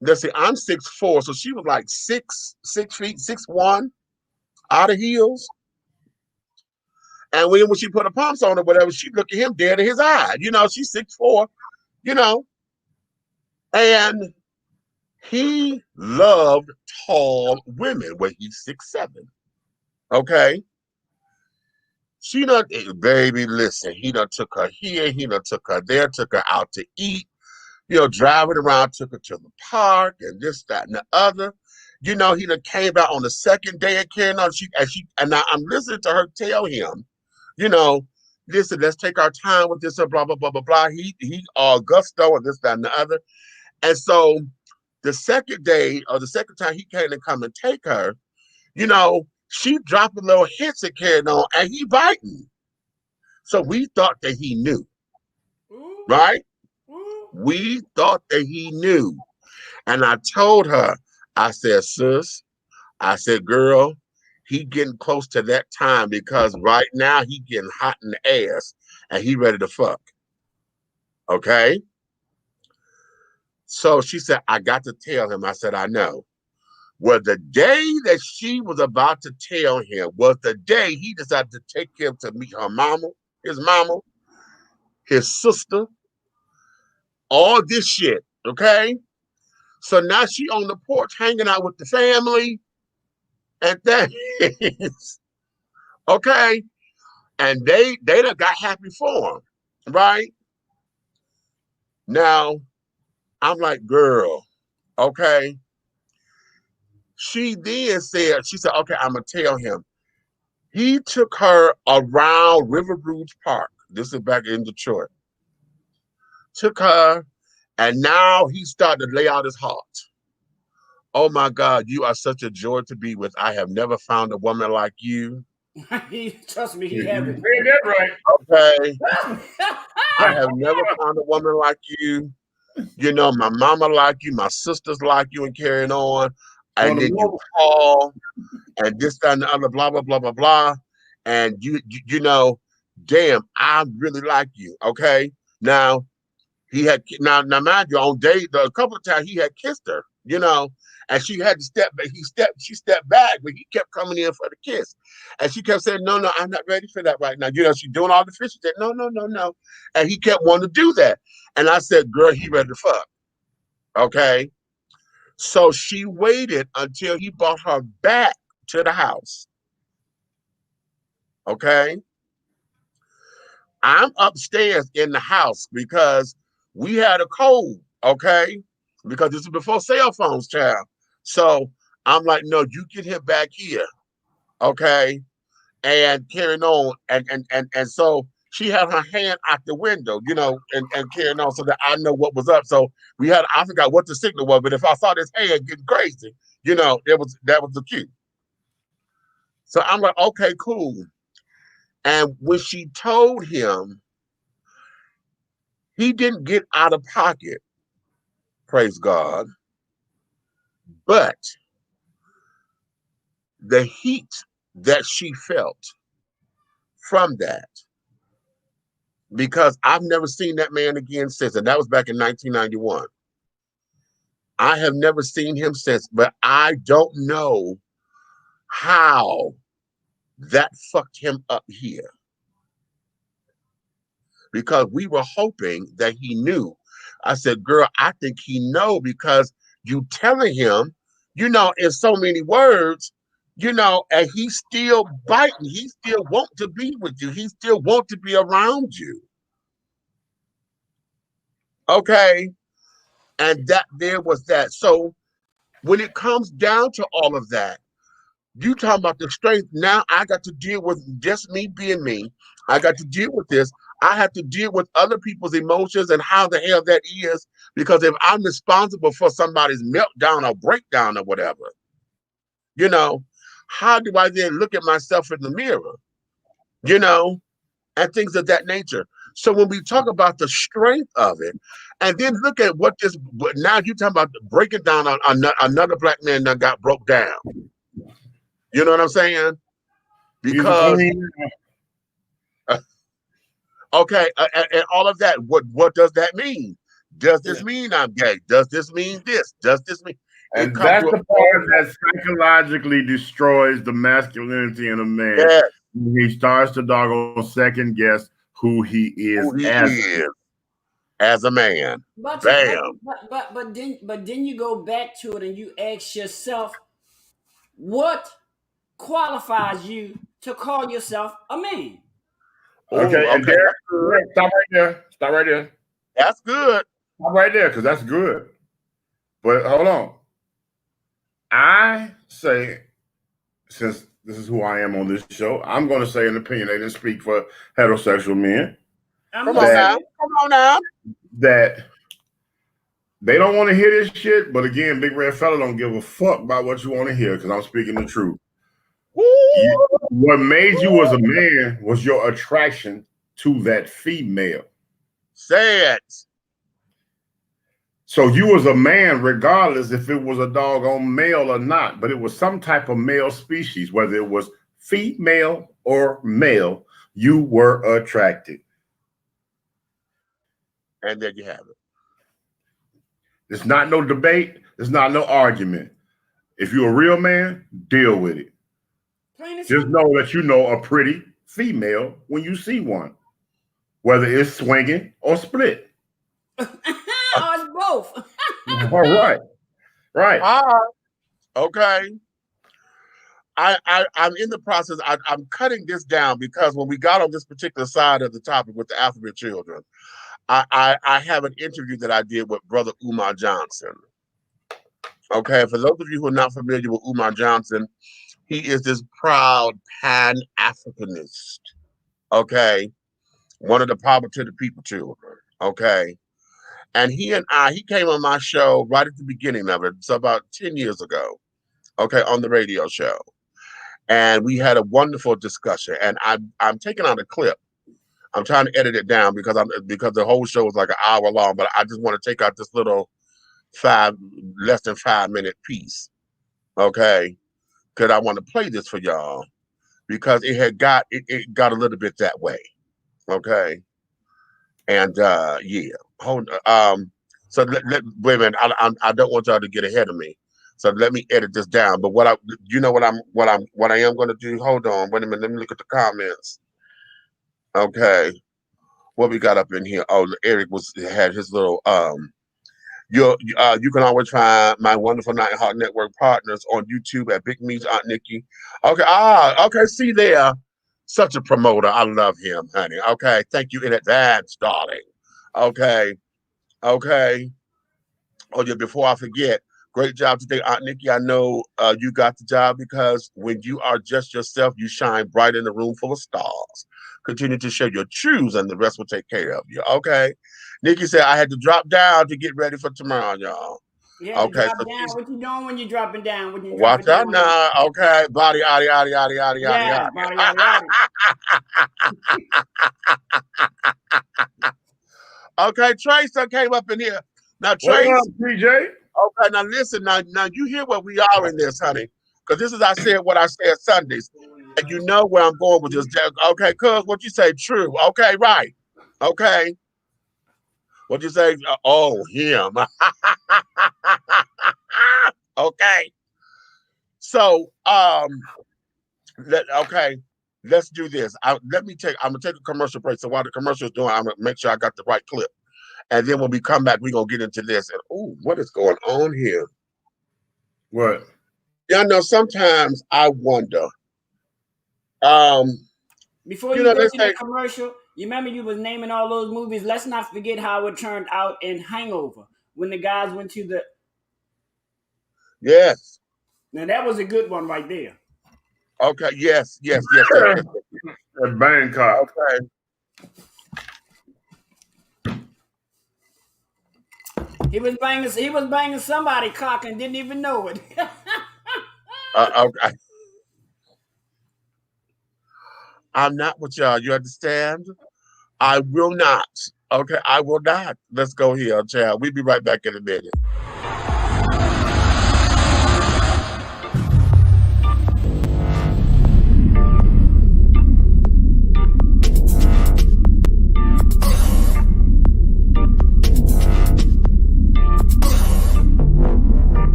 S3: let's see, I'm 6'4", so she was like 6 feet, 6'1", out of heels. And when she put her pumps on or whatever, she looked at him dead in his eye. She's 6'4", and he loved tall women when he's 6'7". Okay. She done, baby, listen, he done took her here, he done took her there, took her out to eat, driving around, took her to the park and this, that, and the other. He done came back on the second day of carrying on. And now I'm listening to her tell him, listen, let's take our time with this, blah, blah, blah, blah, blah. He gusto and this, that, and the other. And so the second day or the second time he came to come and take her, she dropped a little hints and carrying on, and he biting. So we thought that he knew, right? We thought that he knew. And I told her, I said, sis, I said, girl, he getting close to that time because right now he getting hot in the ass and he ready to fuck. Okay? So she said, I got to tell him. I said, I know. Well, the day that she was about to tell him was the day he decided to take him to meet her mama, his sister, all this shit, okay? So now she on the porch hanging out with the family and things, okay? And they done got happy for him, right? Now, I'm like, girl, okay? She then said, okay, I'm going to tell him. He took her around River Rouge Park. This is back in Detroit. Took her, and now he started to lay out his heart. Oh my God, you are such a joy to be with. I have never found a woman like you.
S5: Trust me, he haven't.
S12: That right.
S3: Okay. I have never found a woman like you. My mama like you, my sisters like you, and carrying on. And then you call, and this, that, and the other, blah, blah, blah, blah, blah. And you damn, I really like you. Okay. Now he had mind you, on a couple of times he had kissed her, and she had to step back. She stepped back, but he kept coming in for the kiss. And she kept saying, no, I'm not ready for that right now. She's doing all the fish. She said, no. And he kept wanting to do that. And I said, girl, he ready to fuck. Okay. So she waited until he brought her back to the house. Okay. I'm upstairs in the house because we had a code. Okay. Because this is before cell phones, child. So I'm like, no, you get him back here. Okay. And carrying on. And so she had her hand out the window, and carrying on so that I know what was up. So I forgot what the signal was, but if I saw this hand getting crazy, that was the cue. So I'm like, okay, cool. And when she told him, he didn't get out of pocket, praise God. But the heat that she felt from that, because I've never seen that man again since, and that was back in 1991. I have never seen him since, but I don't know how That fucked him up here. Because we were hoping that he knew. I said, girl, I think he know because you telling him, you know, in so many words, you know, and he's still biting. He still want to be with you. He still want to be around you. Okay. And that there was that. So when it comes down to all of that, you talking about the strength. Now I got to deal with just me being me. I got to deal with this. I have to deal with other people's emotions and how the hell that is. Because if I'm responsible for somebody's meltdown or breakdown or whatever, you know, how do I then look at myself in the mirror, you know, and things of that nature? So when we talk about the strength of it, and then look at what this, now you talking about breaking down on another black man that got broke down. You know what I'm saying? Because okay, and all of that. What does that mean? Does this mean I'm gay? Does this mean this? Does this mean?
S12: And that's the part that psychologically destroys the masculinity in a man.
S3: Yes.
S12: He starts to doggone second guess who he is,
S3: as a man.
S5: But,
S3: Bam.
S5: but then you go back to it and you ask yourself, what qualifies you to call yourself a man?
S12: Okay, and there, stop right there. Stop right there.
S3: That's good.
S12: Stop right there, because that's good. But hold on. I say, since this is who I am on this show, I'm going to say an opinion. They didn't speak for heterosexual men.
S3: Come on now.
S12: That they don't want to hear this shit, but again, Big Red Fella don't give a fuck about what you want to hear because I'm speaking the truth. What made you as a man was your attraction to that female.
S3: Say it.
S12: So you was a man regardless if it was a doggone male or not, but it was some type of male species, whether it was female or male, you were attracted.
S3: And there you have it.
S12: There's not no debate. There's not no argument. If you're a real man, deal with it. Just know that you know a pretty female when you see one, whether it's swinging or split.
S5: Oh, it's both.
S12: All right. Right.
S3: Okay. I'm in the process. I'm cutting this down because when we got on this particular side of the topic with the alphabet children, I have an interview that I did with Brother Umar Johnson. Okay, for those of you who are not familiar with Umar Johnson, he is this proud Pan-Africanist. Okay, one of the power to the people children. Okay, and he came on my show right at the beginning of it, so about 10 years ago. Okay, on the radio show, and we had a wonderful discussion. And I'm taking out a clip. I'm trying to edit it down because the whole show was like an hour long, but I just want to take out this little less than 5 minute piece. Okay. Because I want to play this for y'all because it got a little bit that way. Okay. And yeah. So wait a minute. I don't want y'all to get ahead of me. So let me edit this down. But what I am going to do, hold on, wait a minute, let me look at the comments. Okay, what we got up in here? Oh, Eric had his little you can always find my wonderful Nighthawk Network partners on YouTube at Big Me's Aunt Nikki. Okay, okay, see there, such a promoter. I love him, honey. Okay, thank you in advance, darling. Okay. Oh yeah, before I forget, great job today, Aunt Nikki. I know you got the job because when you are just yourself, you shine bright in a room full of stars. Continue to show your truths and the rest will take care of you. Okay. Nikki said I had to drop down to get ready for tomorrow, y'all.
S5: Yeah, okay. Drop down. What you doing when you're dropping down? When you
S3: watch out now. Okay. Body, yada, yada, yada, yada,
S5: yada. Body, yada,
S3: yada. Okay, Tracer came up in here. Now, Trace.
S12: What up, PJ?
S3: Okay, now listen. Now you hear what we are in this, honey. Because this is what I said Sundays. And you know where I'm going with this. Okay, cuz what you say, true. Okay, right. Okay. What you say? Oh, him. Okay. So, Okay, let's do this. I'm gonna take a commercial break. So while the commercial is doing, I'm gonna make sure I got the right clip. And then when we come back, we're gonna get into this. And what is going on here?
S12: What?
S3: Yeah, I know sometimes I wonder.
S5: Before you go to that commercial, you remember you was naming all those movies. Let's not forget how it turned out in Hangover when the guys went to the.
S3: Yes.
S5: Now that was a good one right there.
S3: Okay. Yes.
S12: At Bangkok.
S3: Okay.
S5: He was banging somebody cock and didn't even know it.
S3: Okay. I'm not with y'all. You understand? I will not. Okay, I will not. Let's go here, child. We'll be right back in a minute.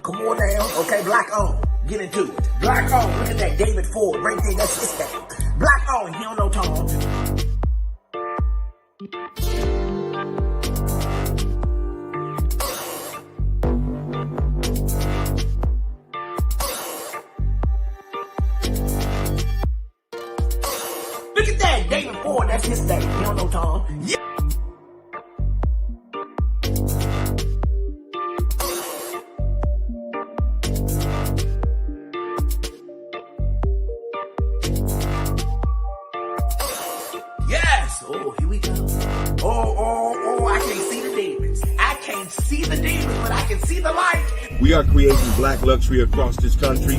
S13: Come on now. Okay, black on. Get into it. Black on. Look at that David Ford right there. That's his thing. Black on. He don't know Tom. Look at that David Ford. That's his thing. He don't know Tom. Yeah. Oh, here we go. Oh, I can't see the demons. I can't see the demons, but I can see the light.
S14: We are creating black luxury across this country.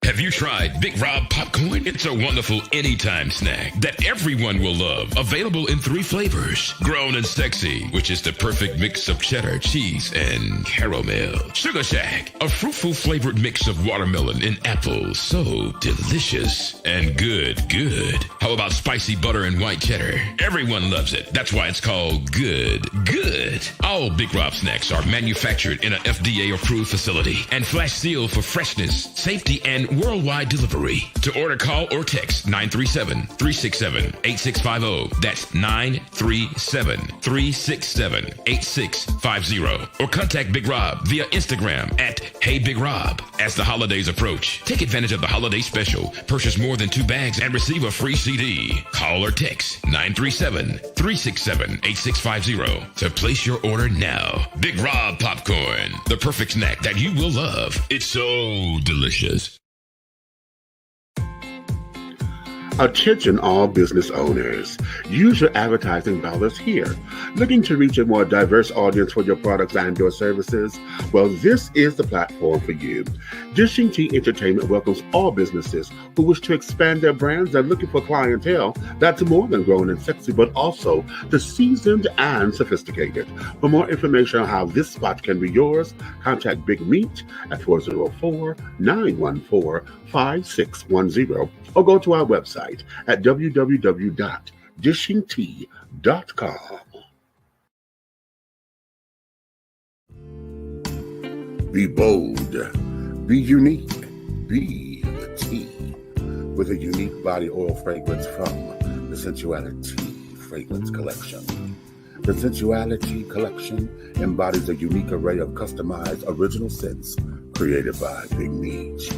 S15: Have you tried Big Rob popcorn? It's a wonderful anytime snack that everyone will love. Available in 3 flavors. Grown and Sexy, which is the perfect mix of cheddar, cheese, and caramel. Sugar Shack, a fruitful flavored mix of watermelon and apple. So delicious and good. How about spicy butter and white cheddar? Everyone loves it. That's why it's called good. All Big Rob snacks are manufactured in an FDA-approved facility and flash sealed for freshness, safety, and worldwide delivery. To order, call or text 937-367-8650. That's 937-367-8650. Or contact Big Rob via Instagram at HeyBigRob. As the holidays approach, take advantage of the holiday special. Purchase more than 2 bags and receive a free CD. Call or text 937-367-8650 to place your order now. Big Rob Popcorn, the perfect snack that you will love. It's so delicious.
S3: Attention all business owners. Use your advertising dollars here. Looking to reach a more diverse audience for your products and your services? Well, this is the platform for you. Dishing Tea Entertainment welcomes all businesses who wish to expand their brands and looking for clientele that's more than grown and sexy, but also the seasoned and sophisticated. For more information on how this spot can be yours, contact Big Meat at 404-914-5610 or go to our website at www.dishingtea.com. Be bold, be unique, be the tea with a unique body oil fragrance from the Sensuality
S1: fragrance collection. The Sensuality collection embodies a unique array of customized original scents created by Big Meech.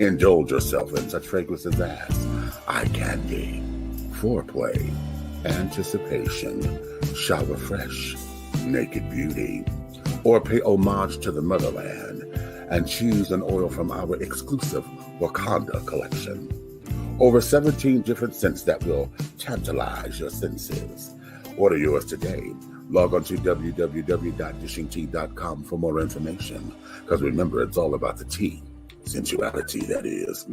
S1: Indulge yourself in such fragrances as eye candy, foreplay, anticipation, shower fresh, naked beauty, or pay homage to the motherland and choose an oil from our exclusive Wakanda collection. Over 17 different scents that will tantalize your senses. Order yours today. Log on to www.dishingtea.com for more information. Because remember, it's all about the tea. Sensuality, that is.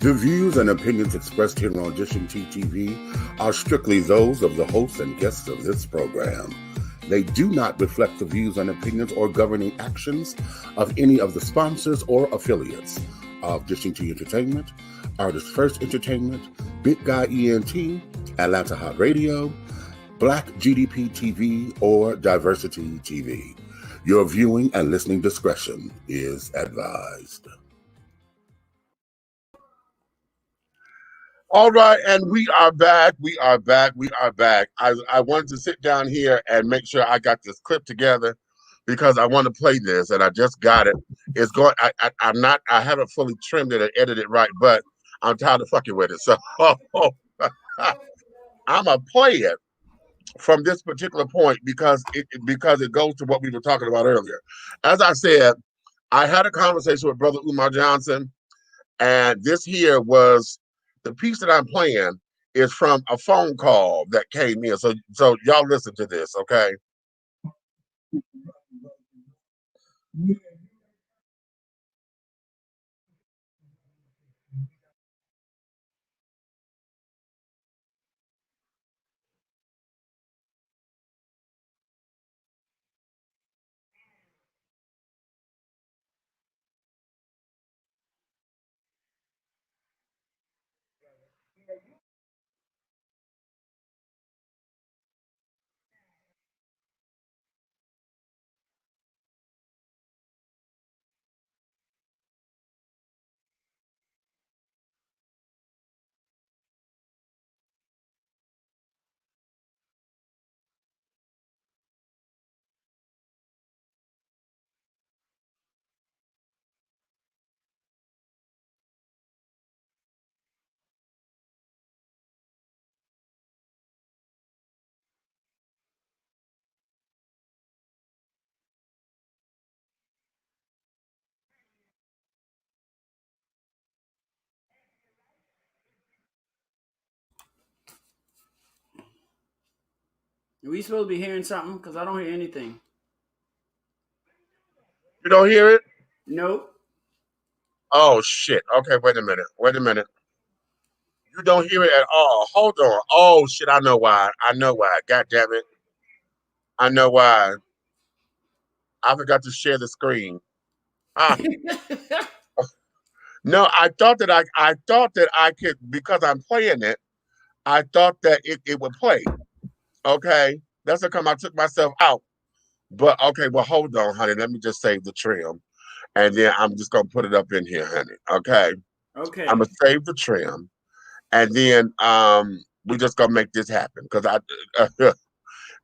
S1: The views and opinions expressed here on Dishing Tea TV are strictly those of the hosts and guests of this program. They do not reflect the views and opinions or governing actions of any of the sponsors or affiliates of Dishing Tea Entertainment, Artist First Entertainment, Big Guy ENT, Atlanta Hot Radio, Black GDP TV, or Diversity TV. Your viewing and listening discretion is advised.
S3: All right, and we are back. We are back. We are back. I wanted to sit down here and make sure I got this clip together because I want to play this, and I just got it. It's going. I'm not. I haven't fully trimmed it and edited it right, but I'm tired of fucking with it. So I'm gonna play it from this particular point because it goes to what we were talking about earlier. As I said, I had a conversation with Brother Umar Johnson, and this here was. The piece that I'm playing is from a phone call that came in. So y'all listen to this, okay?
S5: Are we supposed to be hearing something? Because I don't hear anything.
S3: You don't hear it?
S5: Nope.
S3: Oh shit. Okay, wait a minute. Wait a minute. You don't hear it at all. Hold on. Oh shit, I know why. I know why. God damn it. I know why. I forgot to share the screen. Ah. No, I thought that I could, because I'm playing it, I thought that it would play. Okay. That's how come I took myself out. But okay, well, hold on, honey. Let me just save the trim. And then I'm just gonna put it up in here, honey. Okay.
S5: Okay.
S3: I'm gonna save the trim. And then we just gonna make this happen. Cause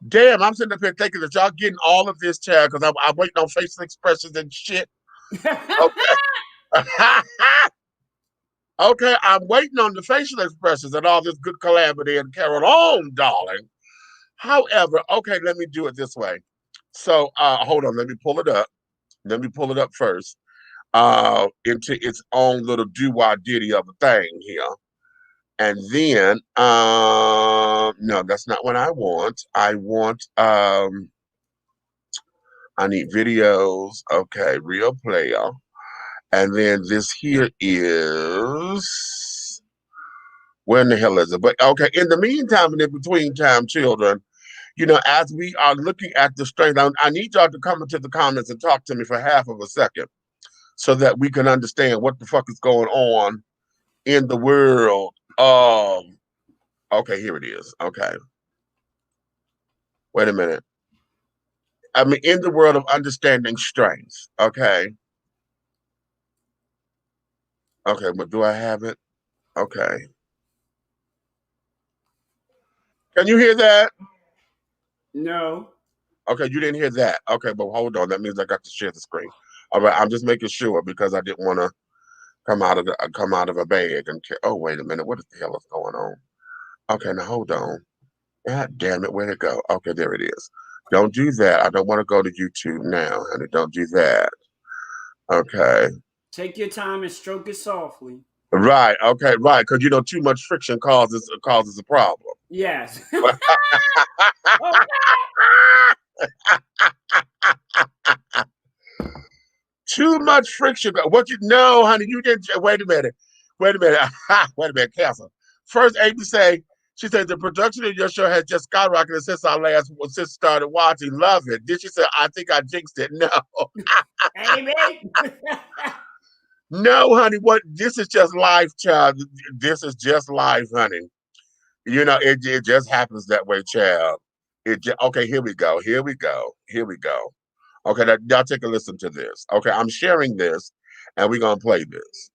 S3: damn, I'm sitting up here thinking that y'all getting all of this, child, because I'm waiting on facial expressions and shit. Okay. Okay, I'm waiting on the facial expressions and all this good calamity and Carol on, darling. However, okay, let me do it this way. So hold on, let me pull it up. Let me pull it up first. Into its own little do-wah diddy of a thing here. And then no, that's not what I want. I want I need videos. Okay, real player. And then this here is, where in the hell is it? But okay, in the meantime and in between time, children, you know, as we are looking at the strength, I need y'all to come into the comments and talk to me for half of a second so that we can understand what the fuck is going on in the world. Okay, here it is. Okay. Wait a minute. I mean, in the world of understanding strength. Okay. Okay, but do I have it? Okay. Can you hear that?
S5: No.
S3: Okay, you didn't hear that. Okay, but hold on. That means I got to share the screen. All right, I'm just making sure because I didn't want to come out of a bag and oh, wait a minute. What the hell is going on? Okay, now hold on. God damn it, where'd it go? Okay, there it is. Don't do that. I don't want to go to YouTube now, honey. Don't do that. Okay.
S5: Take your time and stroke it softly.
S3: Right. Okay. Right. Because you know, too much friction causes a problem.
S5: Yes.
S3: Too much friction. What you know, honey? You didn't. Wait a minute. Wait a minute. Wait a minute. Cancel. First, Amy say. She said the production of your show has just skyrocketed since started watching. Love it. Then she said, I think I jinxed it. No.
S5: Amy.
S3: No, honey. What? This is just life, child. This is just life, honey. You know, it just happens that way, child. Okay, here we go. Here we go. Here we go. Okay, y'all take a listen to this. Okay, I'm sharing this, and we're gonna play this.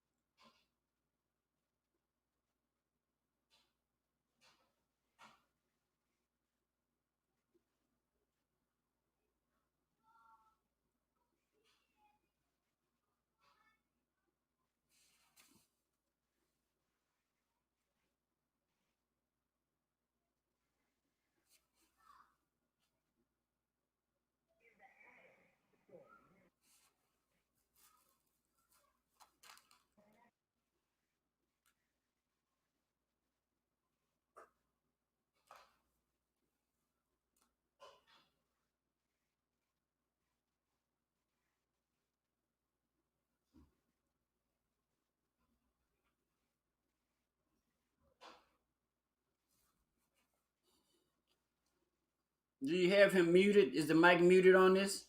S5: Do you have him muted? Is the mic muted on this?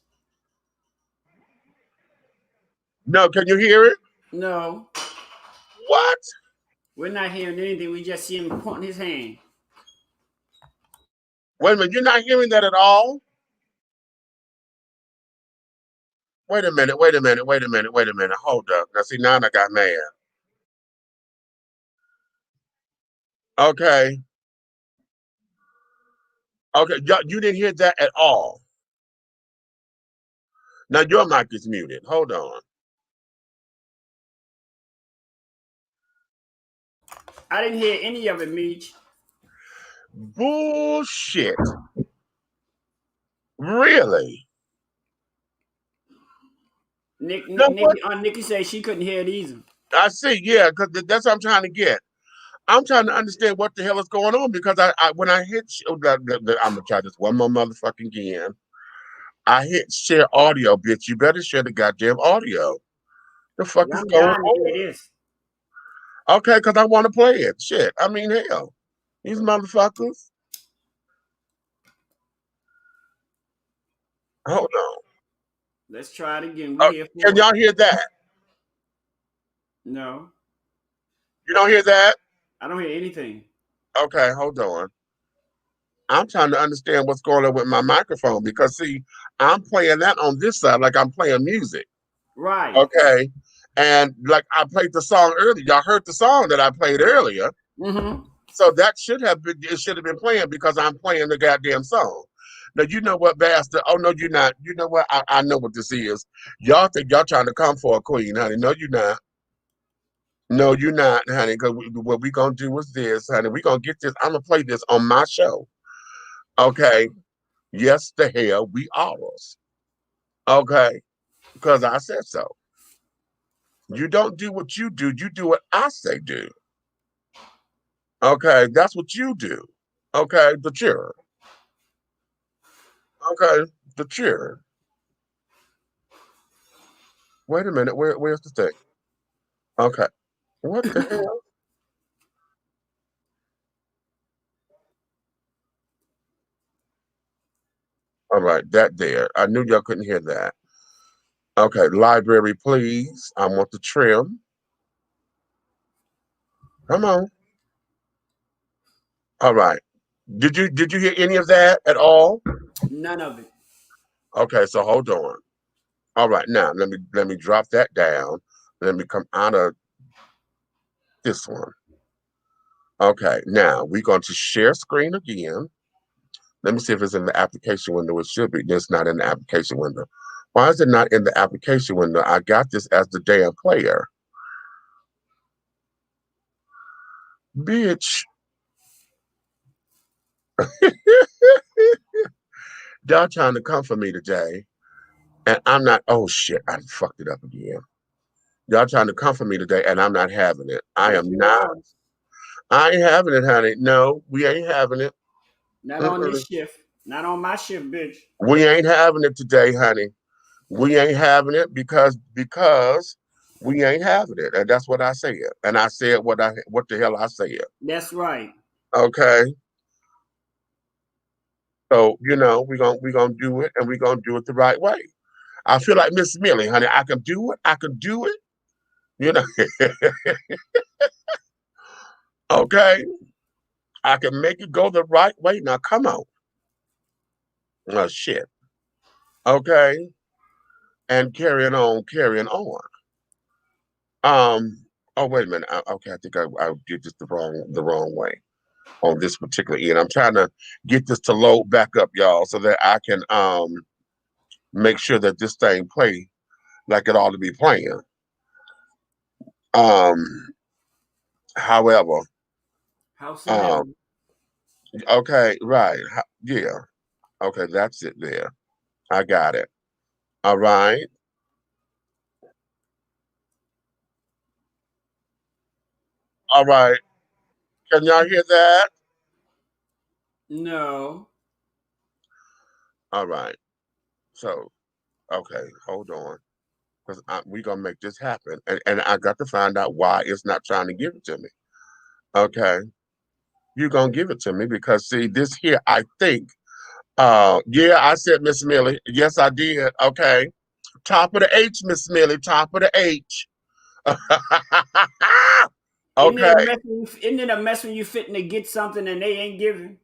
S3: No, can you hear it?
S5: No.
S3: What?
S5: We're not hearing anything. We just see him pointing his hand.
S3: Wait a minute, you're not hearing that at all? Wait a minute, wait a minute, wait a minute, wait a minute. Hold up. Now see, now I got mad. Okay. Okay, you didn't hear that at all. Now your mic is muted. Hold on.
S5: I didn't hear any of it, Meech.
S3: Bullshit. Really?
S5: Nikki said she couldn't hear it either.
S3: I see, yeah, because that's what I'm trying to get. I'm trying to understand what the hell is going on because when I hit, I'm gonna try this one more motherfucking again. I hit share audio, bitch. You better share the goddamn audio. The fuck is
S5: I'm
S3: going
S5: dying to
S3: on?
S5: hear this.
S3: Okay, because I want to play it. Shit. I mean, hell, these motherfuckers. Hold on.
S5: Let's try it again. We here for
S3: Can y'all hear that?
S5: No.
S3: You don't hear that?
S5: I don't hear anything.
S3: Okay, hold on. I'm trying to understand what's going on with my microphone because see, I'm playing that on this side like I'm playing music.
S5: Right.
S3: Okay. And like I played the song earlier. Y'all heard the song that I played earlier.
S5: Mm-hmm.
S3: So that should have been playing because I'm playing the goddamn song. Now you know what, bastard? Oh no, you're not. You know what? I know what this is. Y'all think y'all trying to come for a queen, honey. No, you're not. No, you're not, honey. Because what we gonna do is this, honey. We gonna get this. I'm gonna play this on my show. Okay. Yes, the hell we ours. Okay. Because I said so. You don't do what you do what I say do. Okay, that's what you do. Okay, the cheer. Okay, the cheer. Wait a minute, where's the thing? Okay. What the hell? All right, that there. I knew y'all couldn't hear that. Okay, library, please. I want the trim. Come on. All right. Did you hear any of that at all?
S5: None of it.
S3: Okay, so hold on. All right, now let me drop that down. Let me come out of this one. Okay, now we're going to share screen again. Let me see if it's in the application window. It should be. It's not in the application window. Why is it not in the application window? I got this as the damn player. Bitch. Y'all trying to come for me today. And I'm not, oh shit, I fucked it up again. Y'all trying to come for me today and I'm not having it. I am not. I ain't having it, honey. No, we ain't having it.
S5: Not on this shift. Not on my shift, bitch.
S3: We ain't having it today, honey. We ain't having it because we ain't having it. And that's what I said. And I said what the hell I said.
S5: That's right.
S3: Okay. So, you know, we're gonna do it and we're gonna do it the right way. I feel like Miss Millie, honey. I can do it. I can do it. You know. Okay. I can make it go the right way. Now come on. Oh shit. Okay. And carrying on. Oh wait a minute. Okay, I think I did this the wrong way on this particular end. I'm trying to get this to load back up, y'all, so that I can make sure that this thing play like it ought to be playing. However, okay, right. Yeah. Okay, that's it there. I got it. All right. All right. Can y'all hear that?
S5: No.
S3: All right. So, okay, hold on. Because we're going to make this happen. And I got to find out why it's not trying to give it to me. Okay. You're going to give it to me because, see, this here, I think, yeah, I said Miss Millie. Yes, I did. Okay. Top of the H, Miss Millie. Top of the H. Okay.
S5: Isn't it a mess when you fitting to get something and they ain't giving?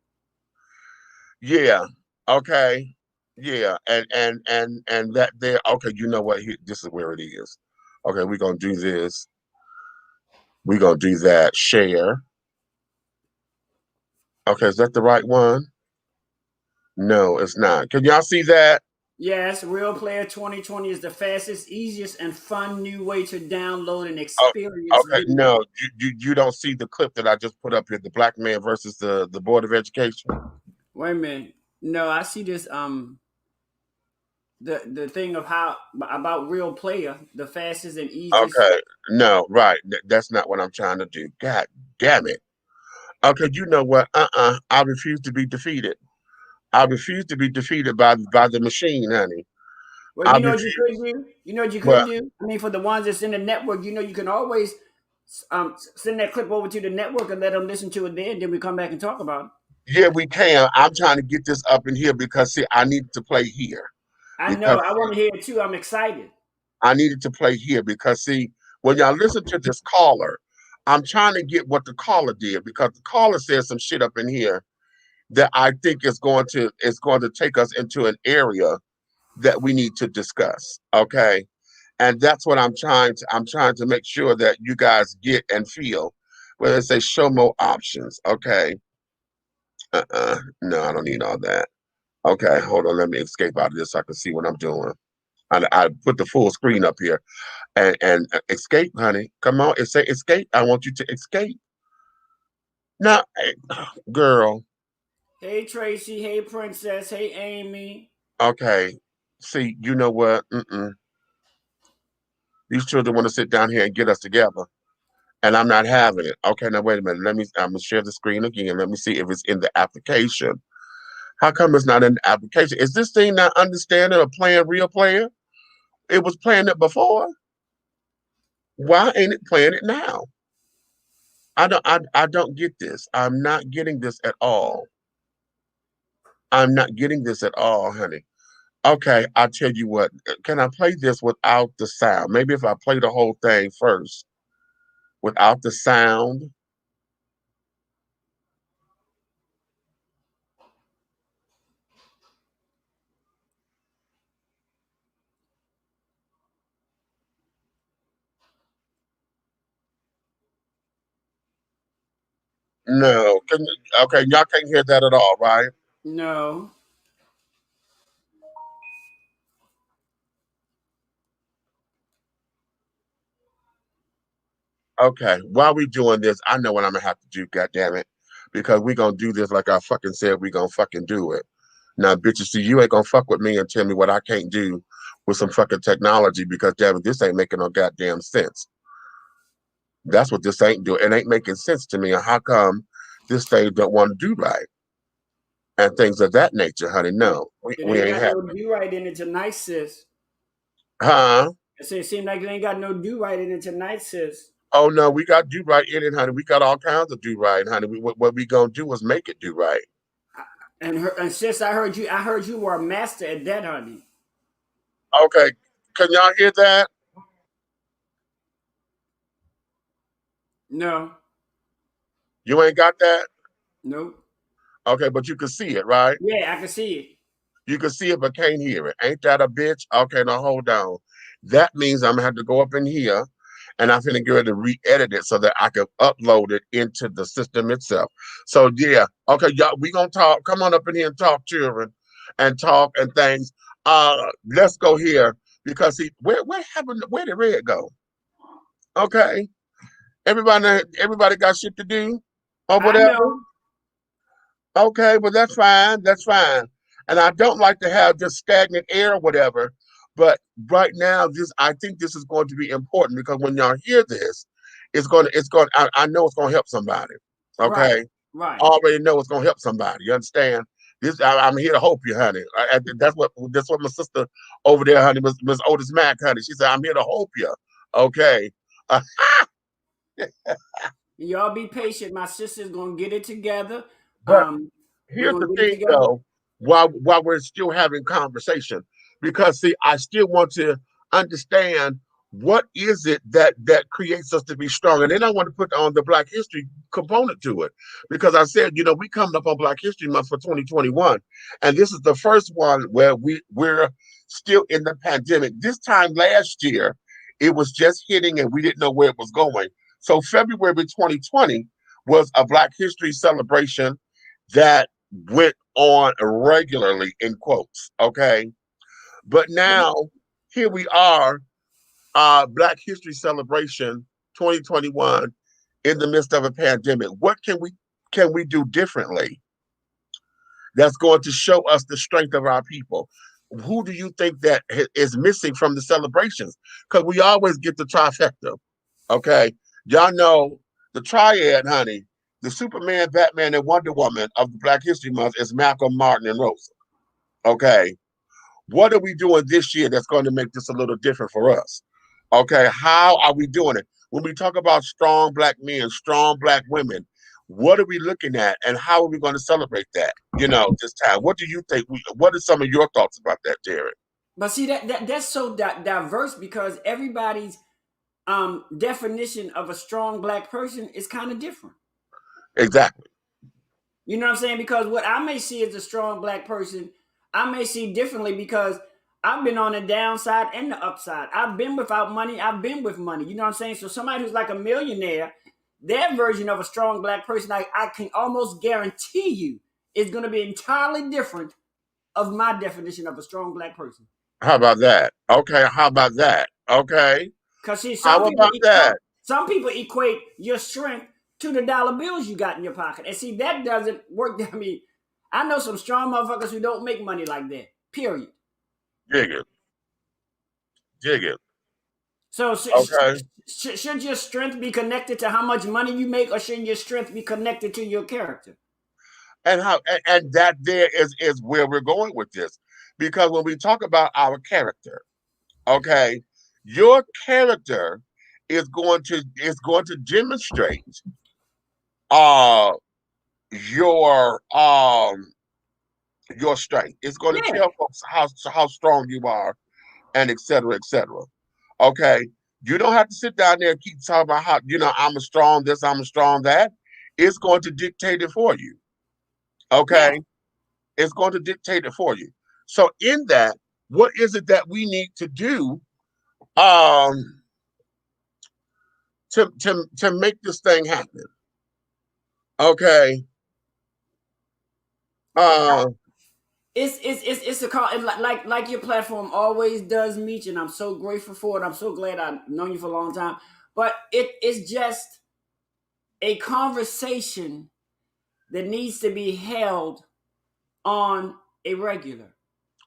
S3: Yeah. Okay. Yeah. And that there. Okay. You know what? This is where it is. Okay. We're going to do this. We're going to do that. Share. Okay. Is that the right one? No, it's not. Can y'all see that?
S5: Yes, Real Player 2020 is the fastest, easiest, and fun new way to download and experience.
S3: Okay, no, you don't see the clip that I just put up here, the black man versus the Board of Education.
S5: Wait a minute. No, I see this the thing of how about Real Player, the fastest and easiest.
S3: Okay, no, right. That's not what I'm trying to do. God damn it. Okay, you know what? I refuse to be defeated. I refuse to be defeated by the machine, honey.
S5: Well,
S3: I
S5: you know what you
S3: refuse.
S5: could do. You know what you could
S3: Well,
S5: do. I mean, for the ones that's in the network, you know, you can always send that clip over to the network and let them listen to it there, and then we come back and talk about it.
S3: yeah, we can. I'm trying to get this up in here because see, I need to play here
S5: I know.
S3: because
S5: I want to hear it too. I'm excited.
S3: I needed to play here because see, when y'all listen to this caller, I'm trying to get what the caller did because the caller said some shit up in here that I think is going to take us into an area that we need to discuss. Okay. And that's what I'm trying to make sure that you guys get and feel. Where they say show more options. Okay. No, I don't need all that. Okay, hold on. Let me escape out of this so I can see what I'm doing. I put the full screen up here and escape, honey. Come on, it say escape. I want you to escape. Now, girl.
S5: Hey Tracy. Hey Princess. Hey Amy.
S3: Okay. See, you know what? These children want to sit down here and get us together, and I'm not having it. Okay, now wait a minute. I'm gonna share the screen again. Let me see if it's in the application. How come it's not in the application? Is this thing not understanding or playing real player? It was playing it before. Why ain't it playing it now? I don't get this. I'm not getting this at all. I'm not getting this at all, honey. Okay, I'll tell you what. Can I play this without the sound? Maybe if I play the whole thing first without the sound. No. Okay, y'all can't hear that at all, right?
S5: No.
S3: Okay, while we doing this, I know what I'm gonna have to do, goddamn it. Because we gonna do this like I fucking said we gonna fucking do it. Now, bitches, see, you ain't gonna fuck with me and tell me what I can't do with some fucking technology because damn it, this ain't making no goddamn sense. That's what this ain't doing. It ain't making sense to me. And how come this thing don't want to do right? And things of that nature, honey. No,
S5: It
S3: we
S5: ain't
S3: ain't
S5: got no
S3: having it.
S5: do right in it tonight, sis.
S3: Huh?
S5: I said it seemed like it ain't got no do right in it tonight, sis.
S3: Oh no, we got do right in it, honey. We got all kinds of do right, honey. What we gonna do is make it do right.
S5: And sis, I heard you were a master at that, honey.
S3: Okay, can y'all hear that?
S5: No.
S3: You ain't got that?
S5: Nope.
S3: Okay, but you can see it, right?
S5: Yeah, I can see it.
S3: You can see it, but can't hear it. Ain't that a bitch? Okay, now hold on. That means I'm gonna have to go up in here and I'm gonna get ready to re-edit it so that I can upload it into the system itself. So yeah, okay, y'all, we gonna talk. Come on up in here and talk, children, and talk and things. Let's go here because see, where did Red go? Okay, everybody got shit to do or
S5: I
S3: whatever.
S5: know.
S3: Okay, but that's fine. That's fine. And I don't like to have just stagnant air or whatever. But right now, I think this is going to be important because when y'all hear this, I know it's gonna help somebody.
S5: Right.
S3: Okay.
S5: Right.
S3: I already know it's gonna help somebody. You understand? I'm here to help you, honey. That's what my sister over there, honey, Miss Otis Mack, honey. She said, I'm here to help you. Okay.
S5: Y'all be patient. My sister's gonna get it together.
S3: But
S5: We're
S3: here's
S5: gonna
S3: the
S5: get it
S3: thing,
S5: together.
S3: though, while we're still having conversation, because see, I still want to understand what is it that creates us to be strong, and then I want to put on the Black History component to it, because I said, we coming up on Black History Month for 2021, and this is the first one where we're still in the pandemic. This time last year, it was just hitting, and we didn't know where it was going. So February 2020 was a Black History celebration that went on regularly in quotes. Okay. But now here we are, Black History Celebration 2021 in the midst of a pandemic. What can we do differently that's going to show us the strength of our people? Who do you think that is missing from the celebrations? Because we always get the trifecta. Okay. Y'all know the triad, honey, The Superman, Batman, and Wonder Woman of the Black History Month is Malcolm, Martin, and Rosa. Okay. What are we doing this year that's going to make this a little different for us? Okay. How are we doing it? When we talk about strong Black men, strong Black women, what are we looking at and how are we going to celebrate that, this time? What do you think? What are some of your thoughts about that, Derek?
S5: But see, that's so diverse because everybody's definition of a strong Black person is kind of different.
S3: Exactly.
S5: You know what I'm saying? Because what I may see as a strong Black person, I may see differently because I've been on the downside and the upside. I've been without money. I've been with money. You know what I'm saying? So somebody who's like a millionaire, their version of a strong Black person, I can almost guarantee you is going to be entirely different of my definition of a strong Black person.
S3: How about that? Okay. How about that? Okay.
S5: Because see,
S3: how about that?
S5: Some people equate your strength to the dollar bills you got in your pocket. And see, that doesn't work. I mean, I know some strong motherfuckers who don't make money like that. Period.
S3: Dig it.
S5: So
S3: okay.
S5: Should your strength be connected to how much money you make, or should your strength be connected to your character?
S3: And that there is where we're going with this. Because when we talk about our character, okay, your character is going to demonstrate your strength. It's going to tell folks how strong you are, and et cetera, et cetera. Okay. You don't have to sit down there and keep talking about how, I'm a strong this, I'm a strong that. It's going to dictate it for you. Okay. Yeah. It's going to dictate it for you. So in that, what is it that we need to do to make this thing happen? Okay.
S5: It's a call, like your platform always does, Meech, and I'm so grateful for it. I'm so glad I've known you for a long time. But it's just a conversation that needs to be held on a regular.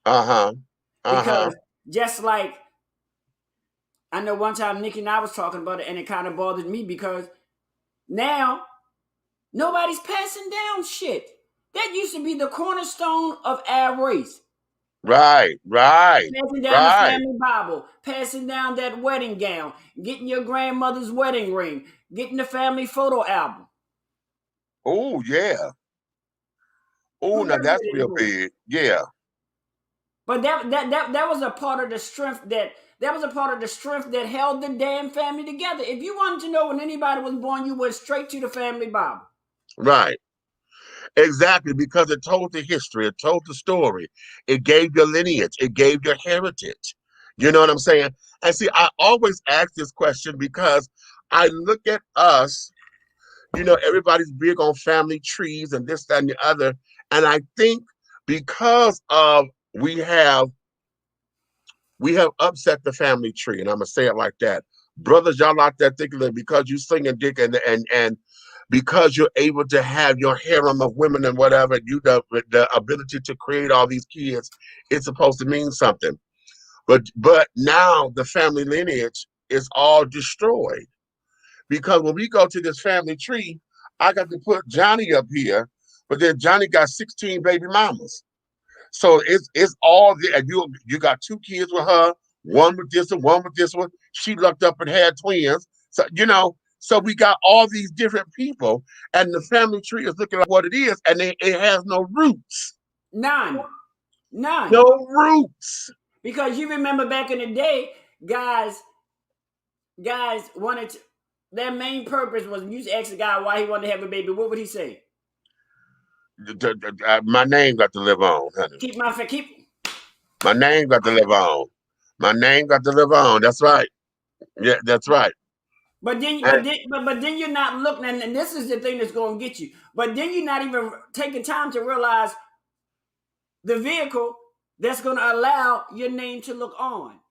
S5: Because just like I know one time Nikki and I was talking about it, and it kind of bothered me because now nobody's passing down shit. That used to be the cornerstone of our race.
S3: Right.
S5: Passing down the family Bible, passing down that wedding gown, getting your grandmother's wedding ring, getting the family photo album.
S3: Oh, yeah. Oh, now that's real big. Yeah.
S5: But that was a part of the strength that held the damn family together. If you wanted to know when anybody was born, you went straight to the family Bible.
S3: Right. Exactly, because it told the history, it told the story, it gave your lineage, it gave your heritage. You know what I'm saying? And see, I always ask this question because I look at us, everybody's big on family trees and this, that, and the other. And I think because of we have upset the family tree, and I'm gonna say it like that. Brothers, y'all out there thinking that because you singing dick and because you're able to have your harem of women and whatever, the ability to create all these kids, it's supposed to mean something. But now the family lineage is all destroyed. Because when we go to this family tree, I got to put Johnny up here, but then Johnny got 16 baby mamas. So it's all there. You got 2 kids with her, one with this one with this one. She looked up and had twins. So, so we got all these different people, and the family tree is looking like what it is, and it has no roots.
S5: None.
S3: No roots.
S5: Because you remember back in the day, guys wanted to, their main purpose was, you ask a guy why he wanted to have a baby, what would he say?
S3: My name got to live on, honey. My name got to live on. My name got to live on. That's right. Yeah, that's right.
S5: But then you're not looking, and this is the thing that's going to get you. But then you're not even taking time to realize the vehicle that's going to allow your name to look on.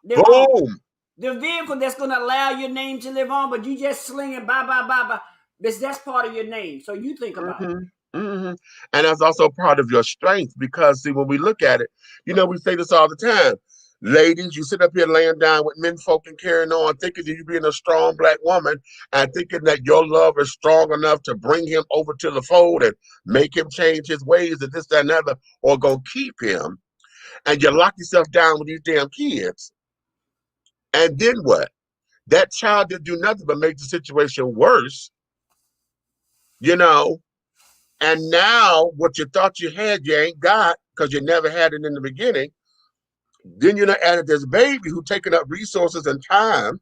S3: Boom.
S5: The vehicle that's going to allow your name to live on, but you just slinging bye. That's part of your name. So you think about it.
S3: Mm-hmm. And that's also part of your strength, because see, when we look at it, we say this all the time. Ladies, you sit up here laying down with men folk and carrying on, thinking that you being a strong black woman and thinking that your love is strong enough to bring him over to the fold and make him change his ways and this, that, and other, or go keep him. And you lock yourself down with these damn kids. And then what? That child didn't do nothing but make the situation worse, you know. And now what you thought you had, you ain't got because you never had it in the beginning. Then you added this baby who taking up resources and time,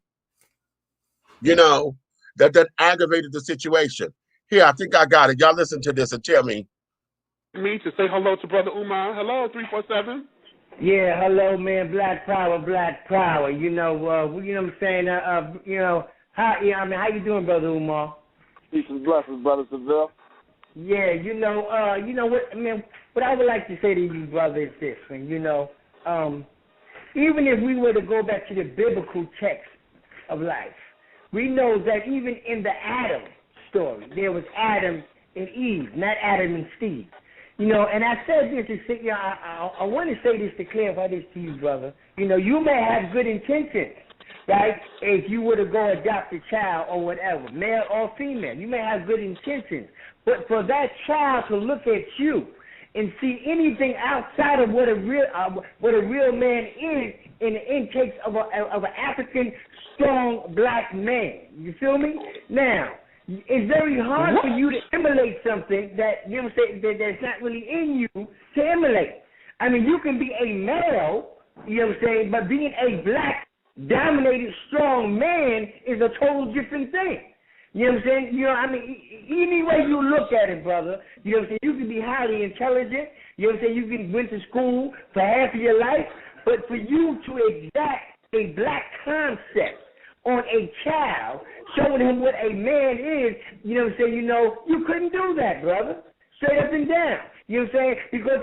S3: you know, that aggravated the situation. Here, I think I got it. Y'all listen to this and tell me.
S16: Me to say hello to Brother Umar. Hello, 347.
S17: Yeah, hello, man. Black power, black power. You know what I'm saying? You know, how you doing, Brother Umar?
S16: Peace and blessings, Brother Seville.
S17: Yeah, you know what, I mean, what I would like to say to you, brother, is this, man. You know, even if we were to go back to the biblical text of life, we know that even in the Adam story, there was Adam and Eve, not Adam and Steve. You know, and I said this to say, I want to say this to clarify this to you, brother. You know, you may have good intentions, right? If you were to go adopt a child or whatever, male or female, you may have good intentions. But for that child to look at you and see anything outside of what a real man is in the intakes of an African strong black man, you feel me? Now, it's very hard for you to emulate something that you know that's not really in you to emulate. I mean, you can be a male, you know what I'm saying, but being a black dominated strong man is a total different thing. You know what I'm saying? You know, I mean, any way you look at it, brother, you know what I'm saying? You can be highly intelligent. You know what I'm saying? You can went to school for half of your life. But for you to exact a black concept on a child, showing him what a man is, you know what I'm saying? You know, you couldn't do that, brother. Straight up and down. You know what I'm saying? Because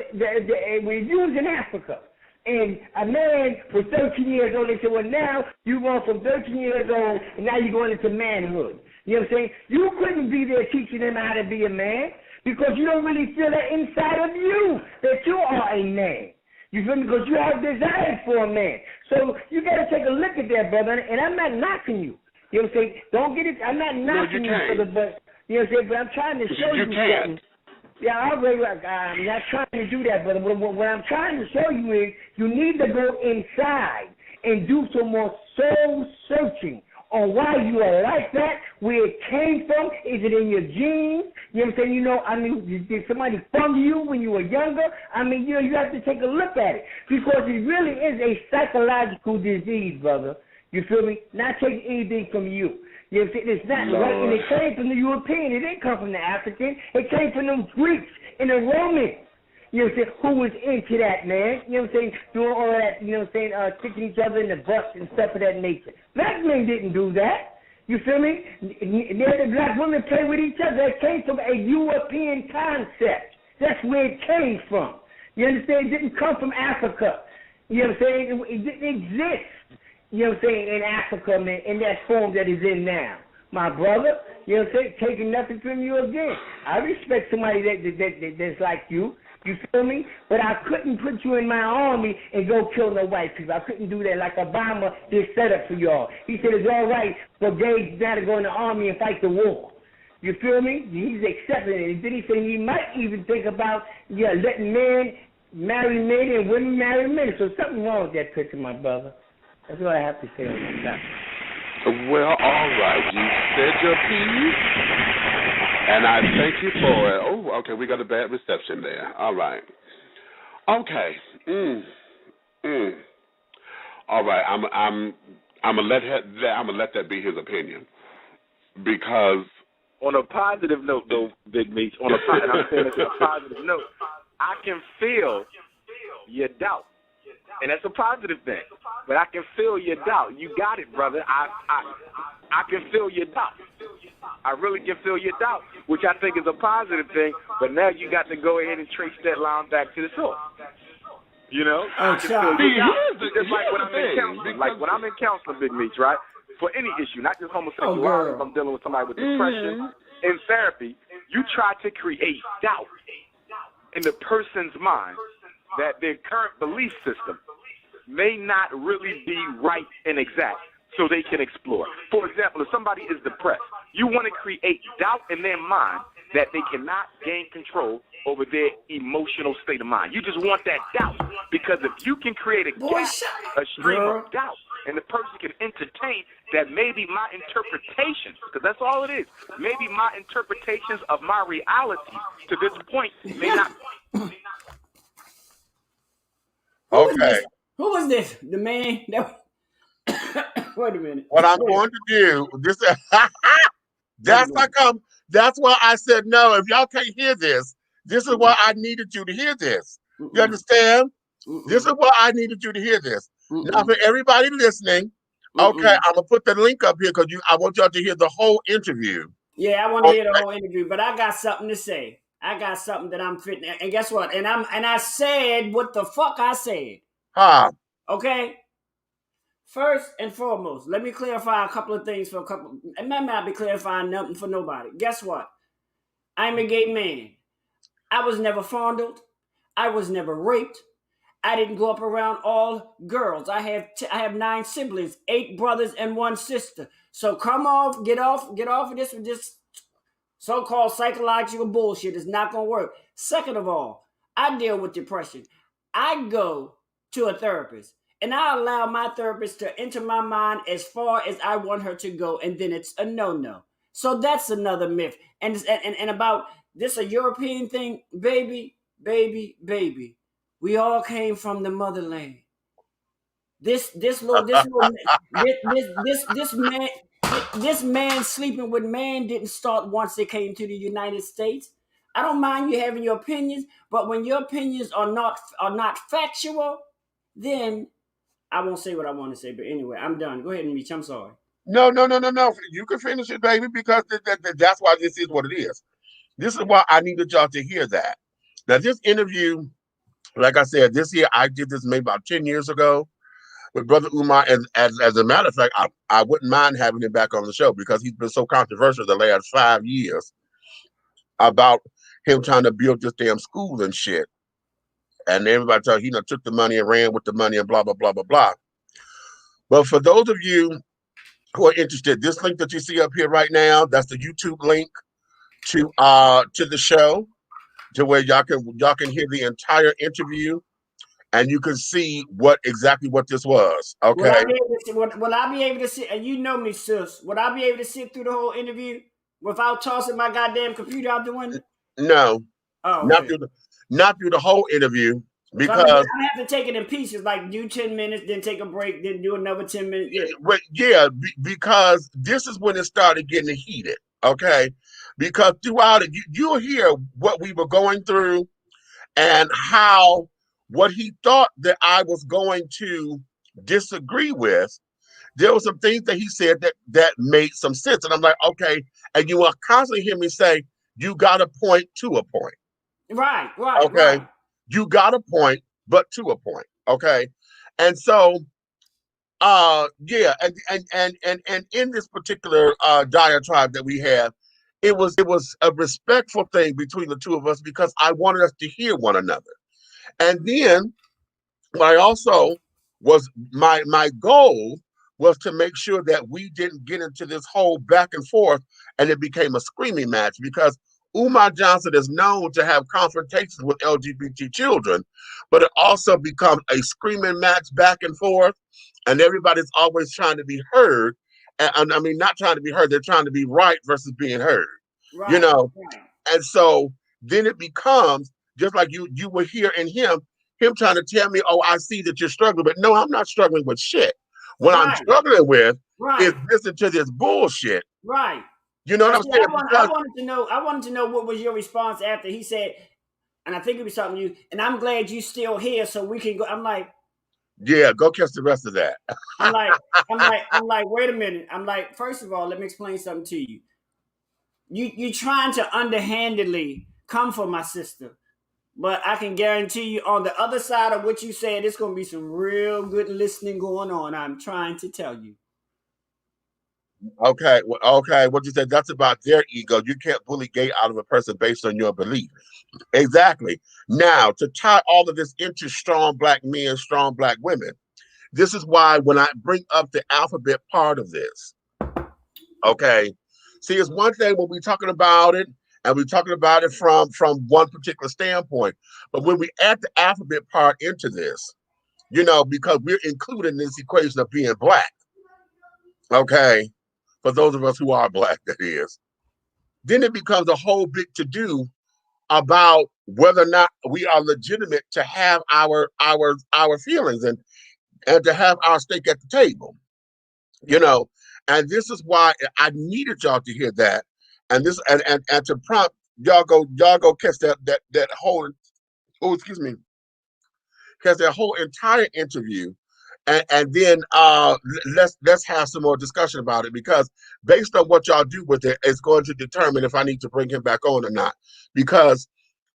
S17: when you was in Africa, and a man was 13 years old, they said, well, now you going from 13 years old, and now you're going into manhood. You know what I'm saying? You couldn't be there teaching him how to be a man because you don't really feel that inside of you that you are a man. You feel me? Because you have desires for a man. So you got to take a look at that, brother. And I'm not knocking you. You know what I'm saying? Don't get it. I'm not knocking you, brother, but you know what I'm saying? But I'm trying to show you something. Yeah, I'm not trying to do that, brother. What I'm trying to show you is you need to go inside and do some more soul searching on why you are like that, where it came from. Is it in your genes? You know what I'm saying? You know, I mean, did somebody from you when you were younger? I mean, you know, you have to take a look at it because it really is a psychological disease, brother. You feel me? Not taking anything from you. You know what I'm saying? It's not right, and it came from the European. It didn't come from the African. It came from them Greeks and the Romans. You know what I'm saying? Who was into that, man? You know what I'm saying? Doing all that, you know what I'm saying? Kicking each other in the butts and stuff of that nature. Black men didn't do that. You feel me? The black women play with each other. It came from a European concept. That's where it came from. You understand? It didn't come from Africa. You know what I'm saying? It didn't exist. You know what I'm saying, in Africa, man, in that form that is in now. My brother, you know what I'm saying, taking nothing from you again. I respect somebody that's like you. You feel me? But I couldn't put you in my army and go kill no white people. I couldn't do that like Obama did set up for y'all. He said it's all right for gays now to go in the army and fight the war. You feel me? He's accepting it. And then he said he might even think about letting men marry men and women marry men. So something wrong with that picture, my brother. That's what I have to say on that.
S16: Well, all right. You said your piece, and I thank you for it. Oh, okay. We got a bad reception there. All right. Okay. All right. I'm gonna let that be his opinion because
S18: on a positive note, though, Big Meech. On a positive note, I can feel your doubt. And that's a positive thing. But I can feel your doubt. You got it, brother. I can feel your doubt. I really can feel your doubt, which I think is a positive thing. But now you got to go ahead and trace that line back to the source. You know? I can feel your doubt. Just like when I'm in counseling. Like when I'm in counseling, Big Meech, right? For any issue, not just homosexuality. If I'm dealing with somebody with depression. In therapy, you try to create doubt in the person's mind that their current belief system may not really be right and exact, so they can explore. For example, if somebody is depressed, you want to create doubt in their mind that they cannot gain control over their emotional state of mind. You just want that doubt, because if you can create a gap, a stream of doubt, and the person can entertain that maybe my interpretations, because that's all it is, maybe my interpretations of my reality to this point may not.
S3: Okay.
S5: Who was this? The man that... Wait a minute.
S3: What I'm going to do, this that's why I said no. If y'all can't hear this, this is why I needed you to hear this. You understand? This is why I needed you to hear this. Now, for everybody listening, okay, I'm gonna put the link up here because I want y'all to hear the whole interview.
S5: Yeah, I want to hear the whole interview, but I got something to say. I got something that I'm fitting. And guess what? And I said what the fuck I said. Okay. First and foremost, let me clarify a couple of things and might not be clarifying nothing for nobody. Guess what? I'm a gay man. I was never fondled. I was never raped. I didn't grow up around all girls. I have 9 siblings, 8 brothers and 1 sister. So get off of this so-called psychological bullshit. It's not gonna work. Second of all, I deal with depression. I go to a therapist, and I allow my therapist to enter my mind as far as I want her to go, and then it's a no-no. So that's another myth. And about this a European thing, baby. We all came from the motherland. This man sleeping with man didn't start once they came to the United States. I don't mind you having your opinions, but when your opinions are not factual, then I won't say what I want to say. But anyway, I'm done. Go ahead, Meech. I'm sorry.
S3: No. You can finish it, baby, because that's why this is what it is. This is why I needed y'all to hear that. Now, this interview, like I said, this year I did this maybe about 10 years ago with Brother Umar. And as a matter of fact, I wouldn't mind having him back on the show because he's been so controversial the last 5 years about him trying to build this damn school and shit. And everybody tells he took the money and ran with the money and blah, blah, blah, blah, blah. But for those of you who are interested, this link that you see up here right now, that's the YouTube link to the show, to where y'all can hear the entire interview, and you can see exactly what this was. Okay.
S5: Will I be able to sit? And you know me, sis. Would I be able to sit through the whole interview without tossing my goddamn computer out the window?
S3: No.
S5: Oh,
S3: okay. Not through the whole interview, because
S5: I have to take it in pieces, like do 10 minutes, then take a break, then do another 10 minutes.
S3: Because this is when it started getting heated. Okay. Because throughout it, you'll hear what we were going through and how what he thought that I was going to disagree with. There were some things that he said that made some sense. And I'm like, okay. And you will constantly hear me say, you got a point to a point.
S5: Right.
S3: Okay.
S5: Right.
S3: You got a point, but to a point. Okay. And so, and in this particular diatribe that we have, it was a respectful thing between the two of us because I wanted us to hear one another. And then I also was my goal was to make sure that we didn't get into this whole back and forth and it became a screaming match, because Umar Johnson is known to have confrontations with LGBT children, but it also becomes a screaming match back and forth, and everybody's always trying to be heard. And I mean, not trying to be heard, they're trying to be right versus being heard.
S5: Right.
S3: Right. And so then it becomes just like you were hearing him trying to tell me, oh, I see that you're struggling, but no, I'm not struggling with shit. What I'm struggling with is listening to this bullshit.
S5: Right.
S3: You know what I'm saying?
S5: I wanted to know what was your response after he said, and I think it was something you, and I'm glad you still here so we can go. I'm like,
S3: yeah, go catch the rest of that.
S5: I'm like, wait a minute. I'm like, first of all, let me explain something to you. You trying to underhandedly come for my sister, but I can guarantee you on the other side of what you said, it's going to be some real good listening going on. I'm trying to tell you.
S3: Okay. What you said, that's about their ego. You can't bully gay out of a person based on your belief. Exactly. Now, to tie all of this into strong black men, strong black women, This is why when I bring up the alphabet part of this, okay, see, it's one thing when we're talking about it, and we're talking about it from one particular standpoint, but when we add the alphabet part into this, you know, because we're including this equation of being black, okay, for those of us who are black, that is, then it becomes a whole big to-do about whether or not we are legitimate to have our feelings and to have our stake at the table, you know. And this is why I needed y'all to hear that, and this and to prompt y'all go catch that whole, oh, excuse me, catch that whole entire interview. And then let's have some more discussion about it, because based on what y'all do with it, it's going to determine if I need to bring him back on or not. Because,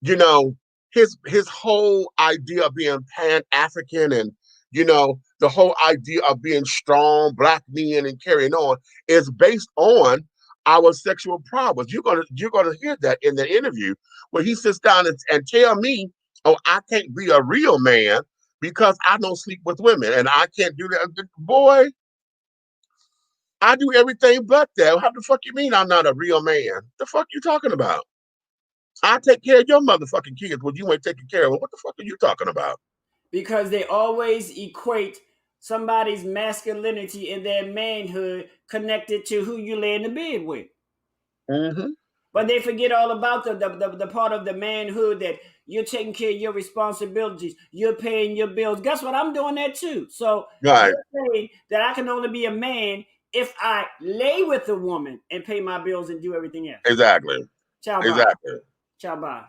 S3: you know, his whole idea of being Pan-African and, you know, the whole idea of being strong black men and carrying on is based on our sexual problems. You're gonna hear that in the interview where he sits down and tell me, oh, I can't be a real man because I don't sleep with women and I can't do that. Boy, I do everything but that. How the fuck you mean I'm not a real man? The fuck you talking about? I take care of your motherfucking kids when you ain't taking care of them. What the fuck are you talking about?
S5: Because they always equate somebody's masculinity and their manhood connected to who you lay in the bed with.
S3: Mm-hmm.
S5: But they forget all about the part of the manhood that you're taking care of your responsibilities, you're paying your bills. Guess what? I'm doing that too. So
S3: right.
S5: You're saying that I can only be a man if I lay with a woman and pay my bills and do everything else.
S3: Exactly.
S5: Ciao, bye.
S3: Exactly.
S5: Ciao, bye.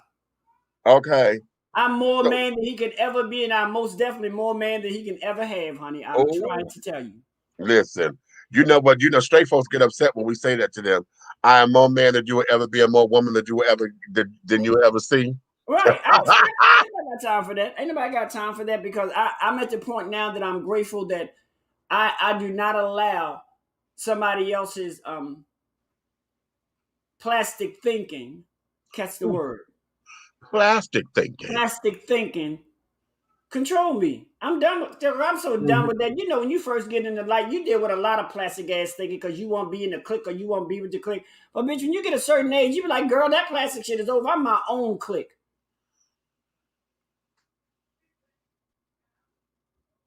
S3: Okay.
S5: I'm more man than he could ever be, and I'm most definitely more man than he can ever have, honey. I'm trying to tell you.
S3: Listen, you know what? You know, straight folks get upset when we say that to them. I am more man than you will ever be, and more woman than you will ever than you will ever see.
S5: Right. Ain't nobody got time for that. Ain't nobody got time for that, because I'm at the point now that I'm grateful that I do not allow somebody else's plastic thinking. Catch the word.
S3: Plastic thinking.
S5: Plastic thinking control me. I'm done with. I'm so done with that. You know, when you first get in the light, you deal with a lot of plastic ass thinking because you won't be in the clique or you won't be with the clique. But bitch, when you get a certain age, you be like, girl, that plastic shit is over. I'm my own clique.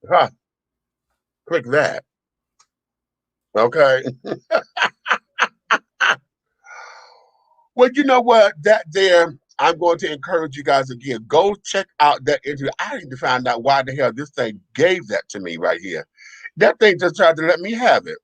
S3: Huh. Click that. Okay. Well, you know what? That there, I'm going to encourage you guys again. Go check out that interview. I need to find out why the hell this thing gave that to me right here. That thing just tried to let me have it.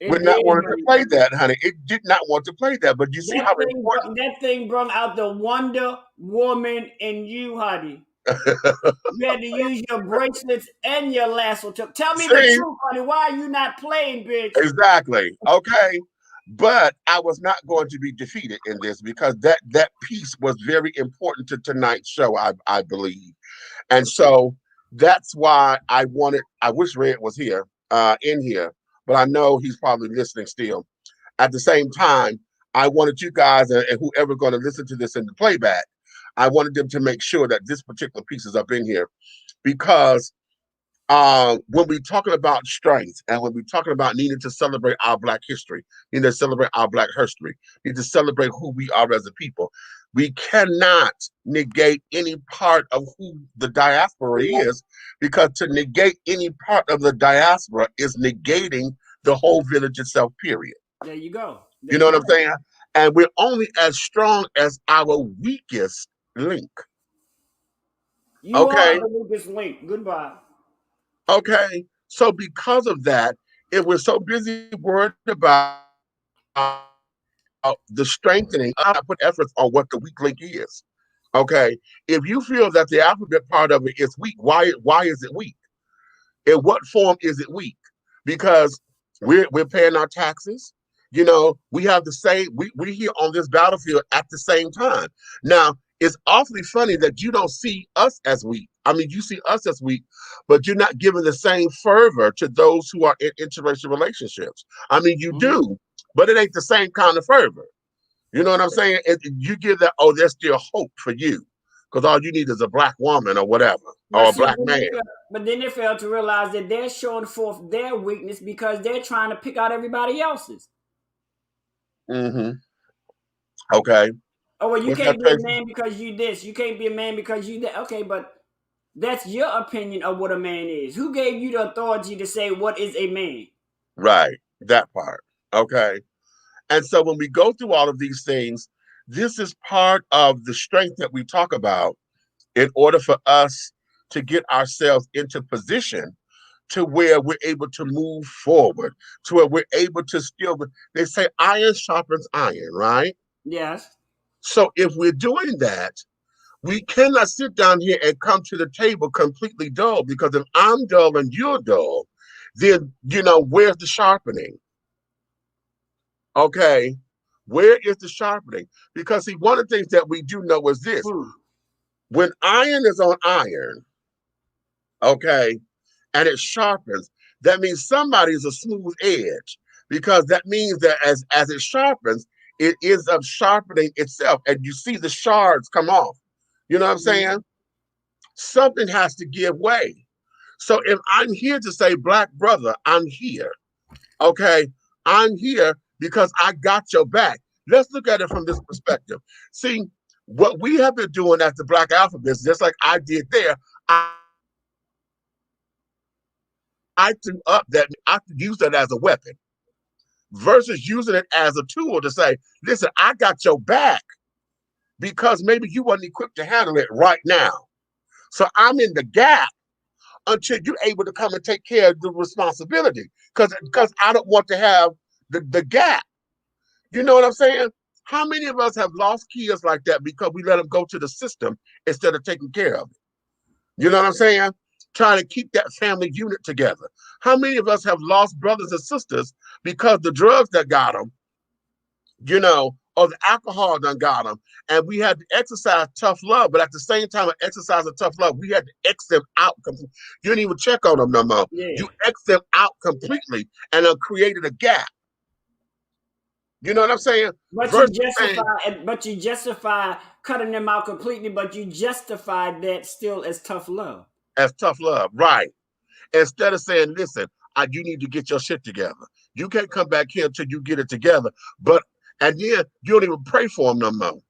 S3: Would not want to play that, honey. It did not want to play that. But you see how important
S5: that thing brought out the Wonder Woman in you, honey. You had to use your bracelets and your lasso. Tell me the truth, honey. Why are you not playing, bitch?
S3: Exactly. Okay. But I was not going to be defeated in this because that piece was very important to tonight's show, I believe. And so that's why I wish Red was here, in here, but I know he's probably listening still. At the same time, I wanted you guys and whoever going to listen to this in the playback, I wanted them to make sure that this particular piece is up in here, because when we're talking about strength and when we're talking about needing to celebrate our Black history, needing to celebrate our Black history, need to celebrate who we are as a people, we cannot negate any part of who the diaspora is, because to negate any part of the diaspora is negating the whole village itself, period.
S5: There you go.
S3: You know what I'm saying? And we're only as strong as our weakest link.
S5: You are the weakest link. Goodbye.
S3: Okay, so because of that, if we're so busy worried about the strengthening, I put efforts on what the weak link is. Okay, if you feel that the alphabet part of it is weak, why is it weak? In what form is it weak? Because we're paying our taxes. You know, we have the same. We're here on this battlefield at the same time. Now, it's awfully funny that you don't see us as weak. I mean, you see us as weak, but you're not giving the same fervor to those who are in interracial relationships. I mean, you do, but it ain't the same kind of fervor. You know what I'm saying? You give that, oh, there's still hope for you, because all you need is a Black woman or whatever. or a
S5: see,
S3: black man.
S5: but then they fail to realize that they're showing forth their weakness because they're trying to pick out everybody else's.
S3: Mm-hmm. Okay.
S5: Oh, well, you
S3: What's
S5: can't
S3: that
S5: be a
S3: crazy?
S5: man because you this. You can't be a man because you that. Okay, but that's your opinion of what a man is. Who gave you the authority to say what is a man?
S3: Right. That part. Okay. And so when we go through all of these things, this is part of the strength that we talk about in order for us to get ourselves into position to where we're able to move forward, to where we're able to still, they say iron sharpens iron, right?
S5: Yes.
S3: So if we're doing that, we cannot sit down here and come to the table completely dull, because if I'm dull and you're dull, then, where's the sharpening? Okay. Where is the sharpening? Because see, one of the things that we do know is this. When iron is on iron, okay, and it sharpens, that means somebody's a smooth edge, because that means that as it sharpens, it ends up sharpening itself, and you see the shards come off. You know what I'm saying? Something has to give way. So if I'm here to say, black brother, I'm here. Okay, I'm here because I got your back. Let's look at it from this perspective. See, what we have been doing as the Black Alphabet, just like I did there, I threw up that I could use that as a weapon versus using it as a tool to say, listen, I got your back because maybe you wasn't equipped to handle it right now. So I'm in the gap until you're able to come and take care of the responsibility, because I don't want to have the gap. You know what I'm saying? How many of us have lost kids like that because we let them go to the system instead of taking care of it? You know what I'm saying? Trying to keep that family unit together. How many of us have lost brothers and sisters because the drugs that got them, or the alcohol done got them, and we had to exercise tough love, but at the same time of exercising tough love, we had to X them out completely. You didn't even check on them no more.
S5: Yeah.
S3: You X them out completely and created a gap. You know what I'm saying?
S5: But you justify cutting them out completely, but you justify that still as tough love.
S3: As tough love, right. Instead of saying, listen, you need to get your shit together. You can't come back here until you get it together. And then you don't even pray for them no more.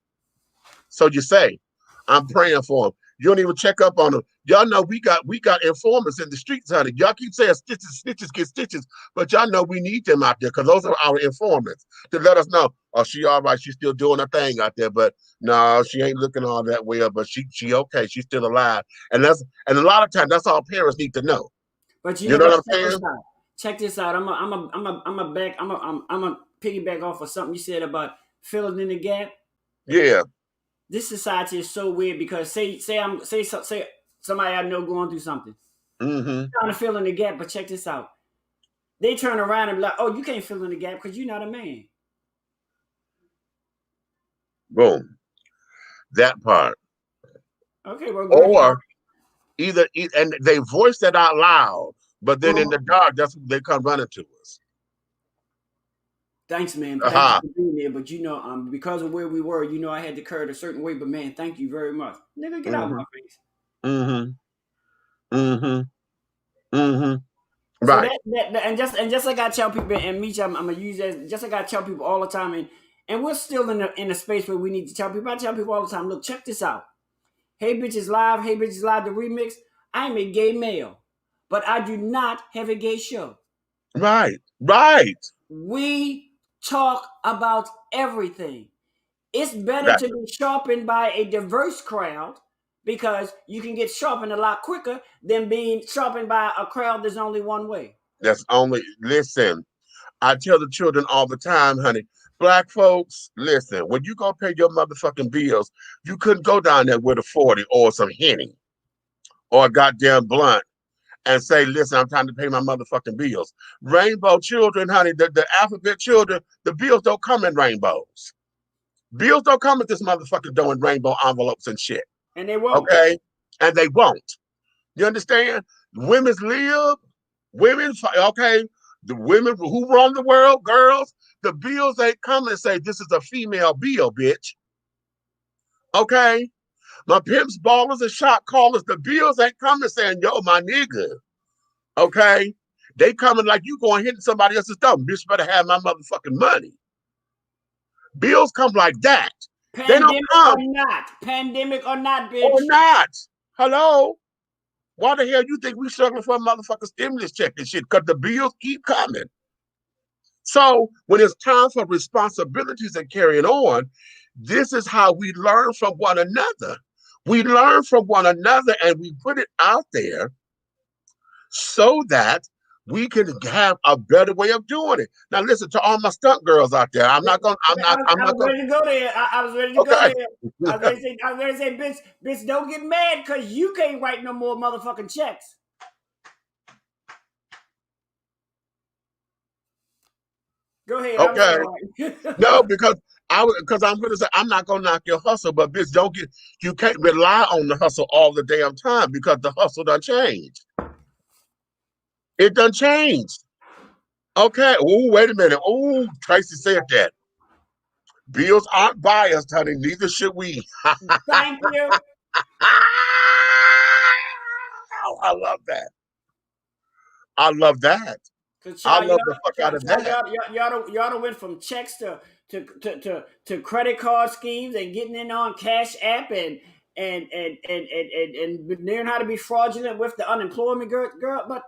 S3: So you say, I'm praying for them. You don't even check up on them. Y'all know we got informants in the streets, honey. Y'all keep saying stitches get stitches, but y'all know we need them out there, because those are our informants to let us know, oh, she all right, she's still doing her thing out there, but no, she ain't looking all that well, but she okay, she's still alive. And a lot of times that's all parents need to know.
S5: But
S3: you know what I'm saying?
S5: Check this out. I'm a piggyback off of something you said about filling in the gap.
S3: Yeah.
S5: This society is so weird, because say somebody I know going through something, trying to fill in the gap, but check this out. They turn around and be like, "Oh, you can't fill in the gap because you're not a man."
S3: Boom. That part.
S5: Okay, well,
S3: or either and they voice that out loud, but then in the dark, that's when they come running to us.
S5: Thanks, man. Thank you for being there. But because of where we were, I had to curve a certain way. But man, thank you very much. Nigga, get out of my face.
S3: Right.
S5: So and just like I tell people, and Meech, I'm gonna use that. Just like I tell people all the time, and we're still in a space where we need to tell people. I tell people all the time, look, check this out. Hey Bitches Live, the remix. I'm a gay male, but I do not have a gay show.
S3: Right.
S5: We talk about everything. It's better to be sharpened by a diverse crowd, because you can get sharpened a lot quicker than being sharpened by a crowd that's only one way.
S3: Listen, I tell the children all the time, honey, black folks, listen, when you go pay your motherfucking bills, you couldn't go down there with a 40 or some Henny or a goddamn blunt and say, listen, I'm trying to pay my motherfucking bills. Rainbow children, honey, the alphabet children, the bills don't come in rainbows. Bills don't come at this motherfucking door in rainbow envelopes and shit.
S5: And they won't.
S3: Okay? And they won't. You understand? Women's lib, okay? The women who run the world, girls, the bills ain't come and say, this is a female bill, bitch. Okay? My pimps, ballers, and shot callers, the bills ain't coming saying, yo, my nigga. Okay? They coming like you going hit somebody else's thumb. Bitch better have my motherfucking money. Bills come like that. They don't come.
S5: Pandemic or not, bitch.
S3: Or not. Hello? Why the hell you think we struggling for a motherfucking stimulus check and shit? Because the bills keep coming. So when it's time for responsibilities and carrying on, this is how we learn from one another. We learn from one another and we put it out there so that we can have a better way of doing it. Now, listen to all my stunt girls out there. I'm not going.
S5: I was ready to go there. I was ready to go there. I was ready to say, bitch, don't get mad because you can't write no more motherfucking checks. Go ahead.
S3: Okay. No, because I'm going to say I'm not going to knock your hustle, but bitch, you can't rely on the hustle all the damn time because the hustle done changed. It done changed. Okay. Oh, wait a minute. Oh, Tracy said that. Bills aren't biased, honey. Neither should we.
S5: Thank you.
S3: I love that. I love that. I love the fuck out of that.
S5: Y'all done went from checks to credit card schemes and getting in on Cash App and learn how to be fraudulent with the unemployment girl. But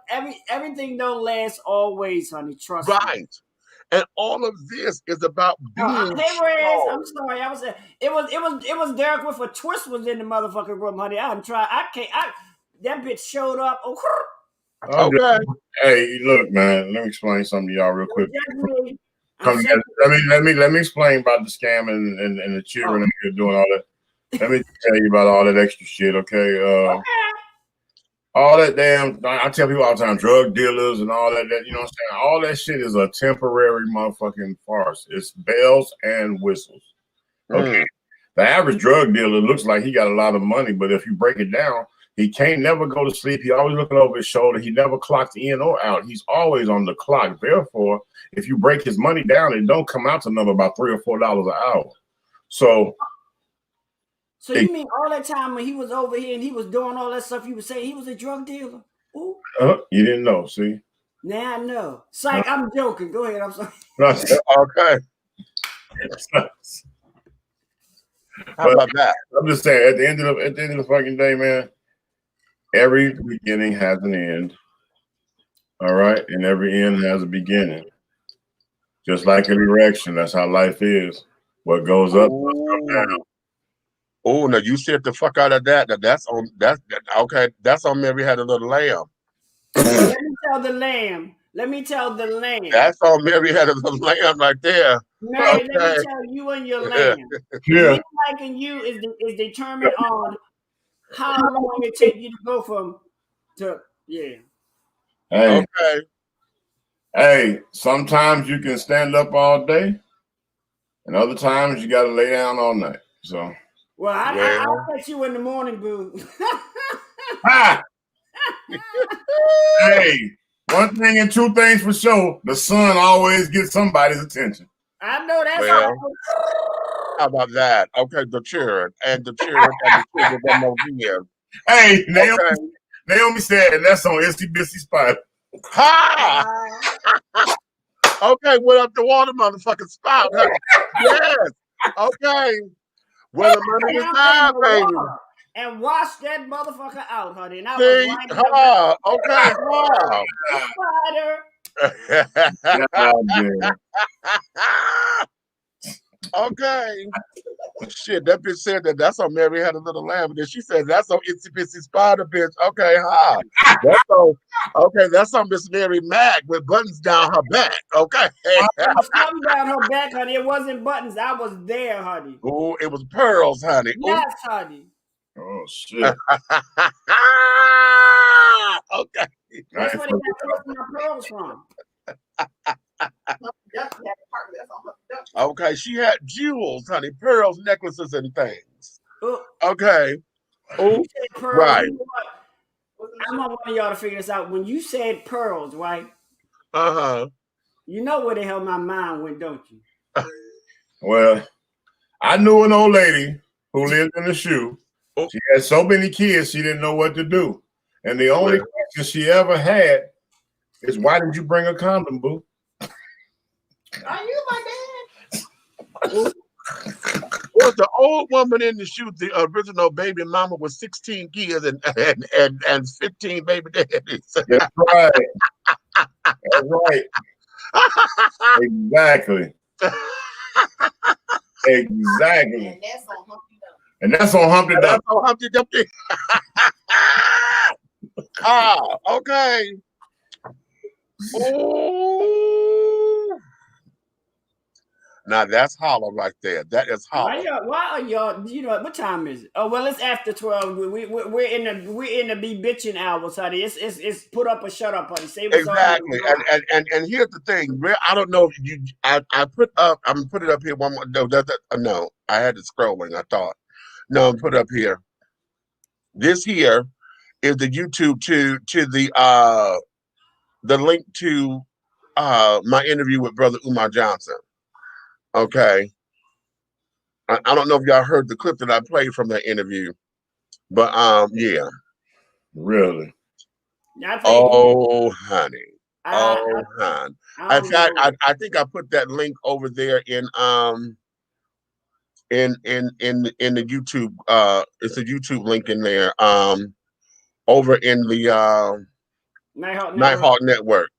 S5: everything don't last always, honey. Trust me.
S3: Right. And all of this is about being
S5: hey, Rez, I'm sorry. It was Derek with a twist was in the motherfucking room, honey. That bitch showed up.
S3: Okay.
S12: Hey, look, man. Let me explain something to y'all real quick. Let me explain about the scam and the children and you're doing all that. Let me tell you about all that extra shit, okay? All that damn, I tell people all the time, drug dealers and all that, you know what I'm saying? All that shit is a temporary motherfucking farce. It's bells and whistles. Okay. The average drug dealer looks like he got a lot of money, but if you break it down, he can't never go to sleep. He always looking over his shoulder. He never clocks in or out. He's always on the clock. Therefore, if you break his money down, it don't come out to another about $3 or $4 an hour. So
S5: you mean all that time when he was over here and he was doing all that stuff, you was saying he was a drug dealer? Ooh.
S12: You didn't know, see?
S5: Now I know. Psych, I'm joking. Go ahead. I'm sorry.
S3: Okay. How about that?
S12: I'm just saying, at the end of the fucking day, man, every beginning has an end. All right, and every end has a beginning. Just like an erection, that's how life is. What goes up must come down.
S3: Oh, now you said the fuck out of that. That's on Mary Had a Little Lamb.
S5: Let me tell the lamb.
S3: That's on Mary Had a Little Lamb right there.
S5: Mary, let me tell you and your lamb. Me liking you is determined on how long it takes you to go from to yeah.
S12: Hey.
S3: Okay.
S12: Hey, sometimes you can stand up all day, and other times you got to lay down all night. So.
S5: Well, I'll catch you in the morning, boo.
S12: Hey, one thing and two things for sure: the sun always gets somebody's attention.
S5: I know that's
S3: how about that? Okay, the children and the children one more year.
S12: Hey, Naomi said, and that's on Itsy Bitsy Spider.
S3: Ha! Okay, went up the water, motherfucking spout. Huh? Yes. Okay. Well, the money is time, baby.
S5: And wash that motherfucker out, honey. And I
S3: was okay. Shit, that bitch said that's on Mary Had a Little Lamb. And then she said that's on Itsy Bitsy Spider, bitch. Okay, that's on Miss Mary Mack with buttons down her back. Okay.
S5: It was coming down her back, honey. It wasn't buttons. I was there, honey.
S3: Oh, it was pearls, honey.
S5: Yes, honey.
S12: Oh shit.
S3: Okay.
S5: That's where they got my pearls from.
S3: Okay, she had jewels, honey, pearls, necklaces, and things. Okay.
S5: Oh,
S3: right.
S5: I want one of y'all to figure this out. When you said pearls, right?
S3: You
S5: know where the hell my mind went, don't you?
S12: Well, I knew an old lady who lived in the shoe, She had so many kids, she didn't know what to do. And the only question she ever had is, why did you bring a condom, boo?
S5: Are you my dad?
S3: Was the old woman in the shoot the original baby mama with 16 kids and 15 baby daddies?
S12: That's right. That's right. Exactly. Exactly. And that's on Humpty Dumpty.
S3: That's on Humpty Dumpty. Ah, okay. Ooh. Now that's hollow right there. That is hollow.
S5: Why are y'all? You know what time is it? Oh well, it's after 12. We're in the be bitching hours, honey. It's put up or shut up, honey. Say what's
S3: exactly. And here's the thing. I don't know if you. I put up. I'm gonna put it up here one more. No, no. I had it scrolling. I thought. No, I'm put up here. This here is the YouTube to the link to my interview with Brother Umar Johnson. Okay. I don't know if y'all heard the clip that I played from that interview, but yeah.
S12: Really?
S3: Oh, honey. Oh, honey. In fact, I think I put that link over there in the YouTube. It's a YouTube link in there. Over in the Nighthawk Network.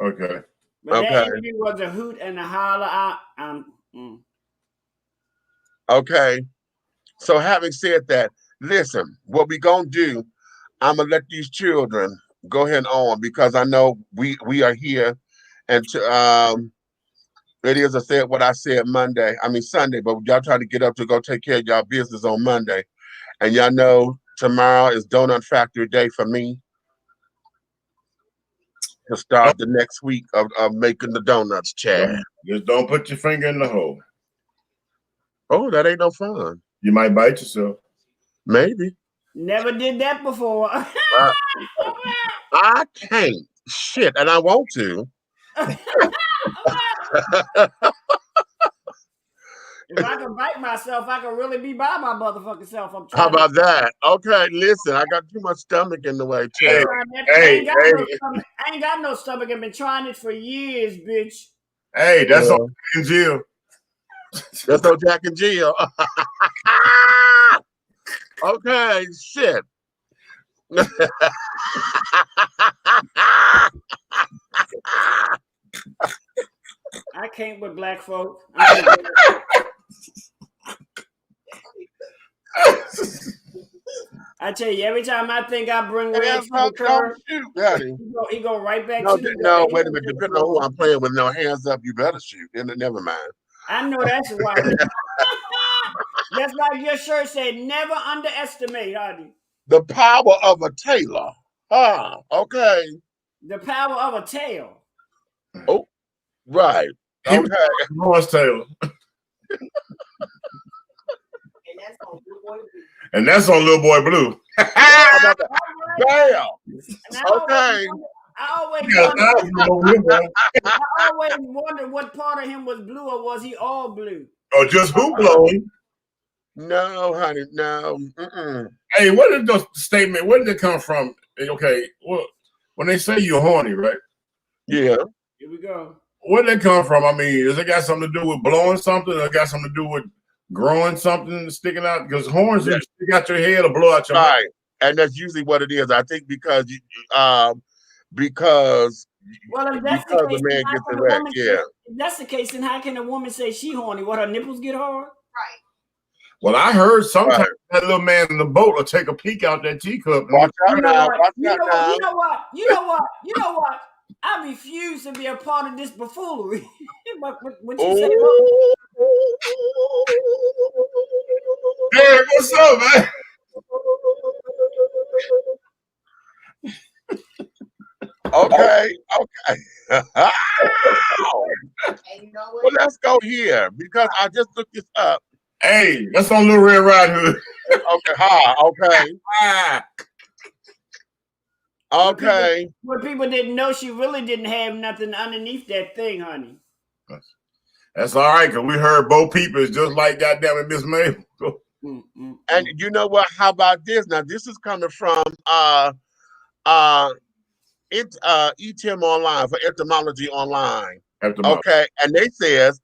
S12: Okay.
S5: But that interview was a hoot and a holler.
S3: Okay. So having said that, listen, what we gonna do, I'm gonna let these children go ahead on because I know we are here and it is I said what I said Sunday, but y'all try to get up to go take care of y'all business on Monday. And y'all know tomorrow is Donut Factory Day for me. To start the next week of making the donuts, Chad.
S12: Just don't put your finger in the hole.
S3: Oh, that ain't no fun.
S12: You might bite yourself.
S3: Maybe.
S5: Never did that before.
S3: I can't. Shit, and I want to.
S5: If I can bite myself, I can really be by my motherfucking self.
S3: How about that? Okay, listen, I got too much stomach in the way, Chad.
S5: I ain't got no stomach. I've been trying it for years, bitch.
S12: Hey, that's on Jack and Jill.
S3: That's on Jack and Jill. Okay, shit.
S5: I can't with black folk. I tell you, every time I think I bring Red to the curb, he go right back to the
S3: No, wait a minute. Depending on who I'm playing with, no hands up, you better shoot. Never mind.
S5: I know that's right. Just like your shirt said, never underestimate, honey.
S3: The power of a tailor. Ah, okay.
S5: The power of a tail.
S3: Oh, right. Okay.
S12: Morris Taylor. And that's on Little Boy Blue.
S3: Bam. Okay.
S5: I always wondered what part of him was blue, or was he all blue?
S12: Or just who blowing?
S3: No, honey, no.
S12: Hey, what is the statement? Where did it come from? Okay, well, when they say you're horny, right?
S3: Yeah.
S5: Here we go.
S12: Where did it come from? I mean, does it got something to do with blowing something, or it got something to do with growing something, sticking out? Because horns either stick out your head or blow out your mouth.
S3: And that's usually what it is. I think because
S5: if that's
S3: the man gets erect,
S5: if that's the case, then how can a woman say she horny? What, her nipples get hard? Right.
S12: Well, I heard sometimes that little man in the boat will take a peek out that teacup.
S3: Watch out now.
S5: You know what? I refuse to be a part of this buffoonery. What you say?
S12: Hey, what's up, man?
S3: Okay. Well, let's go here because I just looked this up.
S12: Hey, that's on Little Red Riding Hood.
S3: Okay.
S5: What people didn't know, she really didn't have nothing underneath that thing, honey.
S12: That's all right, because we heard Bo Peep is just like goddamn it, Miss Mabel.
S3: And you know what? How about this? Now, this is coming from ETM Online for Etymology Online. Okay, and they says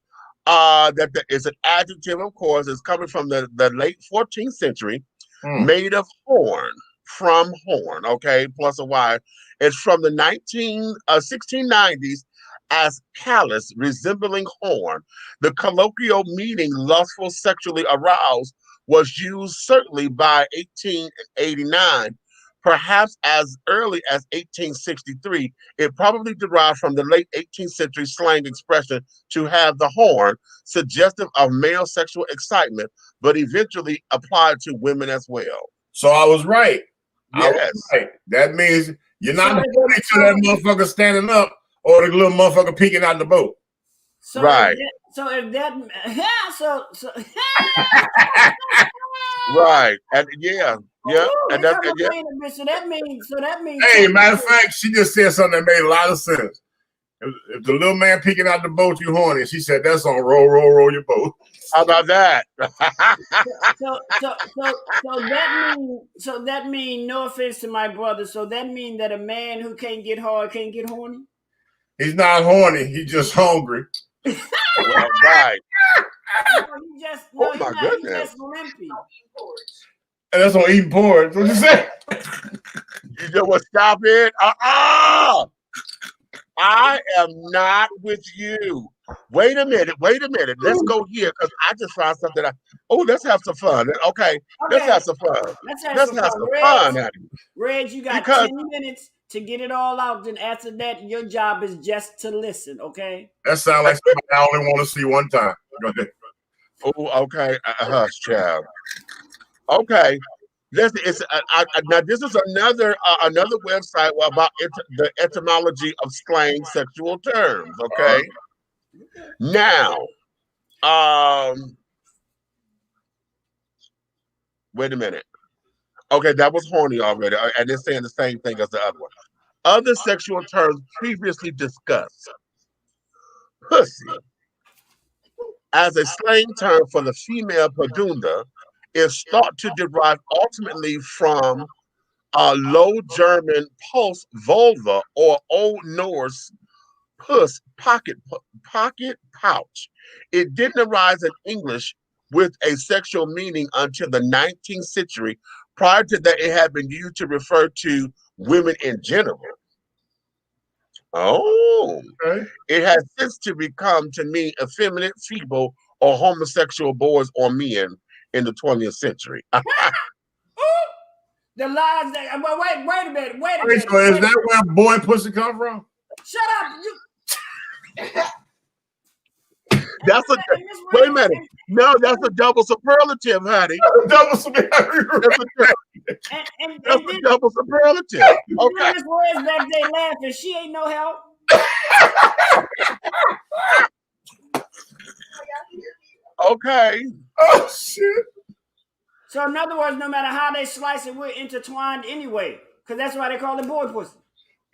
S3: that it's an adjective, of course, it's coming from the late 14th century, made of horn, from horn, okay, plus a Y. It's from the 1690s as callous, resembling horn. The colloquial meaning lustful, sexually aroused was used certainly by 1889. Perhaps as early as 1863, it probably derived from the late 18th century slang expression to have the horn, suggestive of male sexual excitement, but eventually applied to women as well.
S12: So I was right.
S3: Yes.
S12: I was right. That means you're not horny to that motherfucker standing up or the little motherfucker peeking out the boat.
S5: So
S3: right.
S5: If that
S3: right. And yeah. Yeah.
S5: Ooh,
S3: and
S5: that means
S12: Hey, matter of fact, she just said something that made a lot of sense. If the little man peeking out the boat, you horny. She said that's on roll, roll, roll your boat.
S3: How about that?
S5: so that mean no offense to my brother. So that mean that a man who can't get hard can't get horny?
S12: He's not horny. He's just hungry.
S3: Well, right.
S5: He's just limpy.
S12: And that's on eating porridge. What you say?
S3: You know what? Stop it. I am not with you. Wait a minute. Let's go here because I just found something. Let's have some fun. Okay. Let's have some fun.
S5: Let's have some fun. Reg, you got 10 minutes to get it all out. Then after that, your job is just to listen. Okay.
S12: That sounds like something I only want to see one time. Go ahead.
S3: Oh, okay. Hush, child. Okay. Now this is another website about the etymology of slang sexual terms. Okay. Now, wait a minute. Okay, that was horny already, and it's saying the same thing as the other one. Other sexual terms previously discussed: pussy, as a slang term for the female pedunda, is thought to derive ultimately from Low German pulse, vulva, or Old Norse puss, pocket pouch. It didn't arise in English with a sexual meaning until the 19th century. Prior to that, it had been used to refer to women in general. Okay. It has since to become to mean effeminate, feeble, or homosexual boys or men in the 20th century.
S5: The lies that wait a minute.
S12: So is that where boy pussy come from?
S5: Shut up.
S3: That's a wait a minute. No, that's a double superlative, honey.
S12: Double superlative.
S3: That's a double superlative. Okay.
S5: Miss Rose back there laughing. She ain't no help.
S3: Okay.
S12: Oh shit.
S5: So in other words, no matter how they slice it, we're intertwined anyway. Because that's why they call it boy pussy.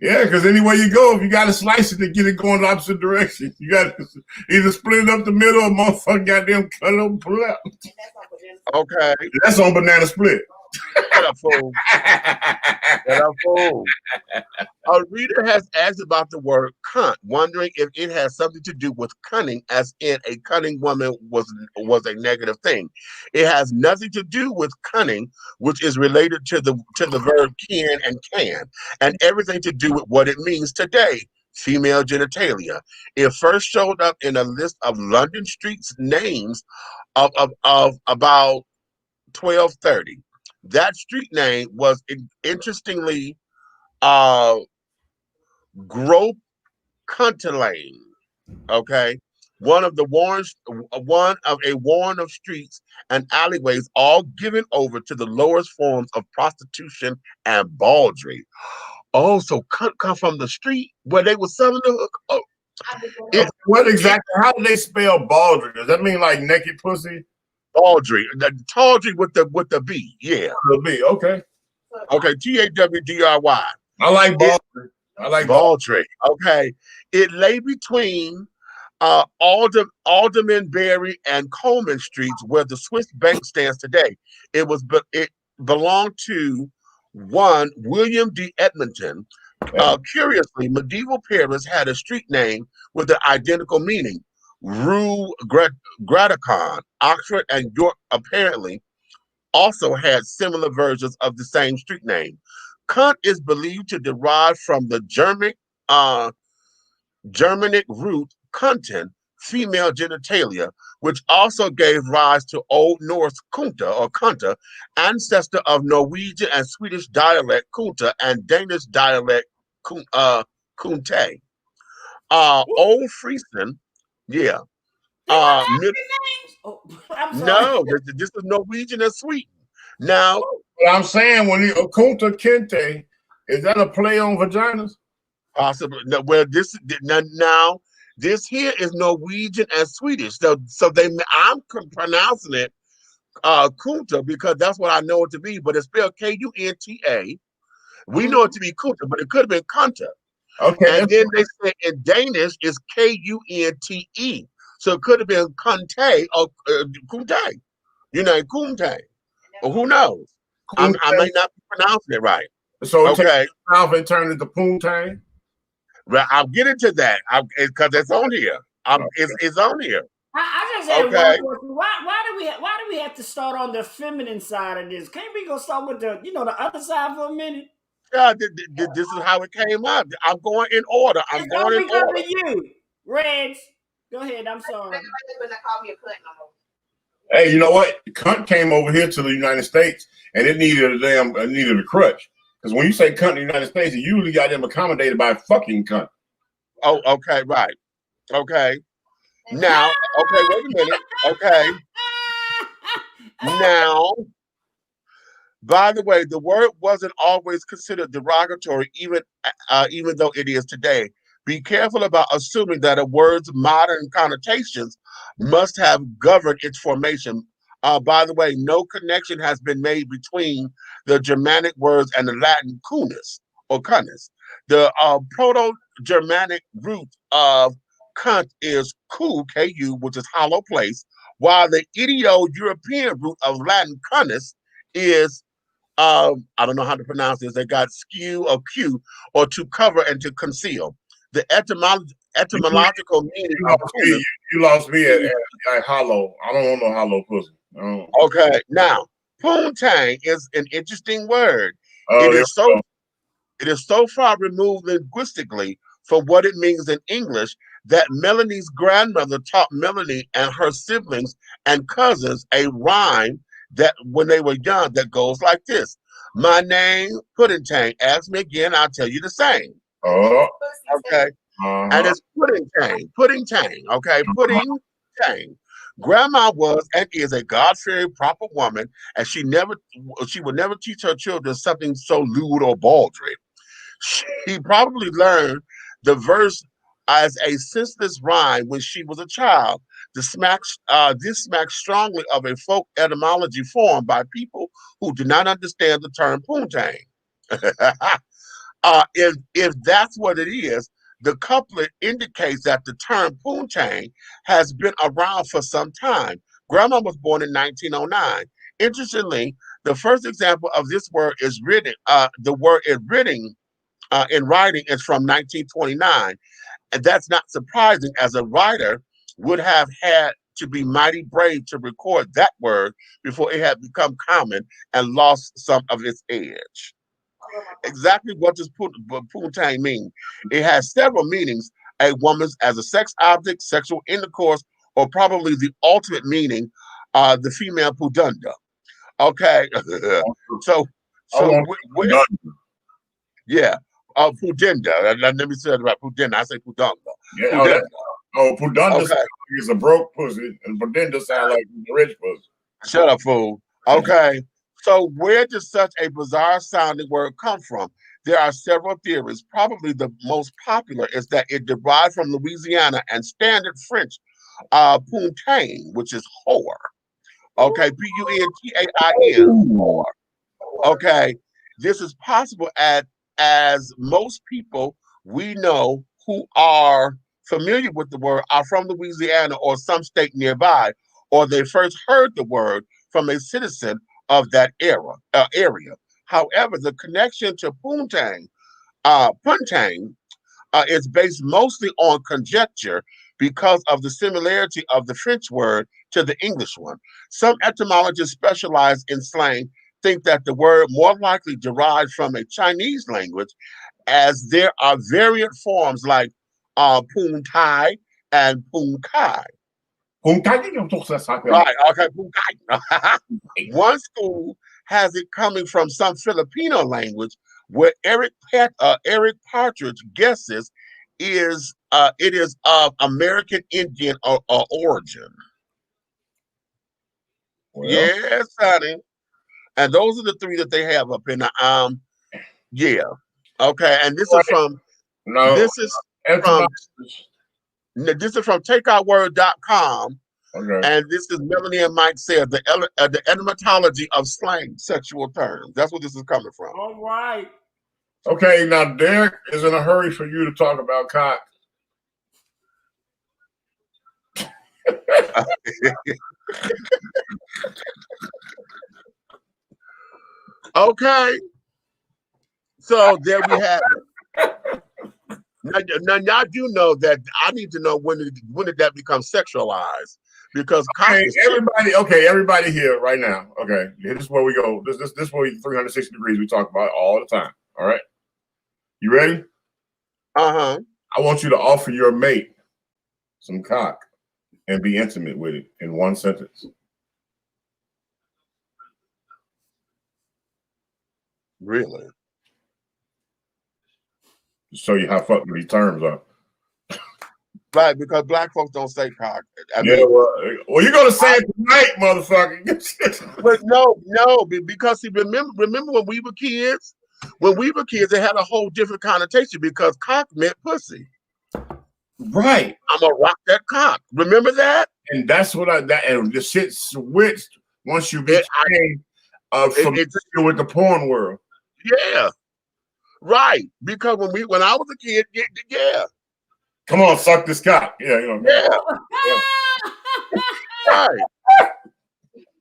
S12: Yeah, because anywhere you go, if you got to slice it to get it going the opposite direction, you got to either split it up the middle or motherfucker goddamn cut it up and pull it out.
S3: Okay.
S12: That's on banana split.
S3: Shut up, fool. Shut up, fool. A reader has asked about the word cunt, wondering if it has something to do with cunning, as in a cunning woman was a negative thing. It has nothing to do with cunning, which is related to the verb can and can, and everything to do with what it means today. Female genitalia. It first showed up in a list of London streets names of about 1230. That street name was interestingly Grove Country Lane. Okay, one of a warren of streets and alleyways, all given over to the lowest forms of prostitution and baldry. Oh, so cunt come from the street where they were selling the hook. Oh,
S12: what exactly? How do they spell baldry? Does that mean like naked pussy?
S3: Baldry, the tawdry with the B, yeah.
S12: The B, okay.
S3: Okay, TAWDRY.
S12: I like baldry. I like
S3: baldry. Okay, it lay between Aldermanbury and Coleman Streets, where the Swiss Bank stands today. It belonged to one William D. Edmonton. Curiously, medieval Paris had a street name with the identical meaning. Rue Gratacon. Oxford and York apparently also had similar versions of the same street name. Cunt is believed to derive from the Germanic root kunten, female genitalia, which also gave rise to Old Norse kunta or kunta, ancestor of Norwegian and Swedish dialect kunta and Danish dialect kunte. Old Friesen, yeah.
S5: I'm sorry.
S3: No, this is Norwegian and Sweden. Now,
S12: but I'm saying when you Kunta Kinte, is that a play on vaginas?
S3: Possibly. No, well, this here is Norwegian and Swedish. So I'm pronouncing it Kunta because that's what I know it to be, but it's spelled Kunta. We know it to be Kunta, but it could have been Kunta.
S12: Okay.
S3: And then they say in Danish is Kute. So it could have been Kunte or Kunte. You know, Kunte. Or who knows? I may not be pronouncing it right.
S12: So
S3: okay.
S12: South and turn into Poontang?
S3: Well, I'll get into that because it's on here. It's on here.
S5: I just had one question. Why do we have to start on the feminine side of this? Can't we go start with the other side for a minute?
S3: Yeah, this is how it came up. I'm going in order. I'm going in order.
S5: You, Reds. Go ahead. I'm sorry.
S12: Hey, you know what? Cunt came over here to the United States, and it needed a crutch. Because when you say cunt in the United States, it usually got them accommodated by fucking cunt.
S3: Oh, okay, right. Okay. Now, okay, wait a minute. Okay. Now, by the way, the word wasn't always considered derogatory, even though it is today. Be careful about assuming that a word's modern connotations must have governed its formation. By the way, no connection has been made between the Germanic words and the Latin cunus or cunus. The Proto-Germanic root of cunt is ku, K-U, which is hollow place, while the Indo-European root of Latin cunus is, I don't know how to pronounce this, they got skew or q, or to cover and to conceal. The etymological meaning of cunus.
S12: You lost me at hollow. I don't want no hollow pussy.
S3: Okay, now poontang is an interesting word. It is so far removed linguistically from what it means in English that Melanie's grandmother taught Melanie and her siblings and cousins a rhyme that when they were young that goes like this: my name Puddingtang. Ask me again, I'll tell you the same.
S12: Oh,
S3: okay. And it's Puddingtang. Okay, Puddingtang. Grandma was and is a God-fearing, proper woman, and she would never teach her children something so lewd or baldry. She probably learned the verse as a senseless rhyme when she was a child. This smacks strongly of a folk etymology formed by people who do not understand the term poontang. If that's what it is, the couplet indicates that the term poontang has been around for some time. Grandma was born in 1909. Interestingly, the first example of this word is written. The word is written in writing is from 1929, and that's not surprising, as a writer would have had to be mighty brave to record that word before it had become common and lost some of its edge. Exactly what does poontang mean? It has several meanings: a woman's as a sex object, sexual intercourse, or probably the ultimate meaning, the female pudunda. Okay, yeah, pudenda. Let me say it right. Pudenda. I say pudunda.
S12: Yeah, pudunda is a broke pussy, and pudenda sound like a rich pussy.
S3: Shut up, fool. Okay. So where does such a bizarre sounding word come from? There are several theories. Probably the most popular is that it derived from Louisiana and standard French, poontang, which is whore. Okay, P-U-N-T-A-I-N, whore. Okay, this is possible as most people we know who are familiar with the word are from Louisiana or some state nearby, or they first heard the word from a citizen of that area. However, the connection to Poontang is based mostly on conjecture because of the similarity of the French word to the English one. Some etymologists specialized in slang think that the word more likely derived from a Chinese language, as there are variant forms like Poon Tai and Poon Kai. Right, okay, Poon Kai. One school has it coming from some Filipino language, where Eric Partridge guesses it is of American Indian origin. Well, yes, honey. And those are the three that they have up in the yeah. Okay, and this is from this is from takeoutword.com. Okay. And this is Melanie and Mike said the etymology of slang sexual terms. That's what this is coming from.
S5: All right.
S12: Okay, now Derek is in a hurry for you to talk about cock.
S3: Okay. So there we have it. Now you know that I need to know when did that become sexualized? Because
S12: everybody here right now. Okay, this is where we go. This is where 360 degrees we talk about all the time. All right, you ready?
S3: I
S12: want you to offer your mate some cock and be intimate with it in one sentence.
S3: Really?
S12: To show you how fucked these terms are.
S3: Right, because black folks don't say cock.
S12: Well, you're gonna say it tonight, motherfucker.
S3: But no, because see, remember when we were kids? When we were kids, it had a whole different connotation because cock meant pussy.
S12: Right.
S3: I'm gonna rock that cock. Remember that?
S12: And that's what and the shit switched once you became familiar with the porn world.
S3: Yeah. Right. Because when I was a kid, yeah.
S12: Come on, suck this cock. Yeah, you know.
S3: Yeah. Right.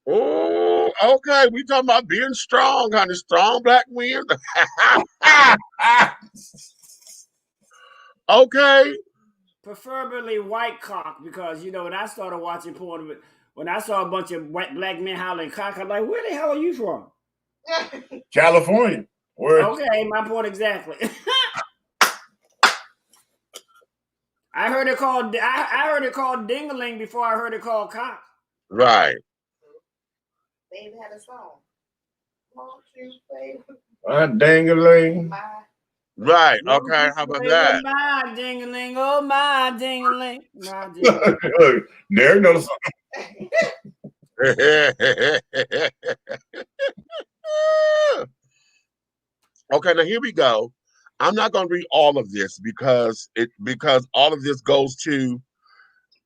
S3: Oh, okay. We talking about being strong, honey. Strong black women. Okay.
S5: Preferably white cock, because when I started watching porn, when I saw a bunch of white black men hollering cock, I'm like, where the hell are you from?
S12: California. Where?
S5: Okay, my point exactly. I heard it called ding-a-ling before I heard it called cock.
S3: Right.
S19: Baby had a song. Won't you play?
S12: Ding-a-ling.
S3: Right. Okay. How about that?
S5: My ding-a-ling. Oh, my ding-a-ling. My ding-a-ling.
S12: Derek knows
S3: Okay, now here we go. I'm not going to read all of this because all of this goes to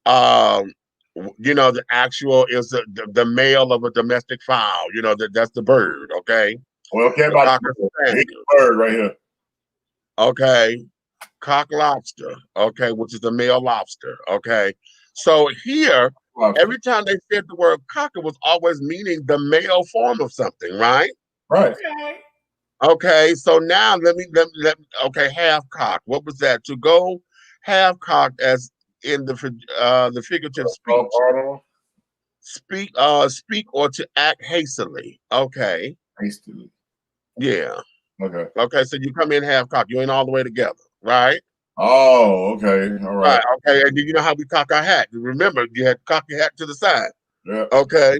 S3: the actual is the male of a domestic fowl. That's the bird. Okay.
S12: Well, okay, about the bird right here.
S3: Okay, cock lobster. Okay, which is the male lobster. Okay, so here every time they said the word cock, it was always meaning the male form of something, right?
S12: Right.
S5: Okay.
S3: Okay, so now let me half cock. What was that? To go half cocked as in the figurative speech. Speak or to act hastily. Okay.
S12: Hastily.
S3: Yeah.
S12: Okay.
S3: Okay, so you come in half cocked. You ain't all the way together, right?
S12: Oh, okay. All right.
S3: Okay, and you know how we cock our hat. Remember, you had to cock your hat to the side.
S12: Yeah.
S3: Okay.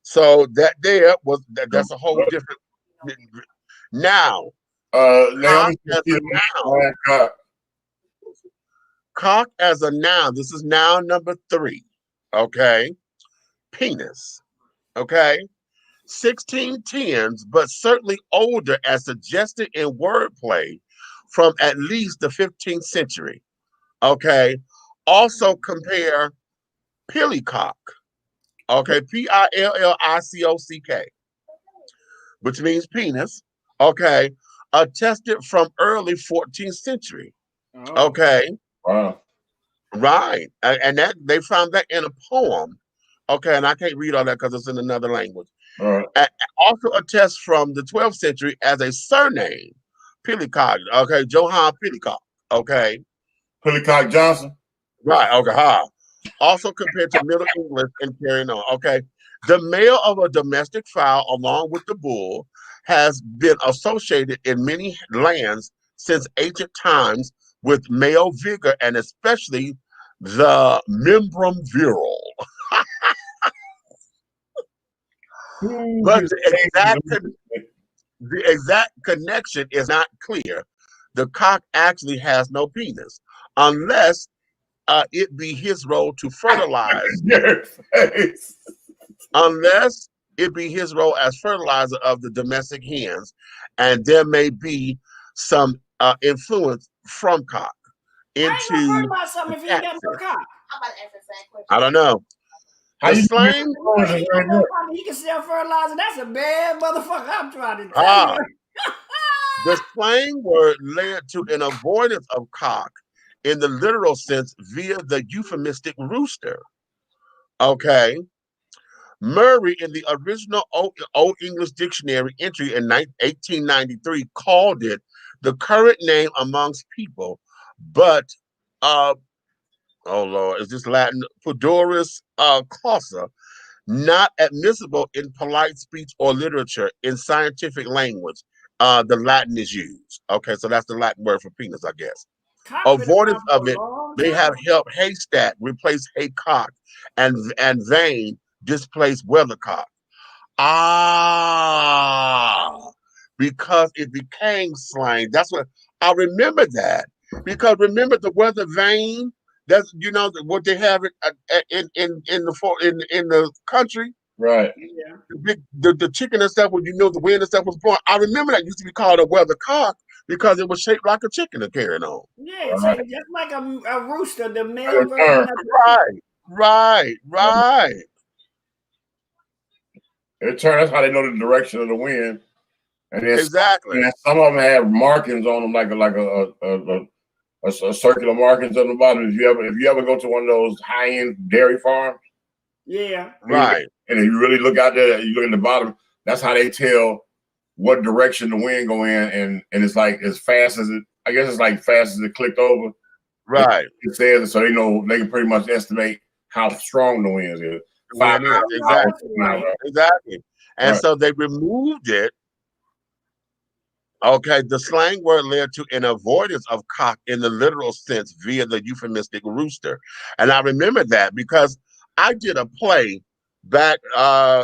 S3: So that's a whole different. Now, cock as a noun. This is noun number 3. Okay. Penis. Okay. 1610s, but certainly older as suggested in wordplay from at least the 15th century. Okay. Also compare pillicock. Okay. Pillicock, which means penis. Okay. Attested from early 14th century.
S5: Oh.
S3: Okay.
S12: Wow.
S3: Right. And that they found that in a poem. Okay, and I can't read all that because it's in another language.
S12: All right.
S3: Also attests from the 12th century as a surname, Pillicock. Okay, Johann Pillicock. Okay.
S12: Pillicock Johnson.
S3: Right. Okay. Ha. Also compared to Middle English and carrying on. Okay. The male of a domestic fowl, along with the bull, has been associated in many lands since ancient times with male vigor and especially the membrum virile. But the exact connection is not clear. The cock actually has no penis unless it be his role to fertilize. Unless it be his role as fertilizer of the domestic hens, and there may be some influence from cock
S5: How you gonna
S3: into.
S5: fertilize something if you ain't got no cock?
S19: I'm about to answer the same question.
S3: I don't know.
S12: How
S3: The
S12: you
S3: slang.
S5: He can sell fertilizer. That's a bad motherfucker. I'm trying to tell you.
S3: The slang word led to an avoidance of cock in the literal sense via the euphemistic rooster. Okay. Murray, in the original Old English Dictionary entry in 1893, called it the current name amongst people, but, oh Lord, is this Latin? Pudoris clausa, not admissible in polite speech or literature. In scientific language, the Latin is used. Okay, so that's the Latin word for penis, I guess. Avoidance of it may have helped haystack replace haycock and vein displace weathercock. Because it became slang. That's what I remember that. Because remember the weather vane. That's what they have in the country.
S12: Right.
S5: Yeah.
S3: The chicken and stuff when the wind and stuff was blowing. I remember that used to be called a weather cock because it was shaped like a chicken to carry on.
S5: Yeah, so just like a rooster, the male version.
S3: Right.
S12: That's how they know the direction of the wind. And then
S3: exactly.
S12: And some of them have markings on them, like a circular markings on the bottom. If you ever go to one of those high-end dairy farms,
S5: yeah,
S3: right.
S12: And if you really look out there, you look in the bottom. That's how they tell what direction the wind go in, and it's like as fast as it. I guess it's like fast as it clicked over.
S3: Right.
S12: It says so they know they can pretty much estimate how strong the wind is.
S3: Exactly. And so they removed it. Okay, the slang word led to an avoidance of cock in the literal sense via the euphemistic rooster. And I remember that because I did a play back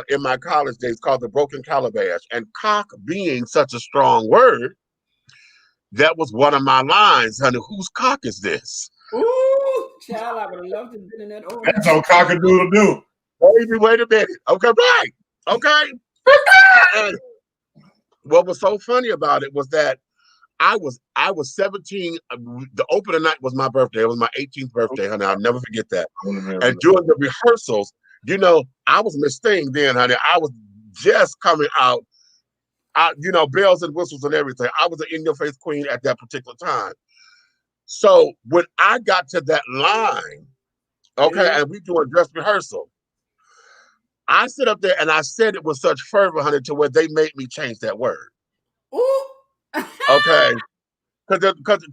S3: in my college days called The Broken Calabash. And cock being such a strong word, that was one of my lines, honey. Whose cock is this?
S5: Ooh, child, I would have loved to have been in that order.
S12: That's on cock-a-doodle-doo.
S3: Wait a minute. Okay, right. Okay. And what was so funny about it was that I was 17. The opening night was my birthday. It was my 18th birthday, honey. I'll never forget that. And during the rehearsals, I was Miss Thing then, honey. I was just coming out, bells and whistles and everything. I was an in-your-face queen at that particular time. So when I got to that line, and we do a dress rehearsal, I sit up there and I said it with such fervor, honey, to where they made me change that word.
S5: Ooh.
S3: Okay. Because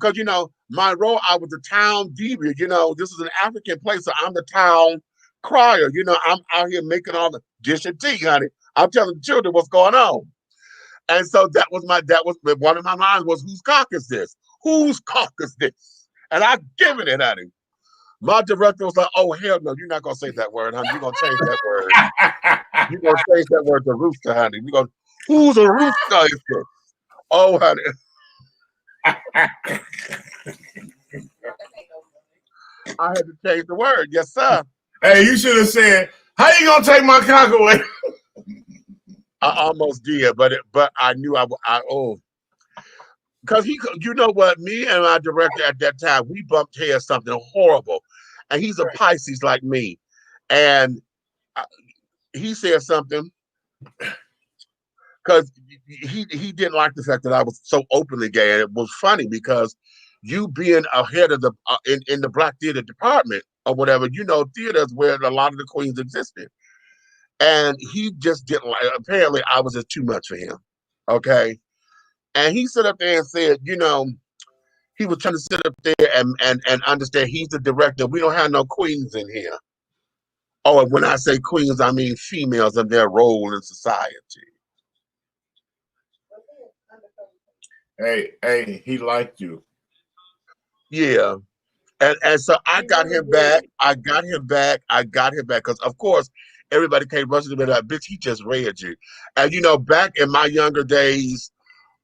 S3: my role, I was the town diva. This is an African place, so I'm the town crier. I'm out here making all the dish and tea, honey. I'm telling the children what's going on. And so that was one of my lines was, whose cock is this? Whose cock is this? And I've given it, honey. My director was like, oh, hell no, you're not going to say that word, honey. You're going to change that word. You're going to change that word to rooster, honey. Who's a rooster is this? Oh, honey. I had to change the word. Yes, sir.
S12: Hey, you should have said, how you going to take my cock away?
S3: I almost did, but I knew because me and my director at that time, we bumped heads something horrible, and he's a Pisces like me, and he said something because he didn't like the fact that I was so openly gay, and it was funny because you being ahead of the in the black theater department or whatever, theaters where a lot of the queens existed. And he just didn't like, apparently I was just too much for him. Okay. And he stood up there and said, he was trying to sit up there and understand he's the director. We don't have no queens in here. Oh, and when I say queens, I mean females and their role in society.
S12: Hey, he liked you.
S3: Yeah. And so I got him back. Because, of course, everybody came rushing to me like, bitch, he just read you. And, back in my younger days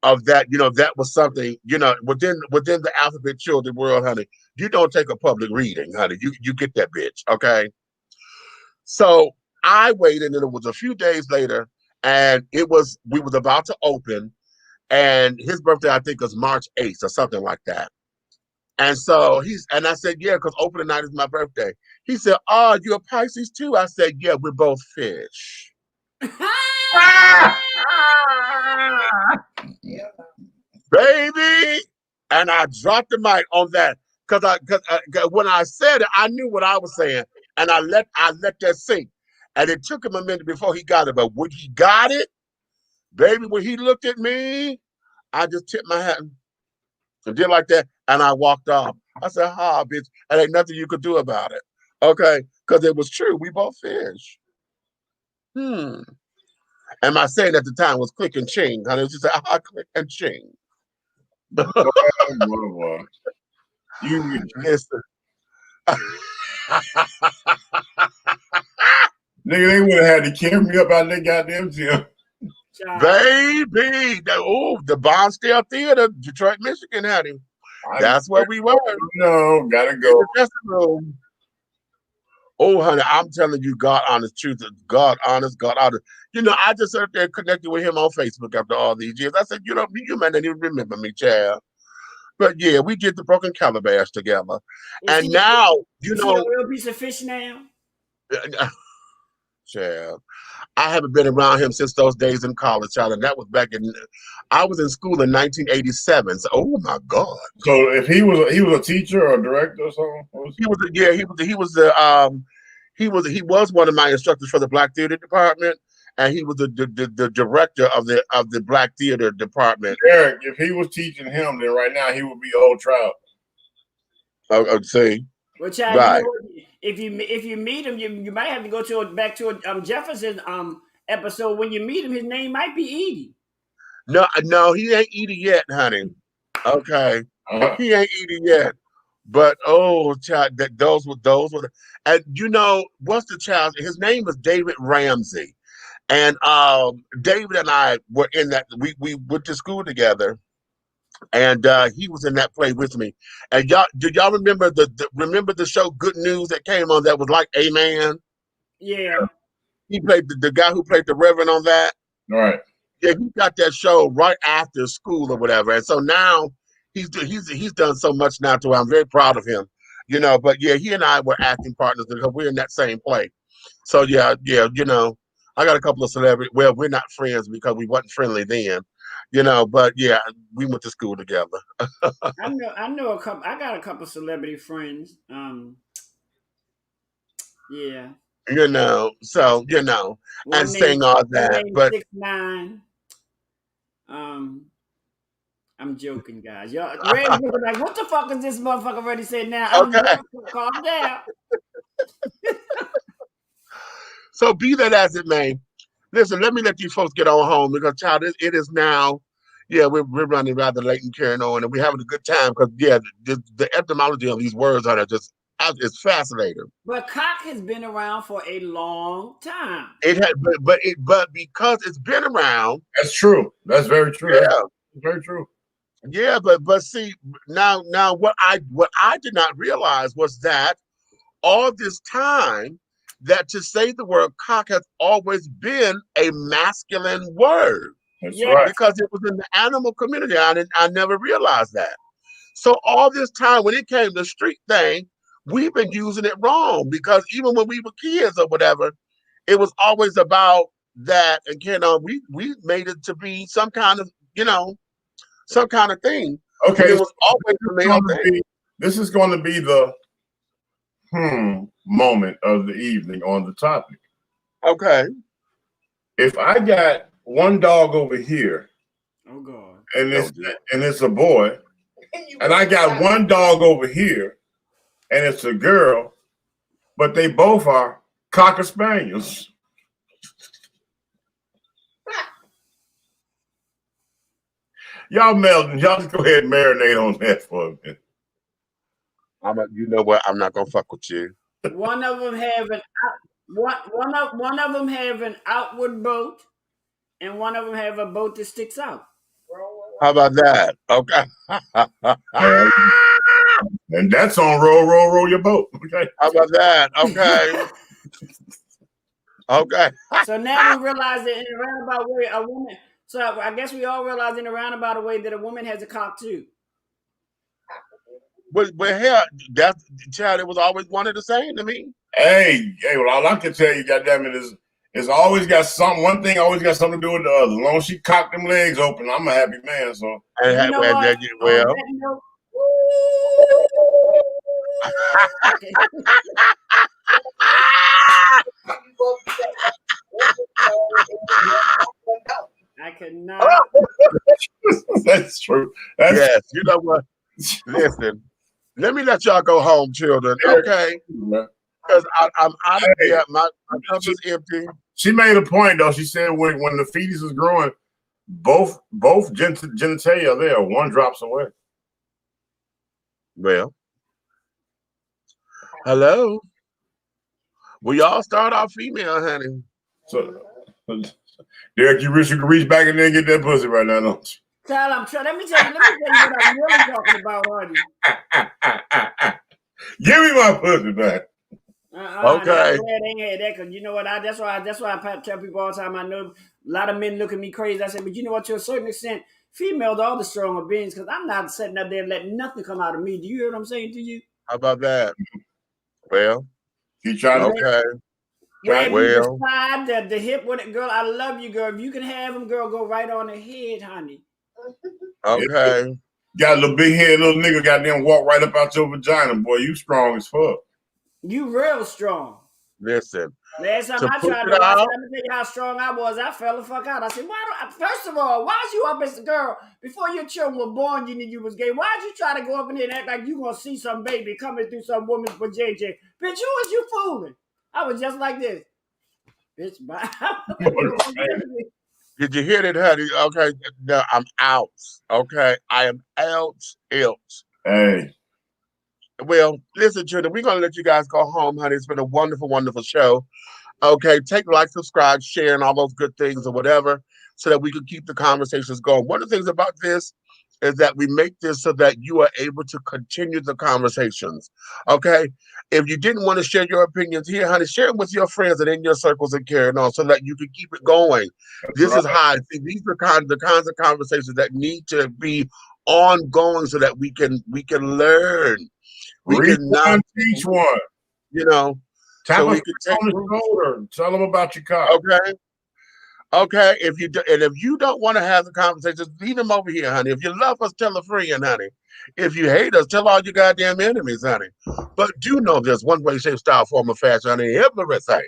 S3: of that, that was something, within the alphabet children world, honey, you don't take a public reading, honey. You get that bitch, okay? So I waited, and it was a few days later, and we was about to open, and his birthday, I think, was March 8th or something like that. And so I said, yeah, because opening night is my birthday. He said, oh, you're a Pisces too? I said, yeah, we're both fish. Baby. And I dropped the mic on that because when I said it, I knew what I was saying. And I let that sink. And it took him a minute before he got it. But when he got it, baby, when he looked at me, I just tipped my hat and did like that. And I walked off. I said, ha, bitch, and ain't nothing you could do about it. Okay? Because it was true. We both fish. And my saying at the time was click and ching. Honey, it was just click and ching.
S12: You
S3: listen.
S12: Nigga, they would have had to carry me up out of that goddamn gym.
S3: Baby, the Bonsdale Theater, Detroit, Michigan, had him. That's where we were.
S12: No, gotta go.
S3: Oh, honey, I'm telling you, God honest truth. God honest. I just sat there connected with him on Facebook after all these years. I said, you might not even remember me, child. But yeah, we did the Broken Calabash together. And now,
S5: Is he a real piece of fish now?
S3: Child. I haven't been around him since those days in college, child, and that was I was in school in 1987. So, oh my God!
S12: So, if he was a teacher or a director or something,
S3: he was one of my instructors for the Black Theater Department, and he was the director of the Black Theater Department.
S12: Eric, if he was teaching him, then right now he would be old trout.
S3: I'd say.
S5: Well, child,
S3: right.
S5: If you meet him, you might have to go back to a Jefferson episode. When you meet him, his name might be Edie.
S3: No, he ain't Edie yet, honey. Okay, he ain't Edie yet. But oh, child, those were, and what's the child? His name was David Ramsey, and David and I were in that. We went to school together. And he was in that play with me. And did y'all remember the show Good News that came on that was like Amen?
S5: Yeah.
S3: He played the guy who played the Reverend on that.
S12: All right.
S3: Yeah, he got that show right after school or whatever. And so now he's done so much now to where I'm very proud of him. But yeah, he and I were acting partners because we're in that same play. So yeah, I got a couple of celebrities. Well, we're not friends because we wasn't friendly then. But yeah, we went to school together.
S5: I know a couple. I got a couple celebrity friends. Yeah.
S3: So and saying all that, but
S5: 6ix9ine. I'm joking, guys. Y'all, Red like, what the fuck is this motherfucker already said now?
S3: Okay.
S5: Calm down.
S3: So be that as it may. Listen, let me let you folks get on home because, child, it is now. Yeah, we're running rather late and carrying on, and we're having a good time because, yeah, the etymology of these words are just it's fascinating.
S5: But cock has been around for a long time.
S3: It had, but because it's been around,
S12: that's true. That's very true.
S3: Yeah,
S12: that's very true.
S3: Yeah, but see now what I did not realize was that all this time that to say the word cock has always been a masculine word.
S12: That's right.
S3: Because it was in the animal community. I never realized that. So all this time when it came to street thing, we've been using it wrong because even when we were kids or whatever, it was always about that. And we made it to be some kind of, some kind of thing.
S12: Okay,
S3: It was always the male thing.
S12: This is going to be the moment of the evening on the topic.
S3: Okay.
S12: If I got one dog over here,
S5: oh God,
S12: and it's a boy, and I got one dog over here, and it's a girl, but they both are Cocker Spaniels. Y'all melting. Y'all just go ahead and marinate on that for a minute.
S3: You know what? I'm not gonna fuck with you.
S5: One of them have one of them have an outward boat, and one of them have a boat that sticks out.
S3: How about that? Okay.
S12: And that's on roll your boat. Okay.
S3: How about that? Okay. Okay.
S5: So now we realize that in a roundabout way, a woman. So I guess we all realize in a roundabout way that a woman has a cock too.
S3: But hell, that child, it was always one of the same to me.
S12: Hey, well, all I can tell you, goddamn it, is it's always got something. One thing always got something to do with the other. As long as she cocked them legs open, I'm a happy man. So
S3: and
S5: you know what?
S3: Well.
S5: I cannot.
S12: That's true.
S3: Yes, you know what? Listen, let me let y'all go home, children. Okay, because I'm out of here. My cup is empty.
S12: She made a point though. She said when the fetus is growing, both genitalia there, one drops away.
S3: Well, hello. We all start off female, honey.
S12: So, Derek, you can reach back in there and get that pussy right now, don't you?
S5: Child, I'm trying. Let me tell you what I'm really talking about, honey.
S12: Give me my pussy back.
S3: Okay.
S5: I'm glad they ain't had that, because you know what? That's why I tell people all the time. I know a lot of men look at me crazy. I say, but you know what? To a certain extent, females are the stronger beings, because I'm not sitting up there letting nothing come out of me. Do you hear what I'm saying to you?
S3: How about that? Well,
S12: he tried.
S3: Okay.
S5: Well, the hip with it, girl. I love you, girl. If you can have them, girl, go right on ahead, honey.
S3: Okay.
S12: Got a little big head, little nigga, goddamn walk right up out your vagina, boy. You strong as fuck.
S5: You real strong.
S3: Listen.
S5: Last time I tried to watch it, let me tell you how strong I was. I fell the fuck out. I said, first of all, why was you up as a girl before your children were born? You knew you was gay. Why'd you try to go up in there and act like you gonna see some baby coming through some woman's vajayjay? Bitch, who was you fooling? I was just like this. Bitch, bye.
S3: Did you hear that, honey? Okay, no, I'm out. Okay, I am out.
S12: Hey.
S3: Well, listen, children, we're going to let you guys go home, honey. It's been a wonderful, wonderful show. Okay, take like, subscribe, share, and all those good things or whatever so that we can keep the conversations going. One of the things about this is that we make this so that you are able to continue the conversations, okay? If you didn't want to share your opinions here, honey, share it with your friends and in your circles and carry on so that you can keep it going. This is how I think these are the kinds of conversations that need to be ongoing so that we can learn. We can not
S12: teach one.
S3: You know,
S12: tap
S3: so
S12: on
S3: we can take
S12: the shoulder. Tell them about your car.
S3: Okay. If you don't want to have the conversations, leave them over here, honey. If you love us, tell a friend, honey. If you hate us, tell all your goddamn enemies, honey. But do know there's one way, shape, style, form, of fashion, honey. Everything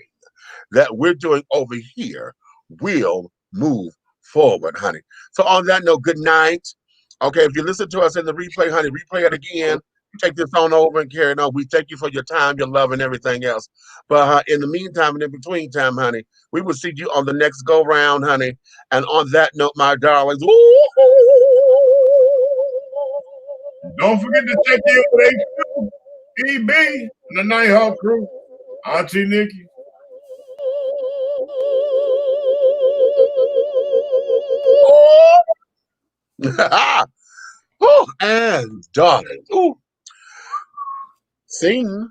S3: that we're doing over here will move forward, honey. So on that note, good night. Okay, if you listen to us in the replay, honey, replay it again. Take this on over and carry on. We thank you for your time, your love, and everything else. But in the meantime and in between time, honey, we will see you on the next go round, honey. And on that note, my darlings,
S12: don't forget to check in with EB and the Nighthawk crew. Auntie Nikki.
S3: Oh, and darling. Ooh. Sing.